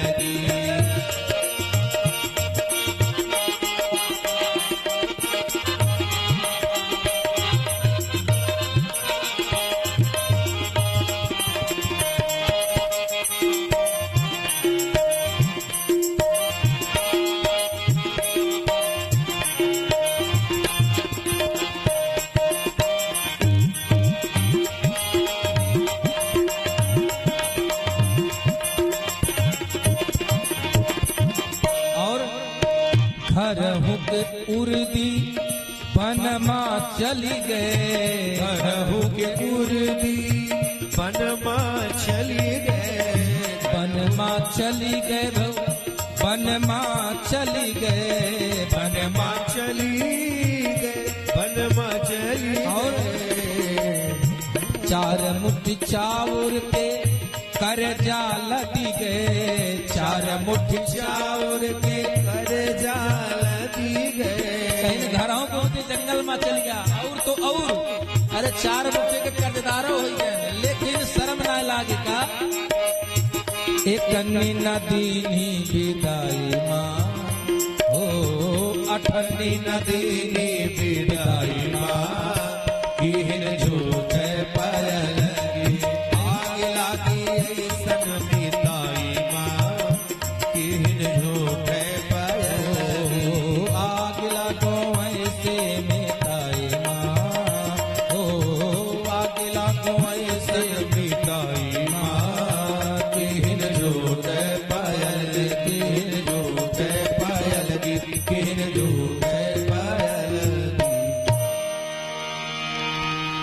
घर हुक उर्दी बनमा चली गए, घर हुक उर्दी बनमा चली गए, बनमा चली गए, बनमा चली गए, बनमा चली गए, बनमा चली। और 4 मुट्ठी चाउर के कर्जा लदी गए, 4 मुट्ठी चाउर के कर्जा लदी गए, कहीं घरों को जंगल में चल गया और तो और, अरे 4 मुट्ठी के कर्जदारों हो गए, लेकिन शर्म ना लागे का, एक नदी नी विदाई मां हो, 8नी नदी नी विदाई मां, केहिन झूठे पायल, आग लागी ऐसन मिताई मां, केहिन झूठे पायल। ऐसे मिटाई माँ किन जोत पायल किन जोत पायल किन जोत पायल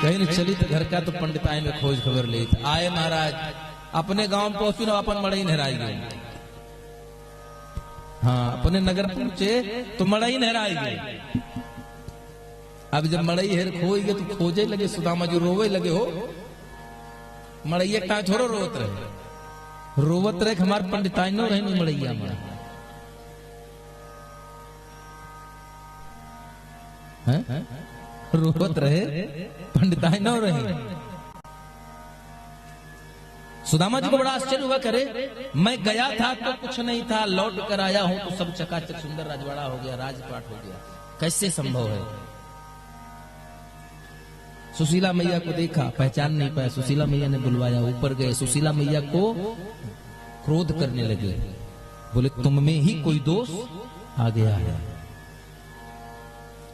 कहीं न चली तो घर का तो पंडिताई में खोज खबर ली थी। आए महाराज अपने गांव में पहुंची ना अपन मड़ई नहराई गई। हाँ अपने नगर पहुंचे तो मड़ई नहराई गई। अब जब मड़ई हेर खोई गए तो खोजे लगे सुदामा जी रोवे लगे हो। मड़ैया का छोड़ो रोवत रहे हमारे पंडिताई नो रहे मड़ैया में रोवत रहे पंडिताई न रहे। सुदामा जी को बड़ा आश्चर्य हुआ, करे मैं गया था तो कुछ नहीं था, लौट कर आया हूं तो सब चकाचक सुंदर राजवाड़ा हो गया, राजपाट हो गया, कैसे संभव है। सुशीला मैया को देखा, पहचान नहीं पाया, सुशीला मैया ने बुलवाया, ऊपर गए, सुशीला मैया को क्रोध करने लगे, बोले तुम में ही कोई दोष आ गया है।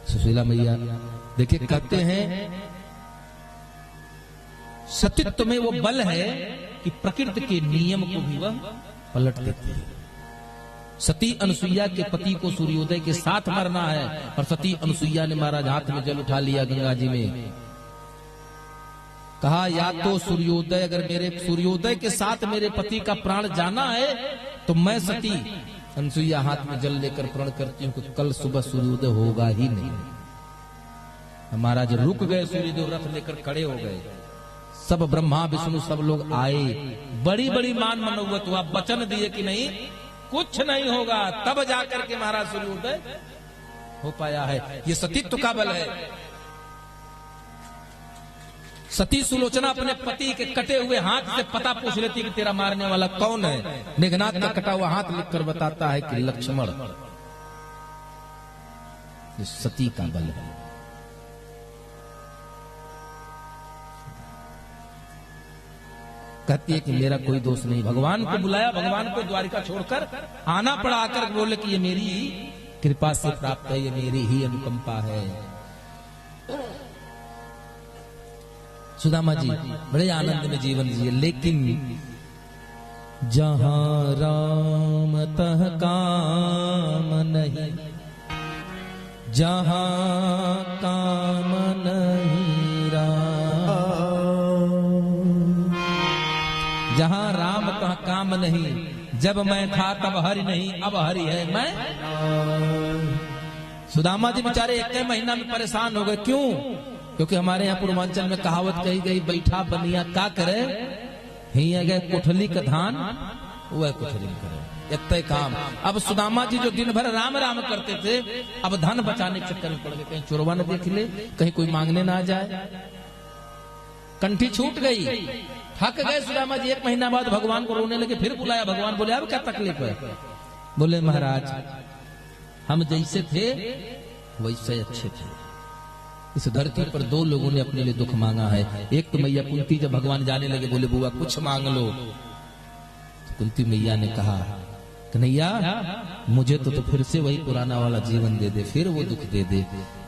सुशीला मैया देखिए कहते हैं सतीत्व में वो बल है कि प्रकृति के नियम को भी वह पलट देती है। सती अनुसुईया के पति को सूर्योदय के साथ मरना है और सती अनुसुईया ने महाराज हाथ में जल उठा लिया गंगा जी में, कहा या तो सूर्योदय, अगर मेरे सूर्योदय के साथ मेरे पति का प्राण जाना है तो मैं सती अनुसुईया हाथ में जल लेकर प्रण करती हूँ कि कल सुबह सूर्योदय होगा ही नहीं। महाराज रुक गए, सूर्यदेव रथ लेकर खड़े हो गए, सब ब्रह्मा विष्णु सब लोग आए, बड़ी बड़ी मान मनोवत हुआ, वचन दिए कि नहीं कुछ नहीं होगा, तब जाकर के महाराज सूर्योदय हो पाया है। ये सतीत्व का बल है। सती सुलोचना अपने पति के कटे हुए हाथ से पता पूछ लेती कि तेरा मारने वाला कौन है। मेघनाथ का कटा हुआ हाथ लिखकर बताता है कि लक्ष्मण। ये सती का बल है। कहती है कि मेरा कोई दोष नहीं। भगवान को बुलाया, भगवान को द्वारिका छोड़कर आना पड़ा, आकर बोले कि ये मेरी ही कृपा से प्राप्त है, ये मेरी ही अनुकंपा है। सुदामा जी बड़े आनंद में जीवन जिए, लेकिन जहां राम तह काम नहीं, जहां काम नहीं राम, जहां राम तह काम नहीं, जब मैं था तब हरि नहीं, अब हरि है मैं। सुदामा जी बेचारे एक महीना में परेशान हो गए। क्यों? क्योंकि हमारे यहाँ पूर्वांचल में कहावत कही गई, बैठा बनिया का करे, हिया गए कोठली का धान वह कोठली करे, इतने काम। अब सुदामा जी जो दिन भर राम राम करते थे, अब धन बचाने के चक्कर में पड़ गए, कहीं चोरवा न देख ले, कहीं कोई मांगने ना आ जाए, कंठी छूट गई, थक गए सुदामा जी। एक महीना बाद भगवान को रोने लगे, फिर बुलाया, भगवान बोले अब क्या तकलीफ है? बोले महाराज हम जैसे थे वैसे अच्छे थे। इस धरती पर दो लोगों ने अपने लिए दुख मांगा है। एक तो मैया कुंती, जब भगवान जाने लगे बोले बुआ कुछ मांग लो, तो कुंती मैया ने कहा कन्हैया मुझे तो फिर से वही पुराना वाला जीवन दे दे, फिर वो दुख दे दे।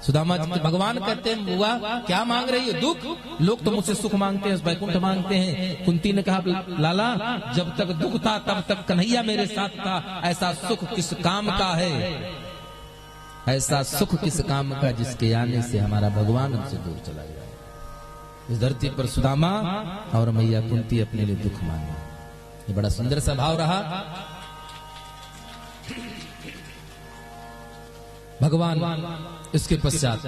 सुदामा जी भगवान कहते हैं बुआ क्या मांग रही है? दुख? लोग तो मुझसे सुख मांगते हैं, वैकुंठ मांगते हैं। कुंती ने कहा लाला जब तक दुख था तब तक कन्हैया मेरे साथ था, ऐसा सुख किस काम का है, ऐसा सुख किस काम का जिसके आने से हमारा भगवान हमसे दूर चला गया। इस धरती पर सुदामा और मैया कुंती अपने लिए दुख मांगे। ये बड़ा सुंदर सा भाव रहा। भगवान इसके पश्चात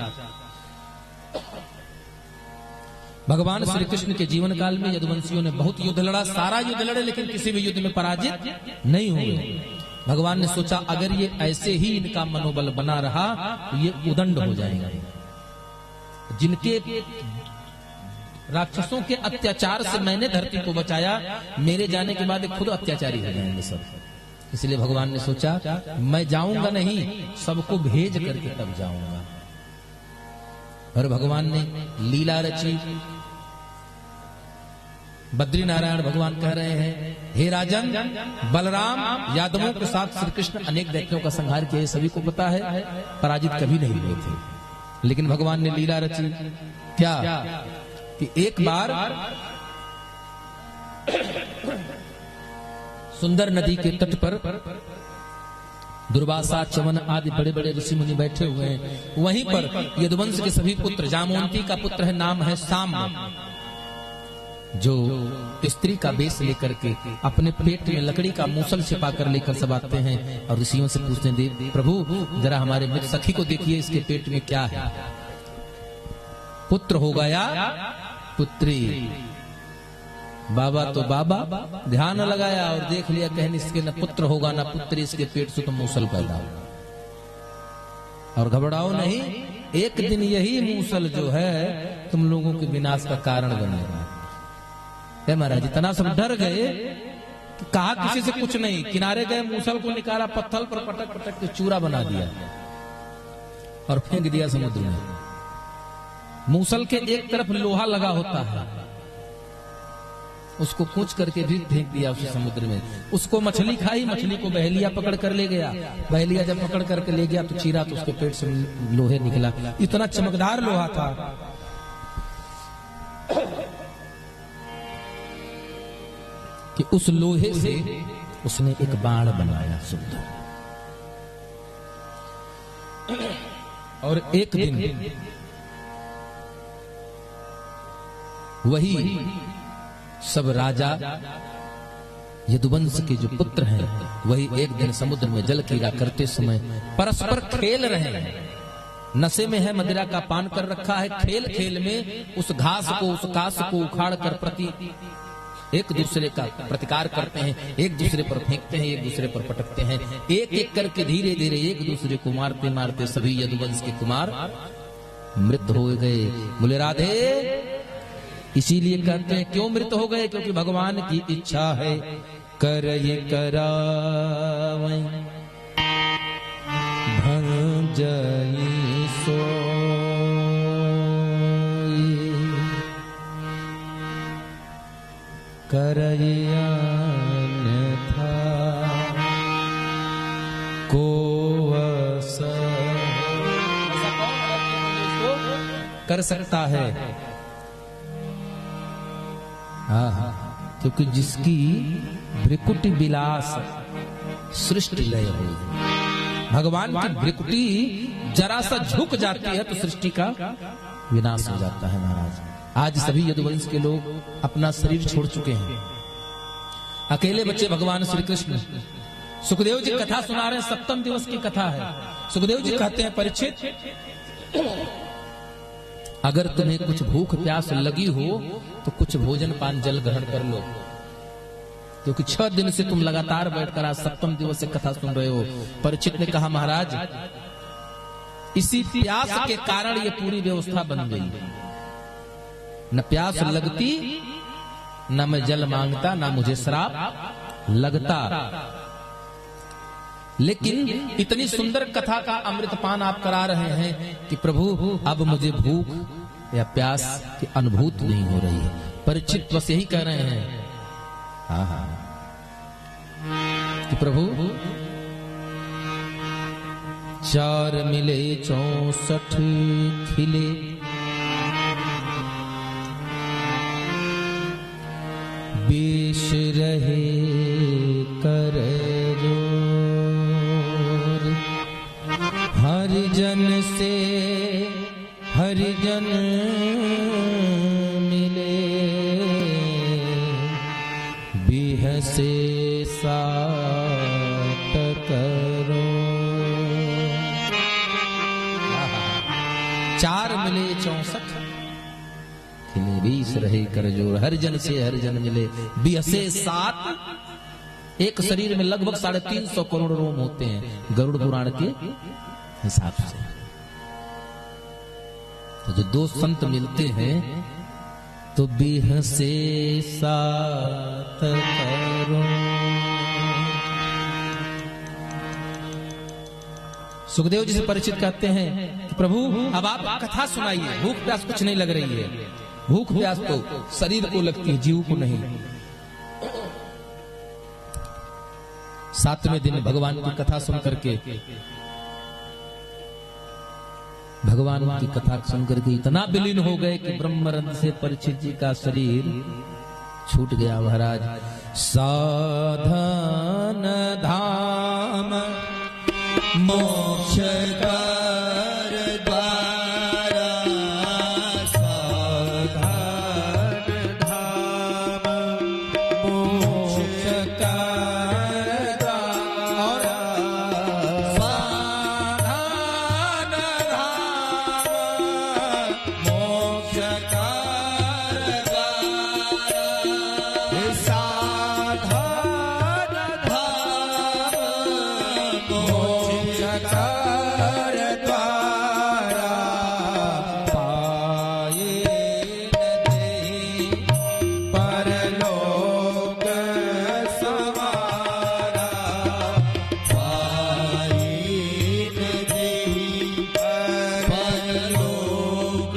भगवान श्री कृष्ण के जीवन काल में यदुवंशियों ने बहुत युद्ध लड़ा, सारा युद्ध लड़े, लेकिन किसी भी युद्ध में पराजित नहीं हुए। भगवान ने सोचा अगर ये ऐसे ही इनका मनोबल बना रहा तो ये उदंड हो जाएगा। जिनके राक्षसों के अत्याचार से मैंने धरती को बचाया, मेरे जाने के बाद खुद अत्याचारी हो जाएंगे सब। इसलिए भगवान ने सोचा मैं जाऊंगा नहीं, सबको भेज करके तब जाऊंगा। और भगवान ने लीला रची। बद्री नारायण भगवान कह रहे हैं हे राजन, बलराम यादवों के साथ श्री कृष्ण अनेक दैत्यों का संहार किया, सभी को पता है, पराजित कभी नहीं हुए थे। लेकिन भगवान ने लीला रची क्या? कि एक बार सुंदर नदी के तट पर दुर्वासा, च्यवन आदि बड़े बड़े ऋषि मुनि बैठे हुए हैं। वहीं पर यदुवंश के सभी पुत्र, जामवंती का पुत्र है, नाम है साम्ब, जो स्त्री का वेश लेकर के अपने पेट में लकड़ी का मूसल छिपा कर लेकर सब आते हैं और ऋषियों से पूछते हैं, देव प्रभु जरा हमारे मित्र सखी को देखिए, इसके पेट में क्या है, पुत्र होगा या पुत्री। बाबा तो बाबा ध्यान लगाया और देख लिया, कहने इसके न पुत्र होगा न पुत्री, इसके पेट से तो मूसल पैदा होगा। और घबराओ नहीं, एक दिन यही मूसल जो है तुम लोगों के विनाश का कारण बनेगा। महाराज इतना सब डर गए कि कहा किसी से कुछ नहीं, किनारे गए, मूसल को निकाला, पत्थर पर पटक पटक के चूरा बना दिया और फेंक दिया समुद्र में। मूसल के एक तरफ लोहा लगा होता है, उसको कूच करके भी फेंक दिया उस समुद्र में। उसको मछली खाई, मछली को बहेलिया पकड़ कर ले गया, बहेलिया जब पकड़ करके ले गया तो चीरा तो उसके पेट से लोहे निकला, इतना चमकदार लोहा था। कि उस लोहे से उसने एक बाण बनाया सुंदर। और एक दिन वही सब राजा यदुवंश के जो पुत्र हैं, वही एक दिन समुद्र में जल क्रीड़ा करते समय परस्पर खेल रहे हैं। नशे में है, मदिरा का पान कर रखा है, खेल खेल में उस घास को, उस कास को उखाड़ कर प्रति एक दूसरे का प्रतिकार करते हैं, एक दूसरे पर फेंकते हैं, एक दूसरे पर पटकते हैं। एक एक करके धीरे धीरे एक दूसरे को मारते मारते सभी यदुवंश के कुमार मृत हो गए। बोले राधे। इसीलिए कहते हैं क्यों मृत हो गए, क्योंकि भगवान की इच्छा है कर ये करावै भंजई सो करया अन्यथा को कर सकता है। क्योंकि जिसकी भ्रिकुटी विलास सृष्टि लय हुई, भगवान की भ्रिकुटी जरा सा झुक जाती है तो सृष्टि का विनाश हो जाता है। महाराज आज सभी यदुवंश के लोग अपना शरीर छोड़ चुके हैं, अकेले बच्चे भगवान श्री कृष्ण। सुखदेव जी कथा सुना रहे हैं, 7वें दिवस की कथा है। सुखदेव जी कहते हैं, परीक्षित अगर तुम्हें कुछ भूख प्यास लगी हो तो कुछ भोजन पान जल ग्रहण कर लो, क्योंकि 6 दिन से तुम लगातार बैठकर आज 7वें दिवस से कथा सुन रहे हो। परीक्षित ने कहा, महाराज इसी प्यास के कारण ये पूरी व्यवस्था बन गई। न प्यास लगती, न मैं जल मांगता, न मुझे श्राप लगता, लेकिन इतनी सुंदर कथा का अमृतपान आप करा रहे हैं कि प्रभु अब मुझे भूख या प्यास की अनुभूति नहीं हो रही है। परीक्षित बस यही कह रहे हैं कि प्रभु 4 मिले 64 खिले, बेश रहे कर जोर, हरिजन से हरिजन मिले, बिहसे सात करो। 4 मिले 64 खिले, 20 रहे कर जोर, हरिजन से हरिजन मिले, बिहसे 7। एक शरीर में लगभग 350 करोड़ रोम होते हैं गरुड़ पुराण के हिसाब से। तो जो 2 संत मिलते हैं तो बिहसे 7 करोड़। सुखदेव जी से परिचित कहते हैं कि प्रभु अब आप कथा सुनाइए, भूख प्यास कुछ नहीं लग रही है। भूख प्यास तो शरीर को लगती है, जीव को नहीं। 7वें दिन भगवान की कथा सुन करके भगवान की कथा सुनकर के इतना विलीन हो गए कि ब्रह्मरंध्र से परीक्षित जी का शरीर छूट गया। महाराज साधन धाम मोक्ष कर द्वारा, साधन धाम मोक्ष कर द्वारा, साधन धाम मोक्ष कर द्वारा, साधन धाम मोक्ष कर द्वारा, पाए नहीं परलोक सवारा, पाए नहीं परलोक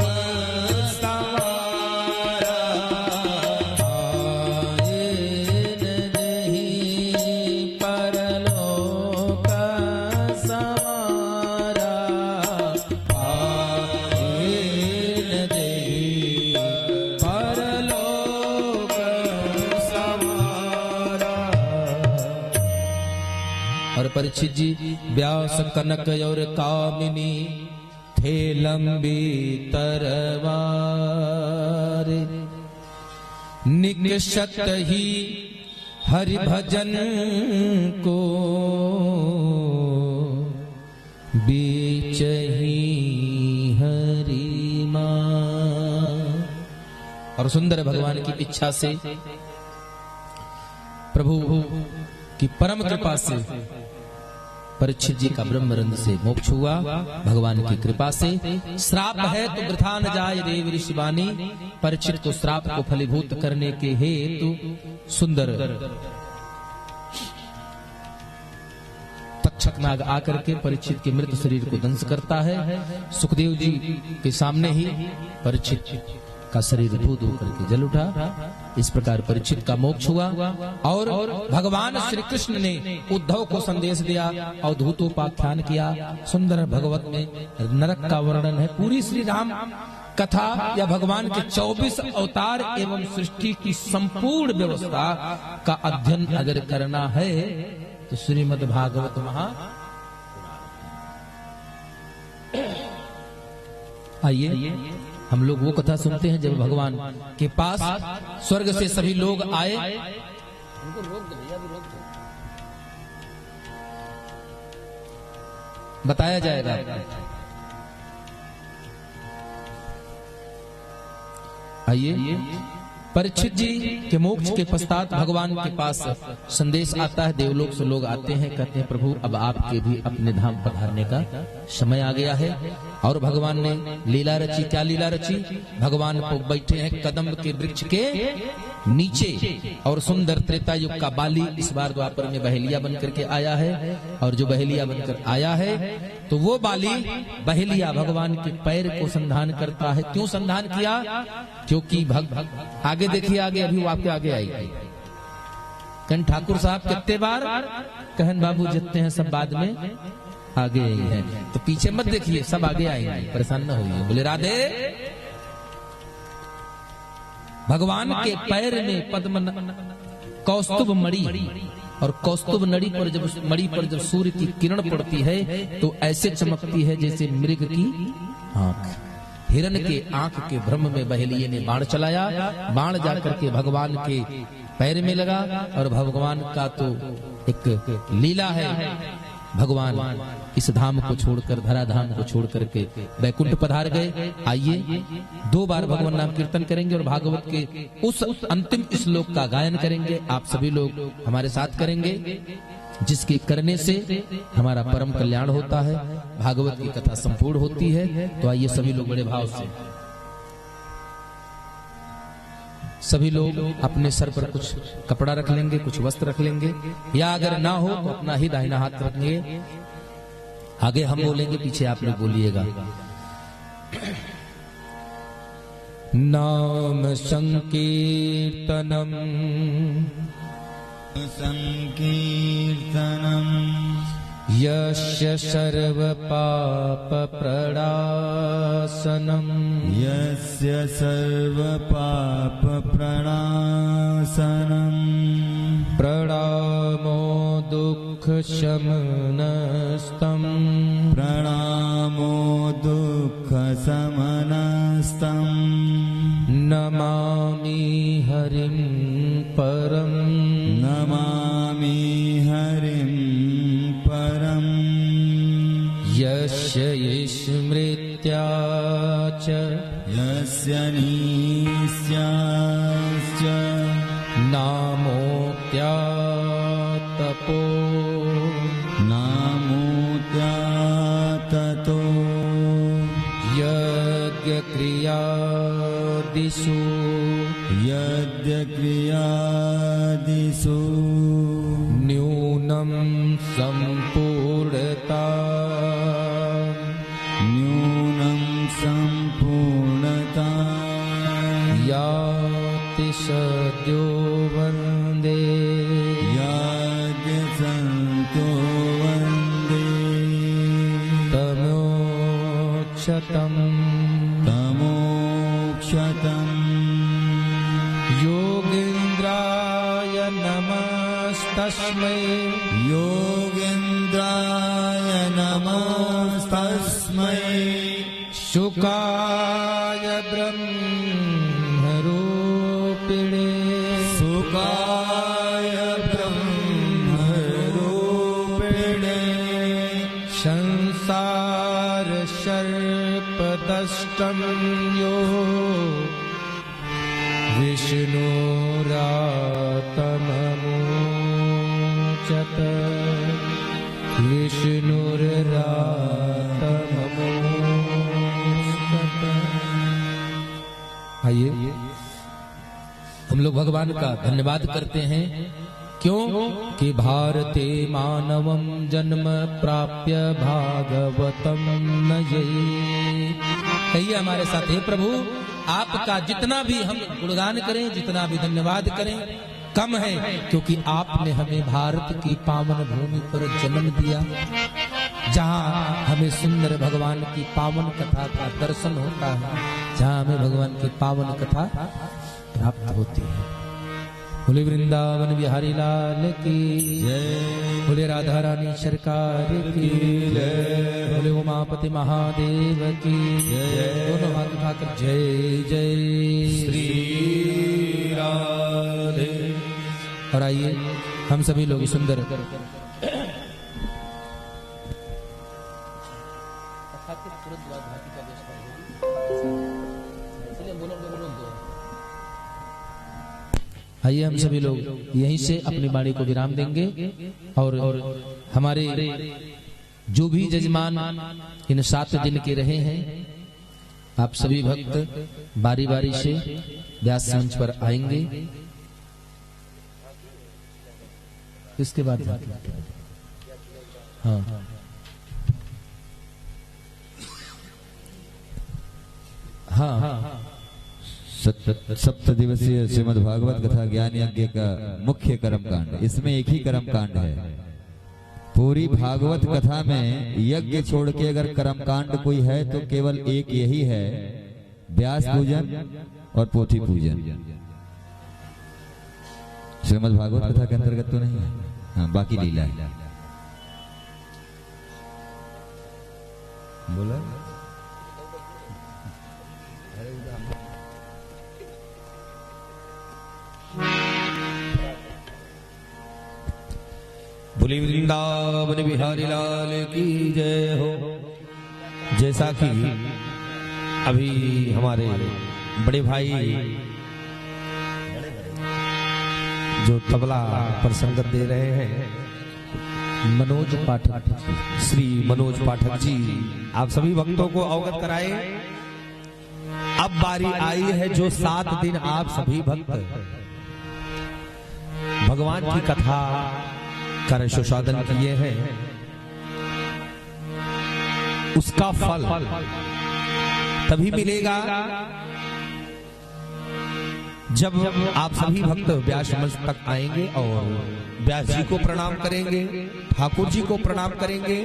सवारा, पाए नहीं परलोक सवारा, पाए नहीं परलोक सवारा। और परीक्षित जी व्यास कनक और कामिनी थे लंबी तरवार, निकषत ही हरि भजन को बीच ही हरि मां। और सुंदर भगवान की इच्छा से, प्रभु की परम कृपा से परीक्षित जी का ब्रह्मरंध्र से मोक्ष हुआ। भगवान की कृपा से श्राप है तो वृथा न जाय देव ऋषिवाणी, परीक्षित को श्राप को फलीभूत करने के हेतु सुंदर तक्षक नाग आकर के परीक्षित के मृत शरीर को दंश करता है। सुखदेव जी के सामने ही परीक्षित का शरीर धू धू करके जल उठा। इस प्रकार परीक्षित का मोक्ष हुआ। और भगवान श्री कृष्ण ने उद्धव को संदेश दिया, अवधूतोपाख्यान किया। सुंदर भगवत में नरक का वर्णन है। पूरी श्री राम कथा या भगवान के 24 अवतार एवं सृष्टि की संपूर्ण व्यवस्था का अध्ययन अगर करना है तो श्रीमद् भागवत आइए हम लोग वो कथा सुनते हैं जब भगवान के पास स्वर्ग से सभी लोग आए। उनको रोक दो भैया, भी रोक दो, बताया जाएगा। आइए परीक्षित जी के मोक्ष के पश्चात भगवान के पास संदेश आता है। देवलोक से लोग आते हैं, कहते हैं प्रभु अब आपके भी अपने धाम पधारने का समय आ गया है। और भगवान ने लीला रची। क्या लीला रची? भगवान को बैठे हैं कदम के वृक्ष के नीचे और सुंदर त्रेता युग का बाली इस बार द्वापर में बहेलिया बनकर के आया है। और जो बहेलिया बनकर आया है तो वो बाली बहेलिया भगवान के पैर को संधान करता है। क्यों संधान किया? क्योंकि आगे देखिए, आगे अभी वो आपके आगे आएगी। कहन ठाकुर साहब कितने बार, कहन बाबू जितने हैं सब बाद में आगे आई है, तो पीछे मत देखिए, सब आगे आएंगे, परेशान न होइए। बोले राधे। भगवान के पैर में पद्म कौस्तुभ मणि, और कौस्तुभ नड़ी पर जब मणि पर जब सूर्य की किरण पड़ती है तो ऐसे चमकती है जैसे मृग की आंख। हिरण के आंख के भ्रम में बहेलिये ने बाण चलाया। बाण जाकर के भगवान के पैर में लगा। और भगवान का तो एक लीला है, भगवान इस धाम को छोड़कर, धरा धाम को छोड़ करके बैकुंठ पधार गए। आइए 2 बार भगवान नाम कीर्तन करेंगे और भागवत के उस अंतिम श्लोक का गायन करेंगे। आप सभी लोग हमारे साथ करेंगे, जिसके करने से हमारा परम कल्याण होता है, भागवत की कथा संपूर्ण होती है। तो आइए सभी लोग बड़े भाव से, सभी लोग अपने सर पर कुछ कपड़ा रख लेंगे, कुछ वस्त्र रख लेंगे, या अगर ना हो तो अपना ही दाहिना हाथ रखेंगे। आगे हम बोलेंगे, पीछे आप लोग बोलिएगा। नाम संकीर्तनम संकीर्तनम यस्य सर्वपापप्रणाशनम् यस्य सर्वपापप्रणाशनम् प्रणामो दुःखशमनस्तम् प्रणामो दुःखशमनस्तम् नमामि हरिं परम् नमामि हरिं परम् यस्य स्मृत्या च यस्य निस्याश्च नामोक्त्या तपो नामोक्त्या ततो यज्ञक्रियादिषु यज्ञक्रियादिषु न्यूनं सम्पूर्णता न्यूनं सम्पूर्णता याति सद्यो वन्दे याज्ञसन्तो वन्दे तमोक्षतम् तमोक्षतम् योगीन्द्राय नमस्तस्मै योगेन्द्राय नमस्तस्मै शुकाय ब्रह्मरूपिणे सुखाय ब्रह्मरूपिणे संसार सर्पदष्टं यो विष्णुरातममोचत विष्णुरातममोचत। आइए हम लोग भगवान का धन्यवाद करते हैं। क्यों कि भारते मानवम जन्म प्राप्य भागवतम नये। कहिए हमारे साथ, हे प्रभु आपका जितना भी हम गुणगान करें, जितना भी धन्यवाद करें कम है, क्योंकि आपने हमें भारत की पावन भूमि पर जन्म दिया, जहां हमें सुंदर भगवान की पावन कथा का दर्शन होता है, जहां हमें भगवान की पावन कथा प्राप्त होती है। बोले वृंदावन बिहारी लाल की जय बोले राधा रानी सरकार की जय बोले उमापति महादेव की जय। दोनों हाथ उठाकर जय जय श्री राधे। और आइए हम सभी लोग सुंदर आइए हम सभी लोग यहीं से अपनी वाणी को विराम देंगे और हमारे जो भी जजमान इन 7 दिन के रहे हैं, आप सभी भक्त बारी बारी से व्यास मंच पर आएंगे। इसके बाद हाँ हाँ सप्त दिवसीय श्रीमद् भागवत कथा ज्ञान यज्ञ का मुख्य कर्मकांड, इसमें एक ही कर्मकांड है। पूरी भागवत कथा में यज्ञ छोड़ के अगर कर्मकांड कोई है तो केवल एक यही है, व्यास पूजन और पोथी पूजन। श्रीमद् भागवत कथा के अंतर्गत तो नहीं है, हाँ बाकी लीला है। बोला बोले वृंदावन बिहारी लाल की जय हो। जैसा कि अभी हमारे बड़े भाई जो तबला पर संगत दे रहे हैं, मनोज पाठक, श्री मनोज पाठक जी, आप सभी भक्तों को अवगत कराए। अब बारी आई है जो 7 दिन आप सभी भक्त भगवान की कथा कर सुशासन किए हैं, उसका फल तभी मिलेगा जब आप सभी भक्त व्यास मंच तक आएंगे और व्यास जी को प्रणाम करेंगे, ठाकुर जी को प्रणाम करेंगे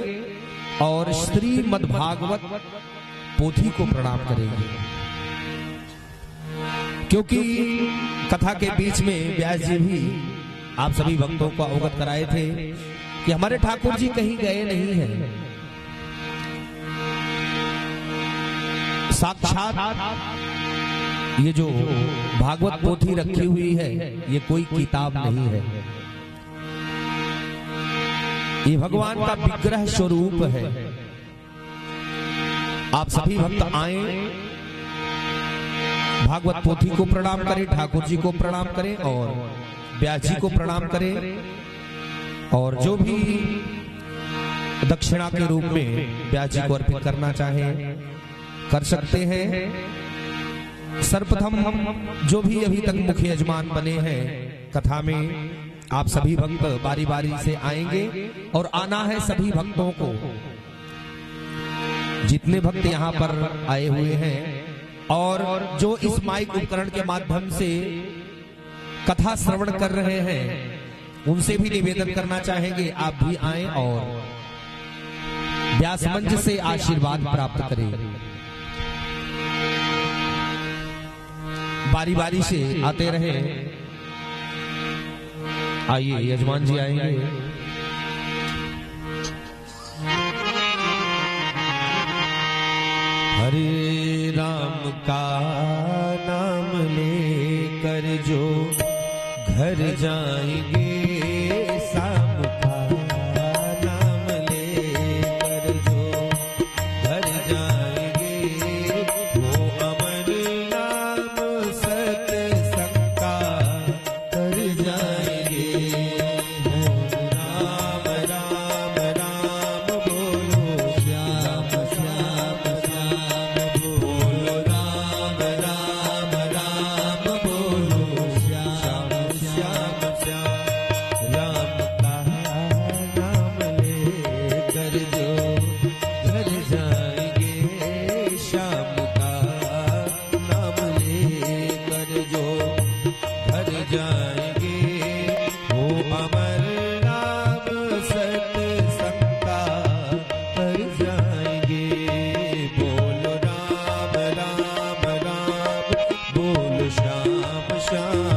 और श्रीमद् भागवत पोथी को प्रणाम करेंगे, क्योंकि कथा के बीच में व्यास जी भी आप सभी भक्तों को अवगत कराए थे कि हमारे ठाकुर जी कहीं गए नहीं हैं, साक्षात ये जो भागवत पोथी रखी हुई है ये कोई किताब नहीं है, ये भगवान का विग्रह स्वरूप है। आप सभी भक्त आए, भागवत पोथी को प्रणाम करें, ठाकुर जी को प्रणाम करें और व्यास जी को प्रणाम करें और जो भी दक्षिणा के रूप में व्यास जी को अर्पित करना चाहें कर सकते हैं। सर्वप्रथम हम जो भी अभी तक मुख्य यजमान बने हैं कथा में, आप सभी भक्त बारी बारी से आएंगे और आना है सभी भक्तों को, जितने भक्त यहाँ पर आए हुए हैं और जो इस माइक उपकरण के माध्यम से कथा श्रवण कर रहे हैं उनसे भी निवेदन करना चाहेंगे आप भी आएं और व्यास मंच से आशीर्वाद प्राप्त करें। बारी बारी से आते रहे। आइए यजमान जी आएंगे। हरे राम का नाम लेकर जो घर जाएंगे, शाम का नाम लेकर जो घर जाएंगे, वो अमर नाम सत्संग का कर जाएंगे। राम राम राम बोलो, श्याम श्याम श्याम बोलो, राम राम राम बोलो, श्याम श्याम श्याम। राम का नाम लेकर जो घर जाएंगे, श्याम का नाम लेकर जो घर जाएंगे, वो अमर नाम सत्संग का कर जाएंगे। बोलो राम राम राम बोलो, श्याम श्याम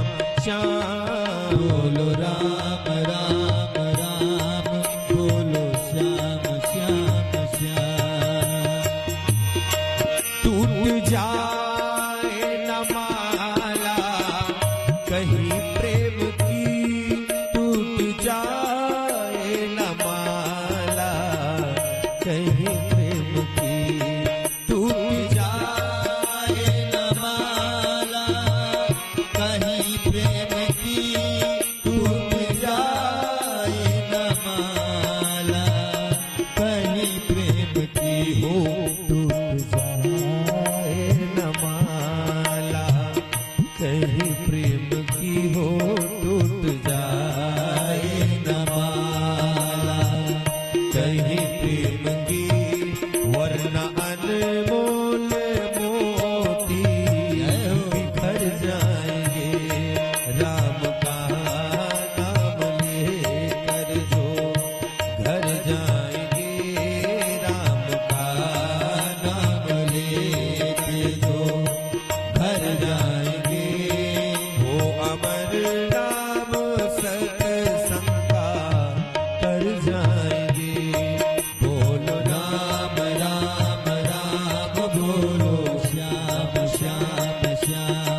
श्याम बोलो, राम राम राम बोलो, श्याम श्याम श्याम। टूट जाए न माला कहीं प्रेम की, टूट जाए न माला कहीं प्रेम की, टूट जाए न माला कहीं प्रेम की, टूट जाए न माला कहीं प्रेम की, हो टूट जाए न माला कहीं प्रेम की, हो टूट जाए न माला कहीं प्रेम की, वरना अनमोल मोती बिखर जाएंगे। राम का नाम लेकर जो घर जाएंगे, राम का नाम लेकर जो घर जाएंगे, वो अमर नाम सत्संग का कर जाएंगे। बोलो राम राम राम बोलो, श्याम श्याम श्याम।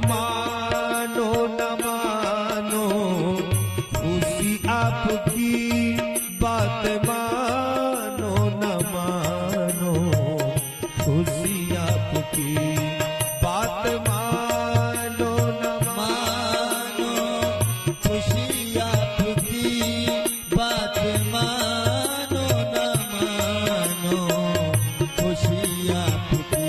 मानो न मानो खुशी आपकी, बात मानो न मानो खुशी आपकी, बात मानो न मानो खुशी आपकी, बात मानो न मानो खुशी आपकी।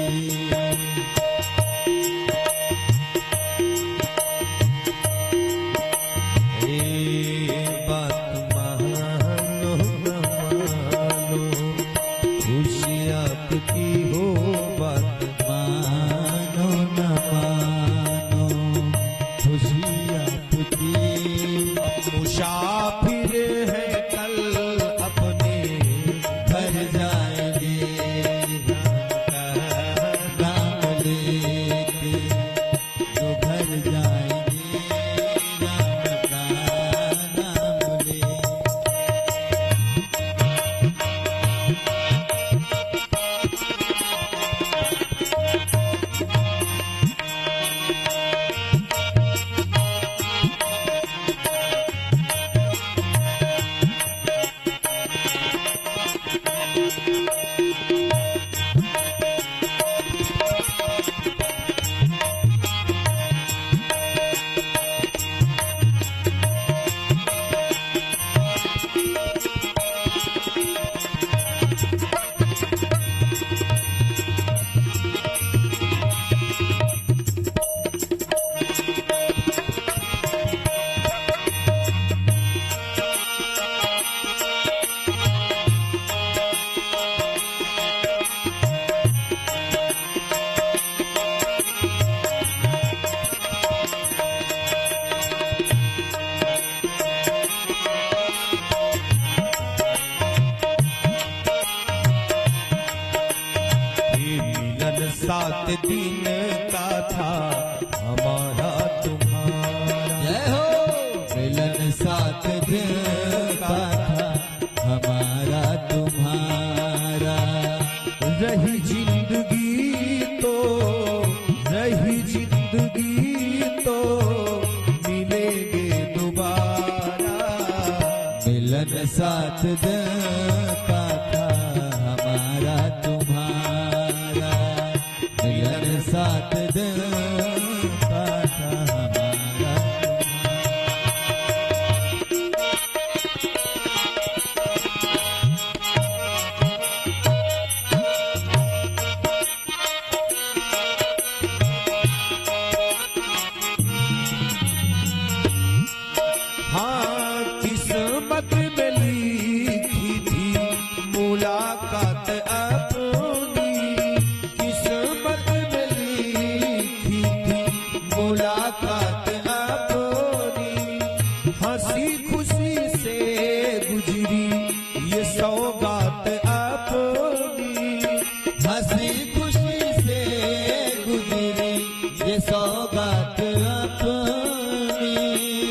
बात मानो न मानो खुशी आपकी हो, बात मानो न मानो खुशी आपकी। मुसाफिर है कल अपने घर जाएंगे राम लेके, जो घर जाएंगे राम का नाम ले। मिलन 7 दिन का था हमारा तुम्हारा। जय हो। मिलन 7 दिन का था हमारा तुम्हारा। रही जिंदगी तो, रही जिंदगी तो मिलेंगे दोबारा। मिलन 7 दिन का था हमारा तुम्हारा। मिलन 7 दिन का था हमारा। हाँ किस्मत में लिखी थी मुलाकात अपनी, किस्मत में लिखी थी मुलाकात अपनी। हंसी खुशी से गुजरी ये सौगात अपनी। हंसी खुशी से गुजरी ये सौगात अपनी।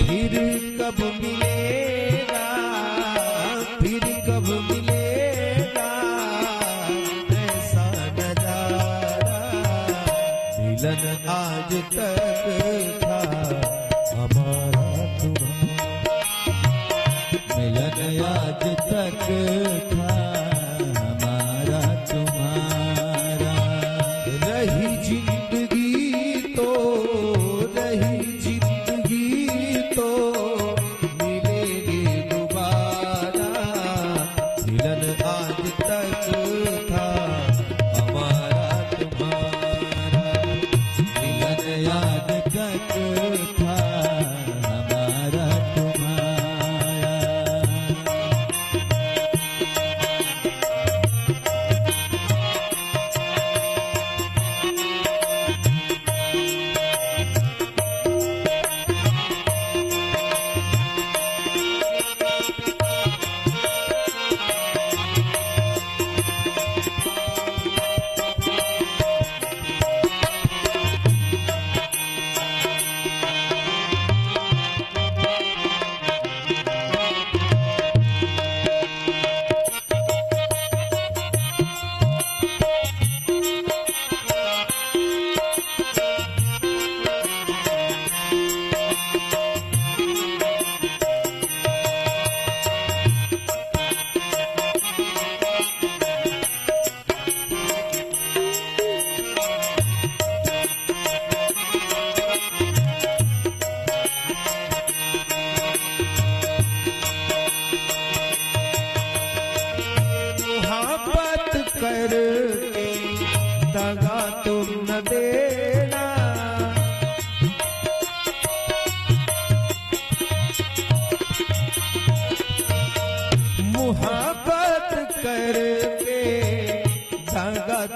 फिर कब मिलेगा, फिर कब मिलेगा ऐसा नजारा। मिलन आज तक था हमारा तुम्हारा। मिलन आज तक था हमारा तुम्हारा। रही जिंदगी तो, रही जिंदगी तो मिलेगी दोबारा। मिलन आज तक था हमारा तुम्हारा। मिलन आज तक था हमारा तुम्हारा।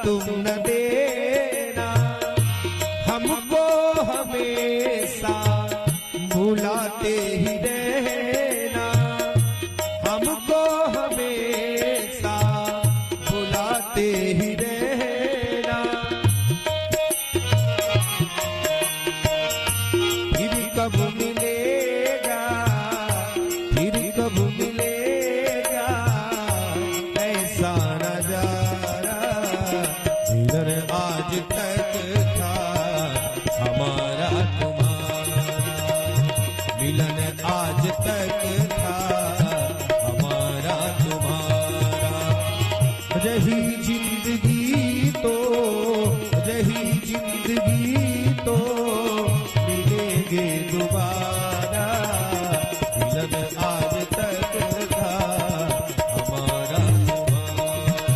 तुम न देना, हमको हमेशा भुलाते ही रहना, हमको हमेशा भुलाते ही रहना। फिर कब मिलेगा, फिर कब मिलेगा ऐसा नजारा, मिलन आज तक था हमारा तुम्हारा, मिलन आज तक था हमारा तुम्हारा। रही जिंदगी तो, रही जिंदगी तो मिलेंगे दोबारा, मिलन आज तक था हमारा तुम्हारा,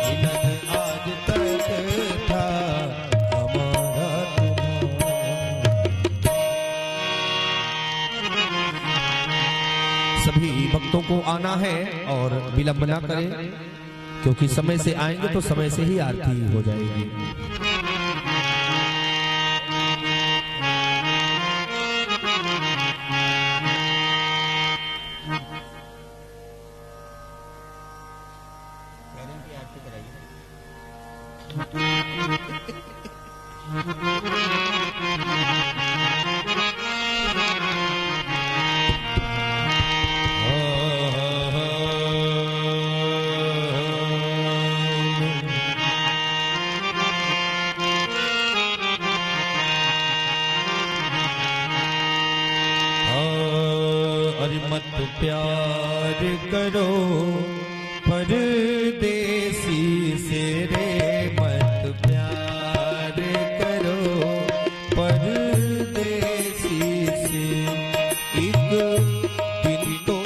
मिलन आज तक था हमारा तुम्हारा। सभी भक्तों को आना है और विलंब ना करें, क्योंकि समय से आएंगे तो समय से ही आरती हो जाएगी। अरे मत प्यार करो परदेसी से रे, मत प्यार करो परदेसी से, एक दिन तो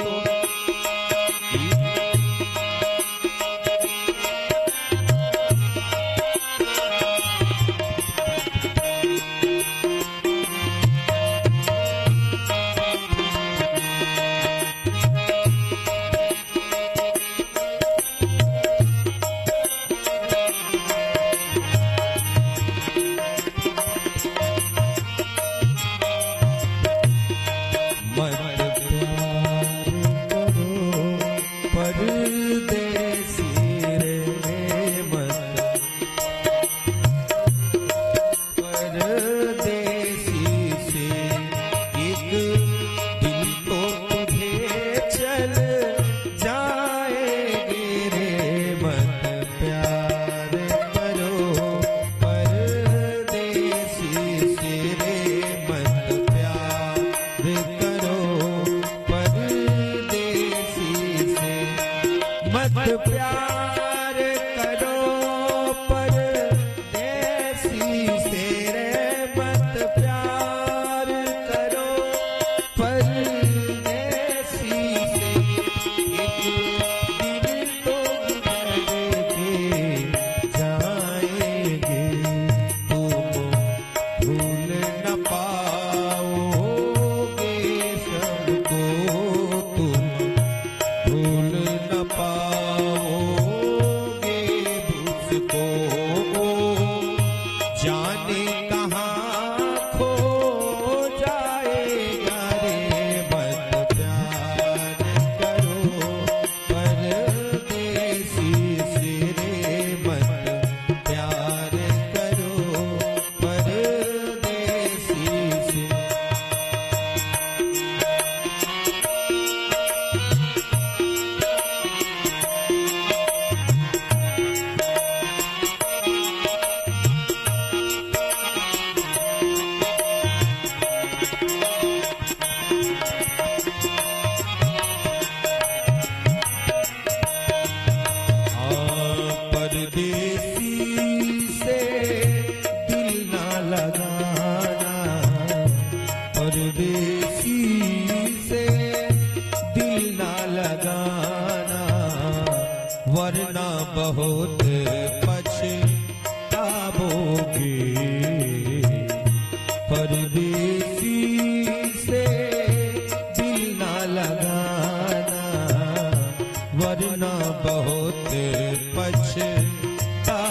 वरना बहुत पछताओगे। परदेसी से दिल ना लगाना, वरना बहुत पछताओगे।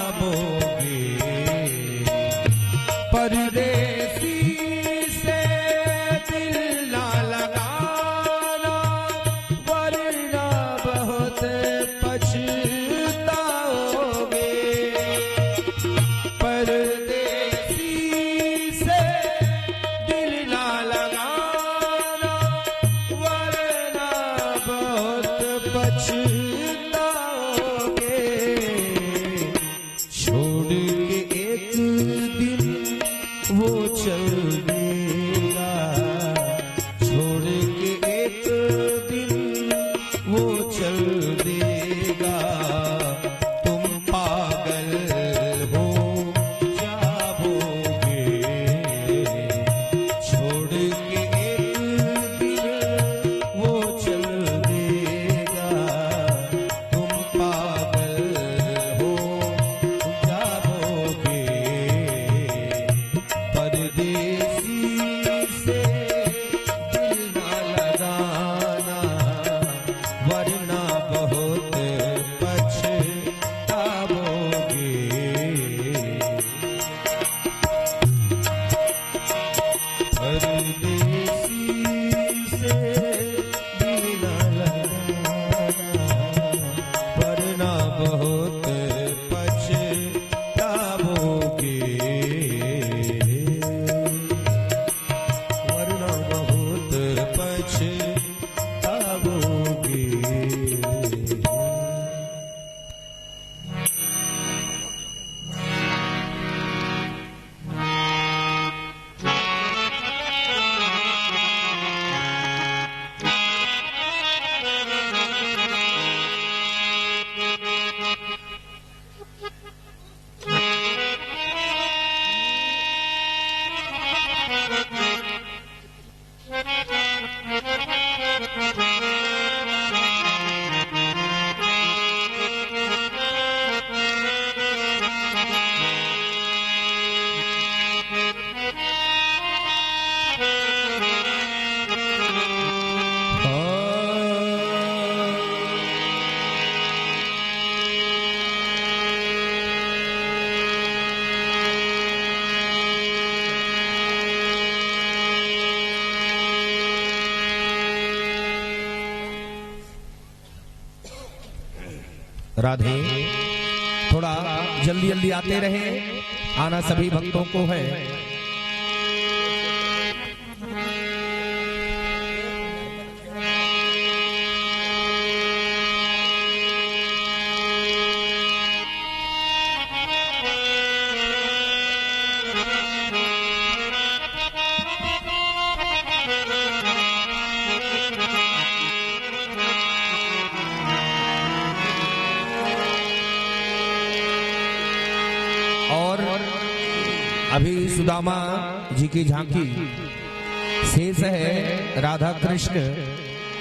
परदेसी से दिल ना लगाना, वरना बहुत पछताओगे। परदेसी से दिल ना लगाना, वरना बहुत पछताओगे। छोड़ के एक दिन वो चल देगा, छोड़ के एक दिन वो चल देगा। तुम पागल हो जाओगे, छोड़ के एक दिन वो चल देगा। तुम पागल हो जाओगे। परदेसी से दिल ना लगाना, वरना बहुत पछताओगे। परदेसी से दिल ना लगाना, वरना बहुत पछताओगे। वरना बहुत पछताओगे। राधे, थोड़ा जल्दी जल्दी आते रहे, आना सभी भक्तों को है। और अभी सुदामा जी की झांकी शेष है, राधा कृष्ण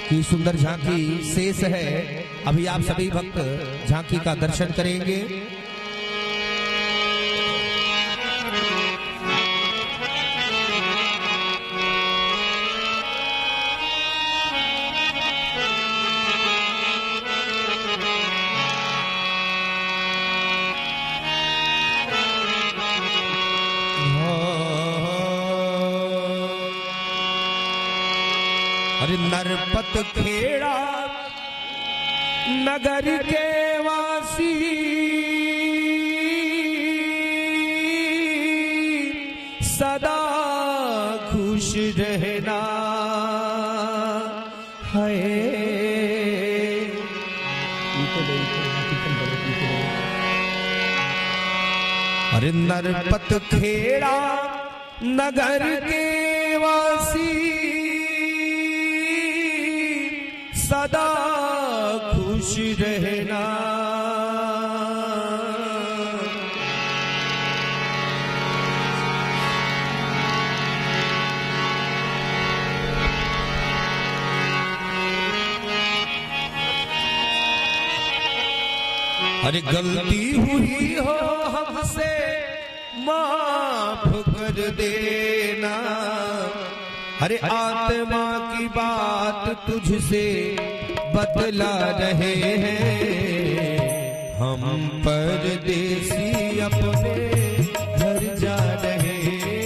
की सुंदर झांकी शेष है। अभी आप सभी भक्त झांकी का दर्शन करेंगे। अरे नरपत खेड़ा नगर के वासी, सदा खुश रहना है। अरे नरपत खेड़ा नगर के वासी, सदा खुश रहना। अरे गलती हुई हो हमसे माफ कर देना। अरे आत्मा की बात तुझसे बतला रहे हैं, हम परदेसी अपने घर जा रहे हैं।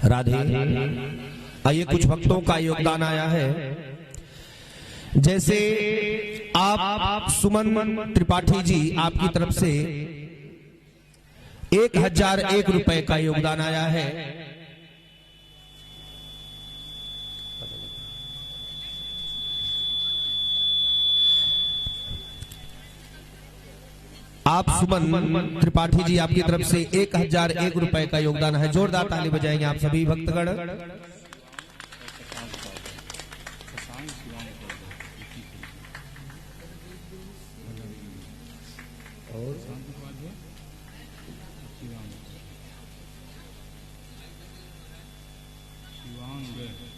राधे। आइए, कुछ भक्तों का योगदान आया है। जैसे आप सुमन त्रिपाठी जी, आपकी तरफ से 1001 रुपए का योगदान आया है। आप सुमन त्रिपाठी जी, आपकी तरफ से 1001 रुपए का योगदान है। जोरदार ताली बजाएंगे आप सभी भक्तगण। शिवांग